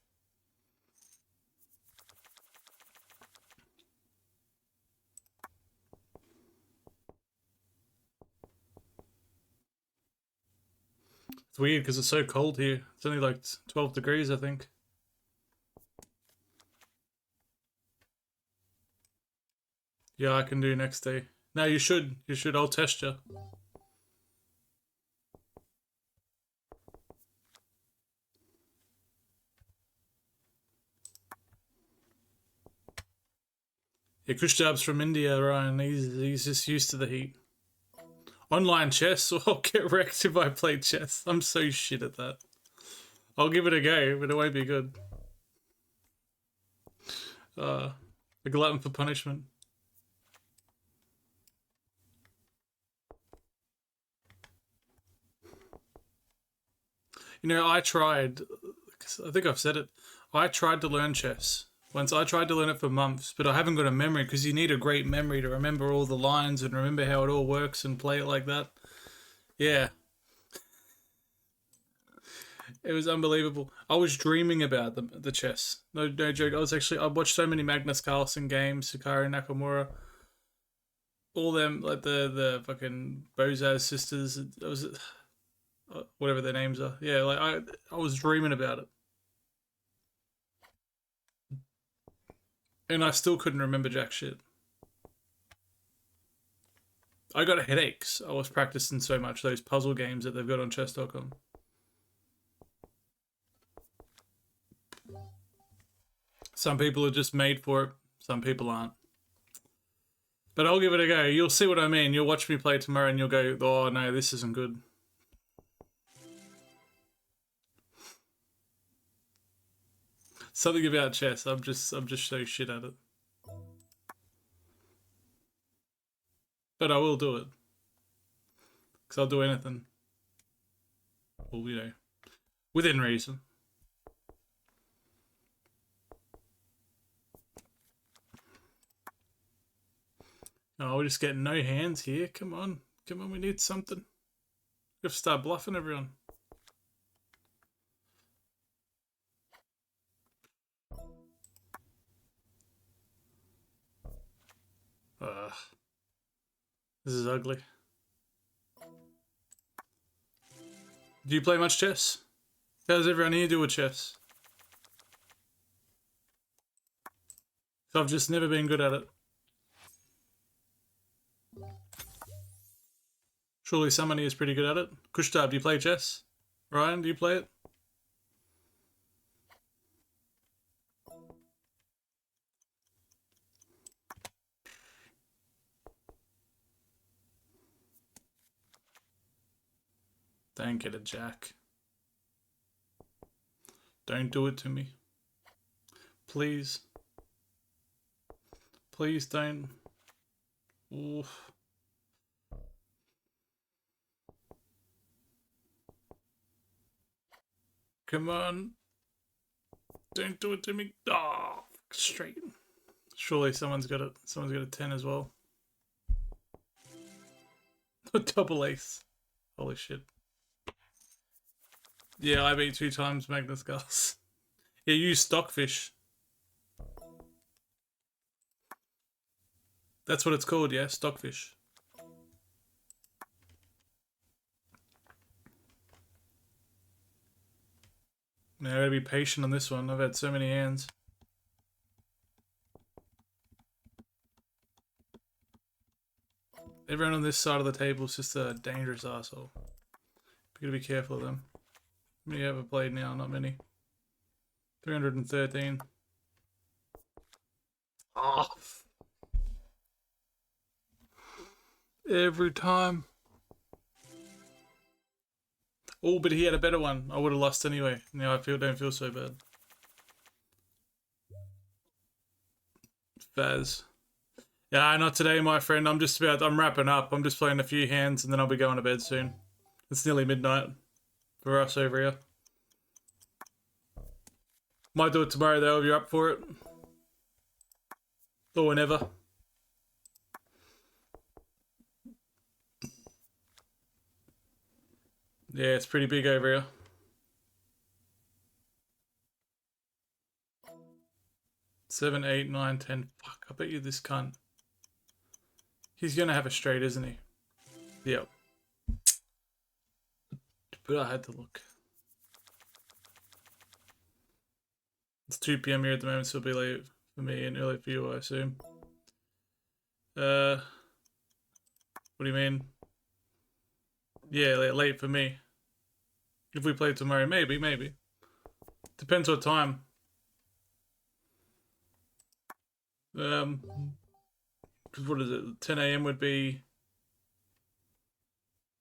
It's weird because it's so cold here. It's only like 12 degrees, I think. Yeah, I can do next day. No, you should. You should. I'll test you. Yeah, Kushab's from India, Ryan. He's just used to the heat. Online chess? I'll get wrecked if I play chess. I'm so shit at that. I'll give it a go, but it won't be good. A glutton for punishment. You know, I tried. I think I've said it. I tried to learn chess. Once I tried to learn it for months, but I haven't got a memory because you need a great memory to remember all the lines and remember how it all works and play it like that. Yeah. It was unbelievable. I was dreaming about the chess. No joke. I watched so many Magnus Carlsen games, Sakari Nakamura, all them like the fucking Bozaz sisters. It was whatever their names are. Yeah, like I was dreaming about it, and I still couldn't remember jack shit. I got headaches. I was practicing so much those puzzle games that they've got on chess.com. Some people are just made for it. Some people aren't. But I'll give it a go. You'll see what I mean. You'll watch me play tomorrow and you'll go, oh no, this isn't good. Something about chess. I'm just so shit at it. But I will do it. Because I'll do anything. Well, you know, within reason. Oh, we're just getting no hands here. Come on. Come on, we need something. We have to start bluffing everyone. This is ugly. Do you play much chess? How does everyone here do with chess? I've just never been good at it. Surely someone here is pretty good at it. Kushtab, do you play chess? Ryan, do you play it? Don't get a jack. Don't do it to me. Please. Please don't. Oof. Come on. Don't do it to me. Oh, straight. Surely someone's got it. Someone's got a 10 as well. A double ace. Holy shit. Yeah, I beat 2 times Magnus Gus. Yeah, use Stockfish. That's what it's called, yeah? Stockfish. Now, I gotta be patient on this one. I've had so many hands. Everyone on this side of the table is just a dangerous asshole. You gotta be careful of them. How many have I played now? Not many. 313. Oh. Every time. Oh, but he had a better one. I would have lost anyway. Now I don't feel so bad. Faz. Yeah, not today, my friend. I'm wrapping up. I'm just playing a few hands and then I'll be going to bed soon. It's nearly midnight for us over here. Might do it tomorrow though if you're up for it. Or whenever. Yeah, it's pretty big over here. Seven, 8, 9, 10. Fuck, I bet you this cunt. He's gonna have a straight, isn't he? Yep. But I had to look. It's 2 PM here at the moment, so it'll be late for me and early for you, I assume. What do you mean? Yeah, late for me. If we play tomorrow, maybe. Depends what time. 'Cause what is it? 10 a.m. would be.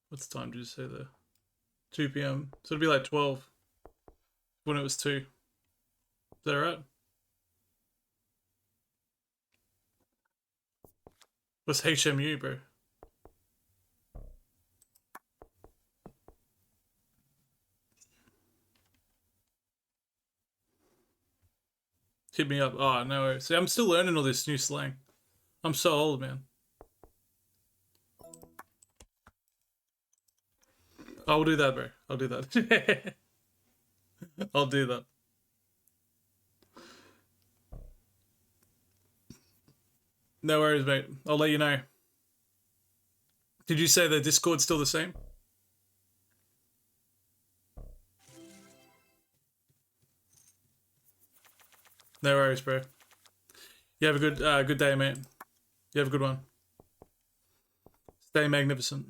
What's the time did you say there? 2 p.m. So it'd be like 12 when it was 2. Is that right? What's HMU, bro? Hit me up. Oh, no worries. See, I'm still learning all this new slang. I'm so old, man. I'll do that, bro. I'll do that. I'll do that. No worries, mate. I'll let you know. Did you say the Discord's still the same? No worries, bro. You have a good day, mate. You have a good one. Stay magnificent.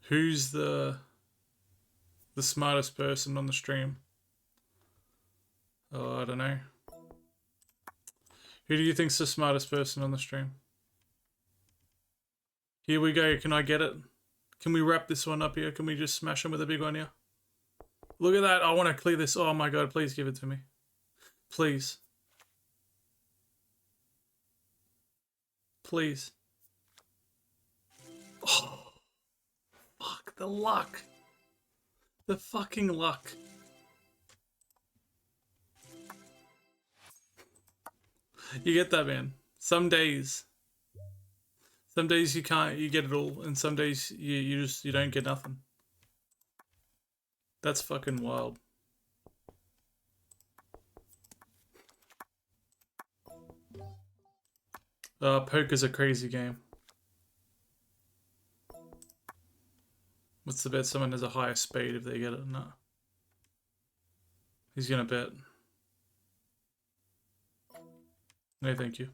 Who's the smartest person on the stream? Oh, I don't know. Who do you think's the smartest person on the stream? Here we go. Can I get it? Can we wrap this one up here? Can we just smash him with a big one here? Look at that. I want to clear this. Oh my god, please give it to me. Please. Please. Oh, fuck, the luck. The fucking luck. You get that, man. Some days you can't, you get it all, and some days you don't get nothing. That's fucking wild. Poker's a crazy game. What's the bet someone has a higher spade if they get it? No. He's gonna bet. No, thank you.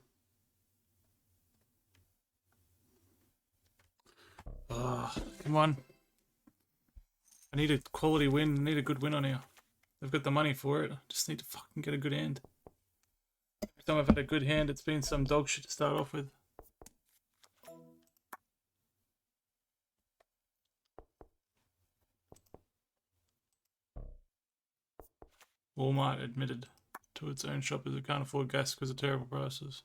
Ah, come on. I need a quality win. I need a good win on here. I've got the money for it. I just need to fucking get a good hand. Every time I've had a good hand, it's been some dog shit to start off with. Walmart admitted to its own shoppers it can't afford gas because of terrible prices.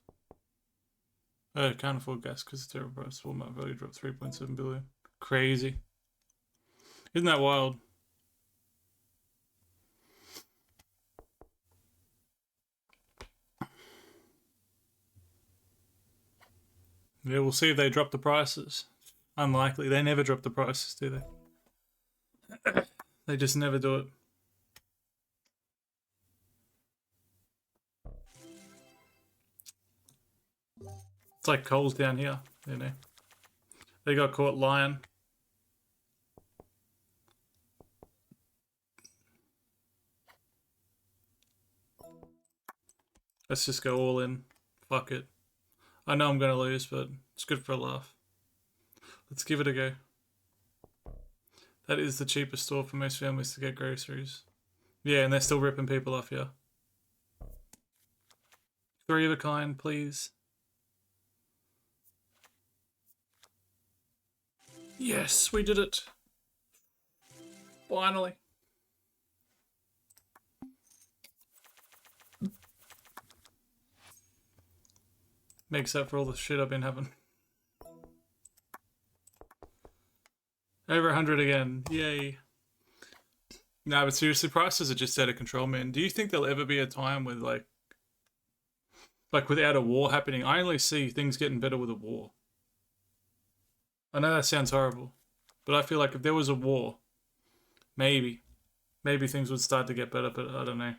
Can't afford gas because of terrible prices. Walmart value dropped 3.7 billion. Crazy. Isn't that wild? Yeah, we'll see if they drop the prices. Unlikely. They never drop the prices, do they? They just never do it. It's like Coles down here, you know. They got caught lying. Let's just go all in. Fuck it. I know I'm gonna lose, but it's good for a laugh. Let's give it a go. That is the cheapest store for most families to get groceries. Yeah, and they're still ripping people off here. 3 of a kind, please. Yes, we did it. Finally. Makes up for all the shit I've been having. Over 100 again. Yay. Nah, but seriously, prices are just out of control, man. Do you think there'll ever be a time with like without a war happening? I only see things getting better with a war. I know that sounds horrible, but I feel like if there was a war, maybe things would start to get better, but I don't know.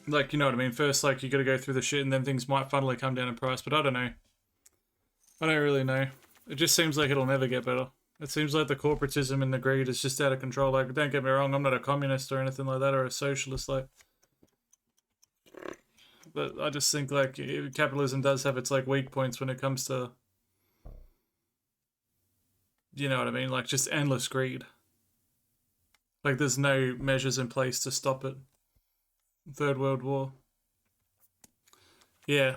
Like, you know what I mean? First, like, you gotta go through the shit and then things might finally come down in price, but I don't know. I don't really know. It just seems like it'll never get better. It seems like the corporatism and the greed is just out of control. Like, don't get me wrong, I'm not a communist or anything like that, or a socialist. Like, but I just think like capitalism does have its like weak points when it comes to, you know what I mean? Like just endless greed. Like there's no measures in place to stop it. Third World War. Yeah.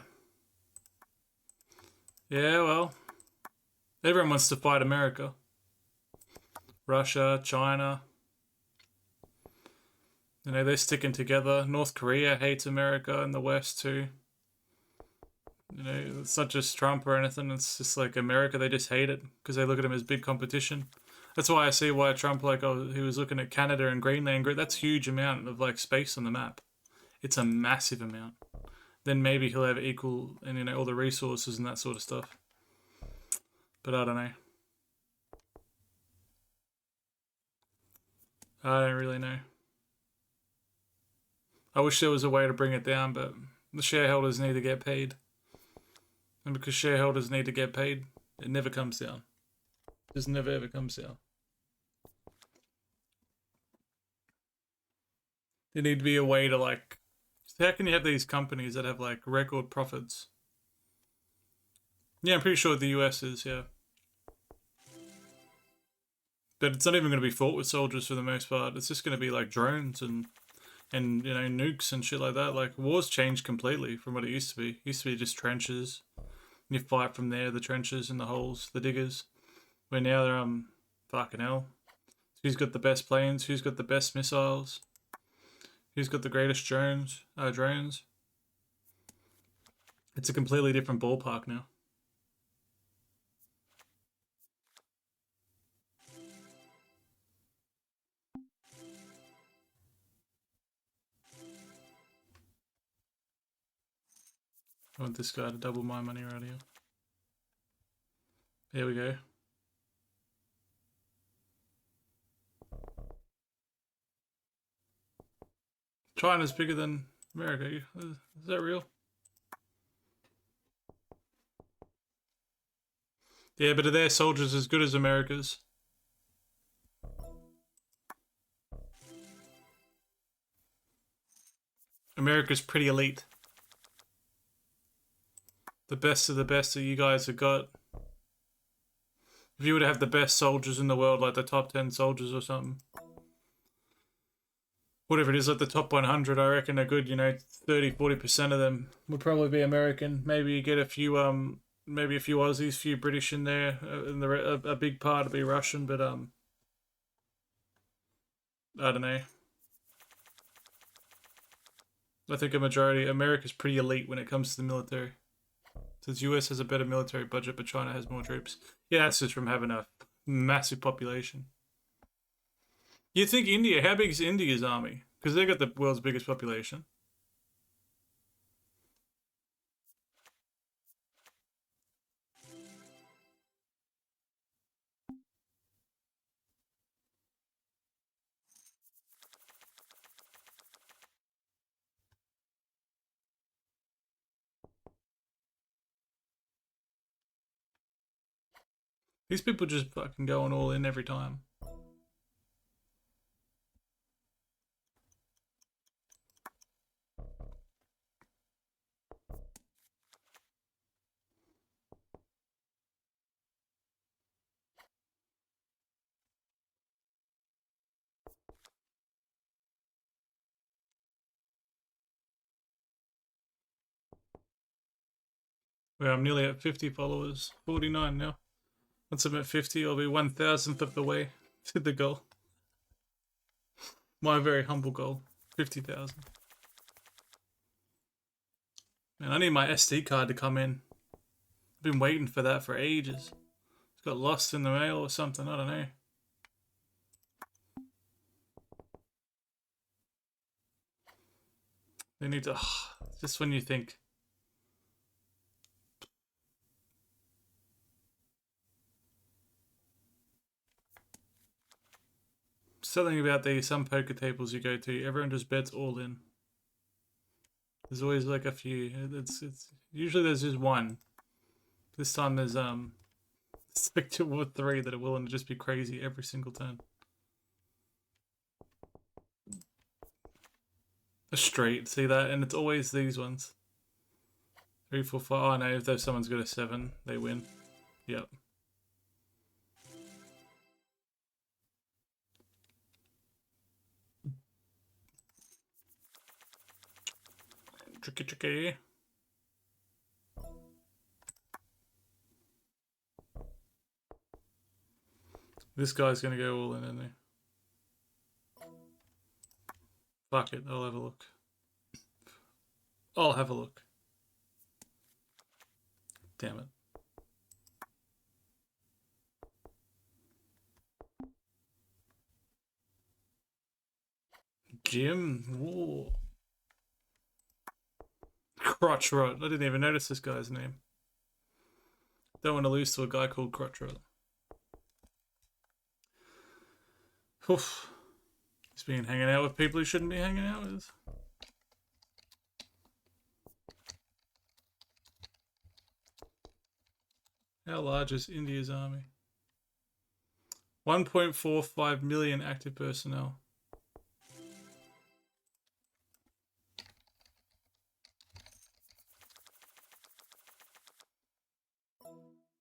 Yeah, well, everyone wants to fight America. Russia, China. You know, they're sticking together. North Korea hates America and the West too. You know, it's not just Trump or anything. It's just like America. They just hate it because they look at him as big competition. That's why I see why Trump, like, oh, he was looking at Canada and Greenland. That's a huge amount of like space on the map. It's a massive amount. Then maybe he'll have equal and you know all the resources and that sort of stuff. But I don't know. I don't really know. I wish there was a way to bring it down, but the shareholders need to get paid. And because shareholders need to get paid, it never comes down. It just never ever comes down. There need to be a way to like, how can you have these companies that have like record profits? Yeah, I'm pretty sure the US is, yeah. But it's not even going to be fought with soldiers for the most part. It's just going to be like drones and you know nukes and shit like that. Like wars changed completely from what it used to be. It used to be just trenches. You fight from there, the trenches and the holes, the diggers. Where now they're fucking hell. Who's got the best planes? Who's got the best missiles? Who's got the greatest drones? It's a completely different ballpark now. I want this guy to double my money right here. There we go. China's bigger than America. Is that real? Yeah, but are their soldiers as good as America's? America's pretty elite. The best of the best that you guys have got. If you were to have the best soldiers in the world, like the top 10 soldiers or something, whatever it is, like the top 100, I reckon a good, you know, 30-40% of them would probably be American. Maybe you get a few, maybe a few Aussies, a few British in there, and a big part would be Russian, but, I don't know. I think a majority, America's pretty elite when it comes to the military. Since US has a better military budget, but China has more troops. Yeah, that's just from having a massive population. You think India? How big is India's army? Because they got the world's biggest population. These people just fucking going all in every time. Well, I'm nearly at 50 followers. 49 now. Once I'm at 50, I'll be 1,000th of the way to the goal. My very humble goal. 50,000. Man, I need my SD card to come in. I've been waiting for that for ages. It's got lost in the mail or something, I don't know. They need to... just when you think... Something about some poker tables you go to, everyone just bets all in. There's always like a few. It's usually there's just one This time there's like 2 or 3 that are willing to just be crazy every single turn. A straight, see that? And it's always these ones. 3, 4, 5. Oh no, if someone's got a 7, they win. Yep. Tricky, tricky. This guy's gonna go all in, isn't he? Fuck it, I'll have a look. I'll have a look. Damn it. Jim? Ooh. Crotch Rot. I didn't even notice this guy's name. Don't want to lose to a guy called Crotch Rot. Oof. He's been hanging out with people he shouldn't be hanging out with. How large is India's army? 1.45 million active personnel.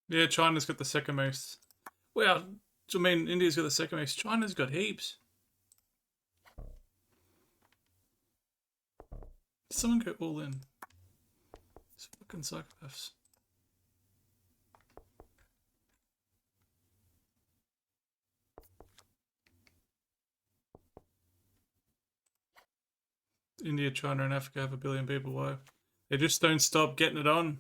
Yeah, China's got the second most. Well, I mean, India's got the second most. China's got heaps. Did someone go all in? These fucking psychopaths. India, China, and Africa have 1 billion people. Why? They just don't stop getting it on.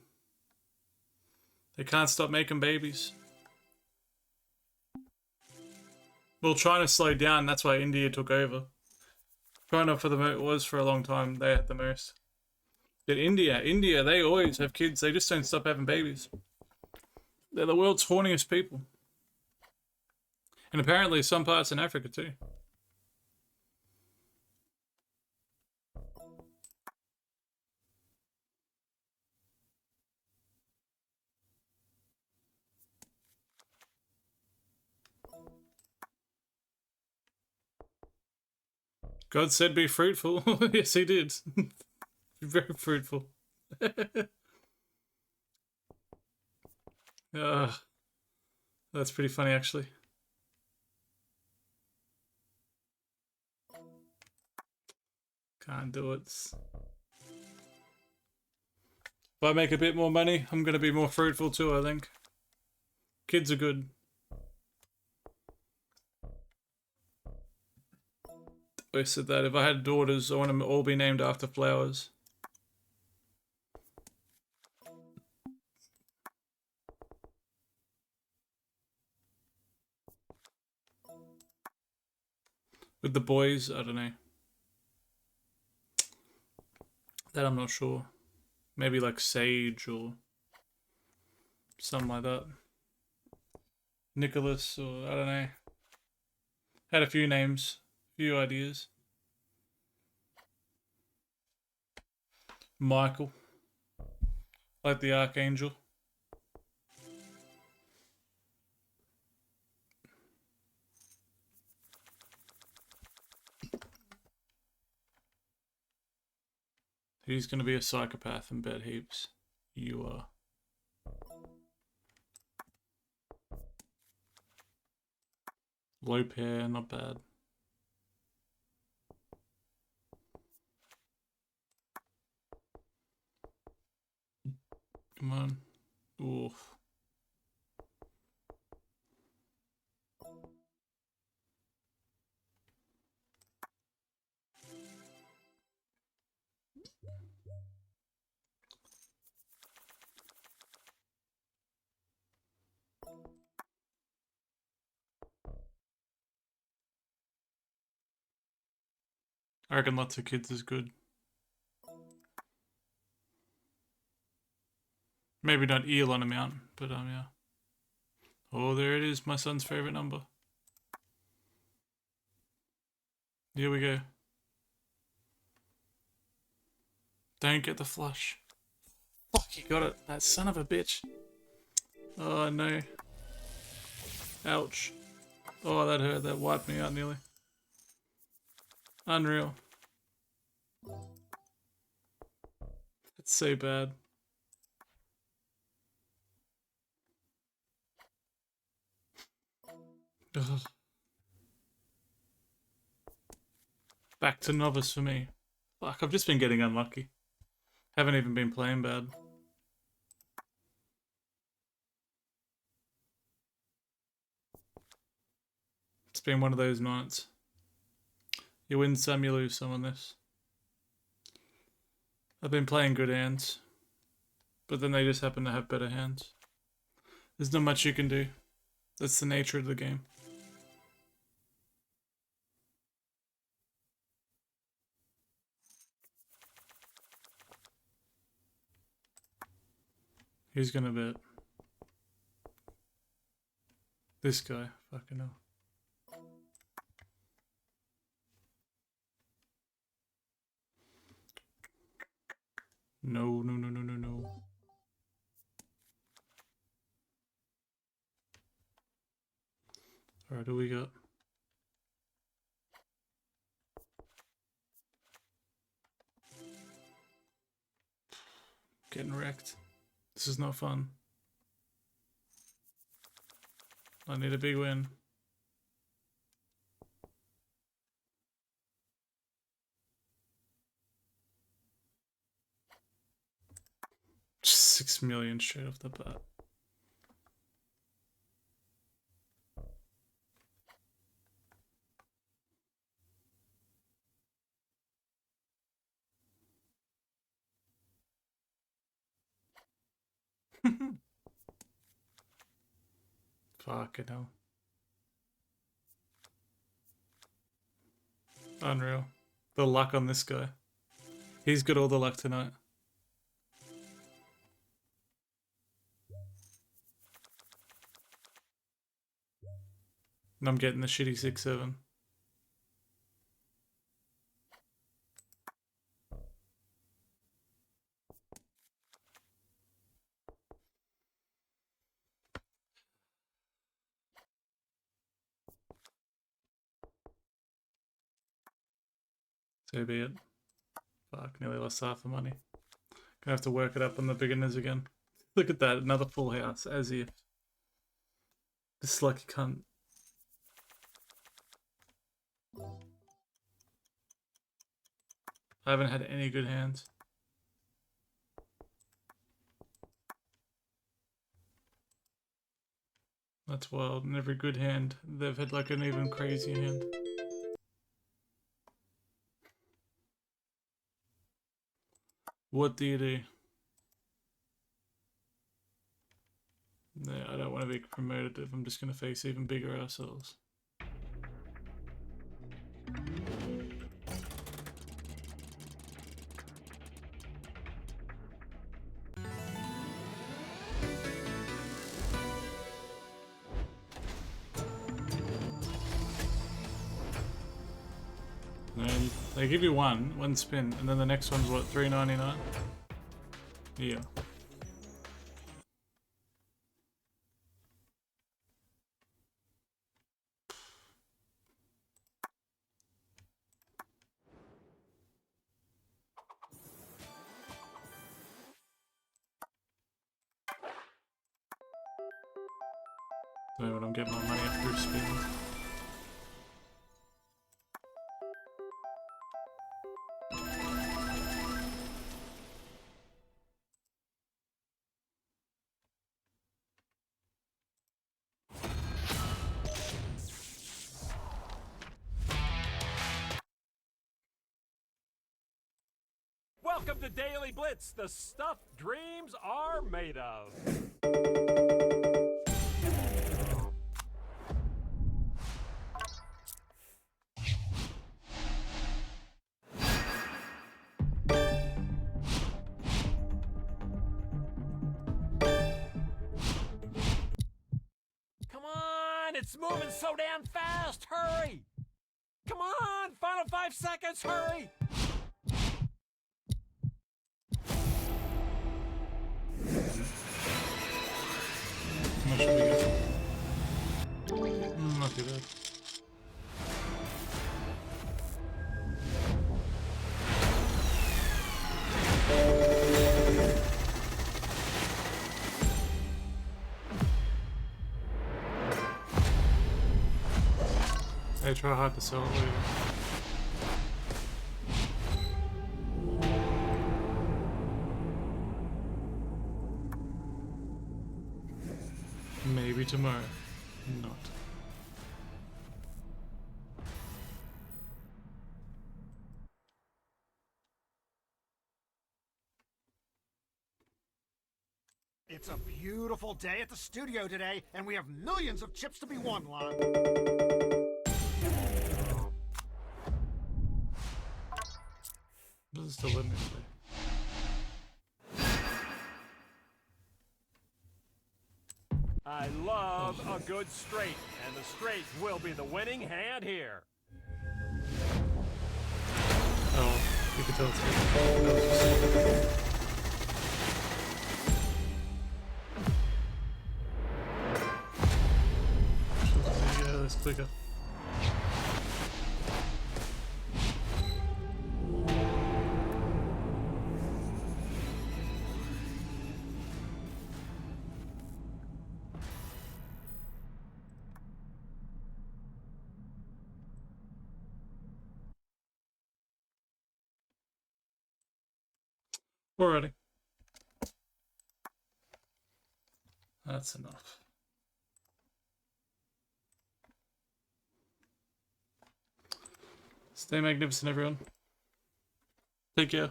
They can't stop making babies. Well, China slowed down. That's why India took over. China was for a long time. They had the most. But India, they always have kids. They just don't stop having babies. They're the world's horniest people. And apparently some parts in Africa too. God said be fruitful. Yes, he did. Very fruitful. That's pretty funny, actually. Can't do it. If I make a bit more money, I'm going to be more fruitful too, I think. Kids are good. I said that if I had daughters, I want them to all be named after flowers. With the boys, I don't know. That I'm not sure. Maybe like Sage or something like that. Nicholas or I don't know. Had a few names, a few ideas. Michael. Like the Archangel. Who's going to be a psychopath and bet heaps? You are. Low pair, not bad. Come on. Oof. I reckon lots of kids is good. Maybe not eel on a mountain, but yeah. Oh, there it is, my son's favorite number. Here we go. Don't get the flush. Fuck, you got it. That son of a bitch. Oh no. Ouch. Oh, that hurt. That wiped me out nearly. Unreal. It's so bad. Ugh. Back to novice for me. Fuck, I've just been getting unlucky. Haven't even been playing bad. It's been one of those nights. You win some, you lose some on this. I've been playing good hands, but then they just happen to have better hands. There's not much you can do. That's the nature of the game. Who's gonna bet? This guy. Fucking hell. No, no, no, no, no, no. Alright, who we got? Getting wrecked. This is not fun. I need a big win. Just 6 million straight off the bat. Fucking hell. Unreal. The luck on this guy. He's got all the luck tonight. And I'm getting the shitty 6-7. So be it. Fuck, nearly lost half the money. Gonna have to work it up on the beginners again. Look at that, another full house, as if. This lucky cunt. I haven't had any good hands. That's wild. In every good hand, they've had like an even crazier hand. What do you do? No, I don't want to be promoted if I'm just going to face even bigger assholes. And they give you one spin, and then the next one's what, $3.99? Yeah. So when I'm getting my money up through spins. Welcome to Daily Blitz, the stuff dreams are made of. Come on, it's moving so damn fast, hurry! Come on, final 5 seconds, hurry! should be good. Not too bad. I try hard to sell it later. Maybe tomorrow. Not. It's a beautiful day at the studio today, and we have millions of chips to be won, Lon. Doesn't still let me play. I love a good straight, and the straight will be the winning hand here. Oh, you can tell it's good. Yeah, let's click up. Alrighty. That's enough. Stay magnificent, everyone. Take care.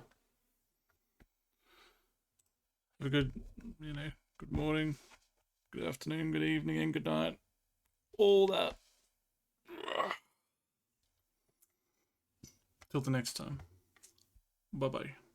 Have a good, good morning, good afternoon, good evening, and good night. All that. Till the next time. Bye-bye.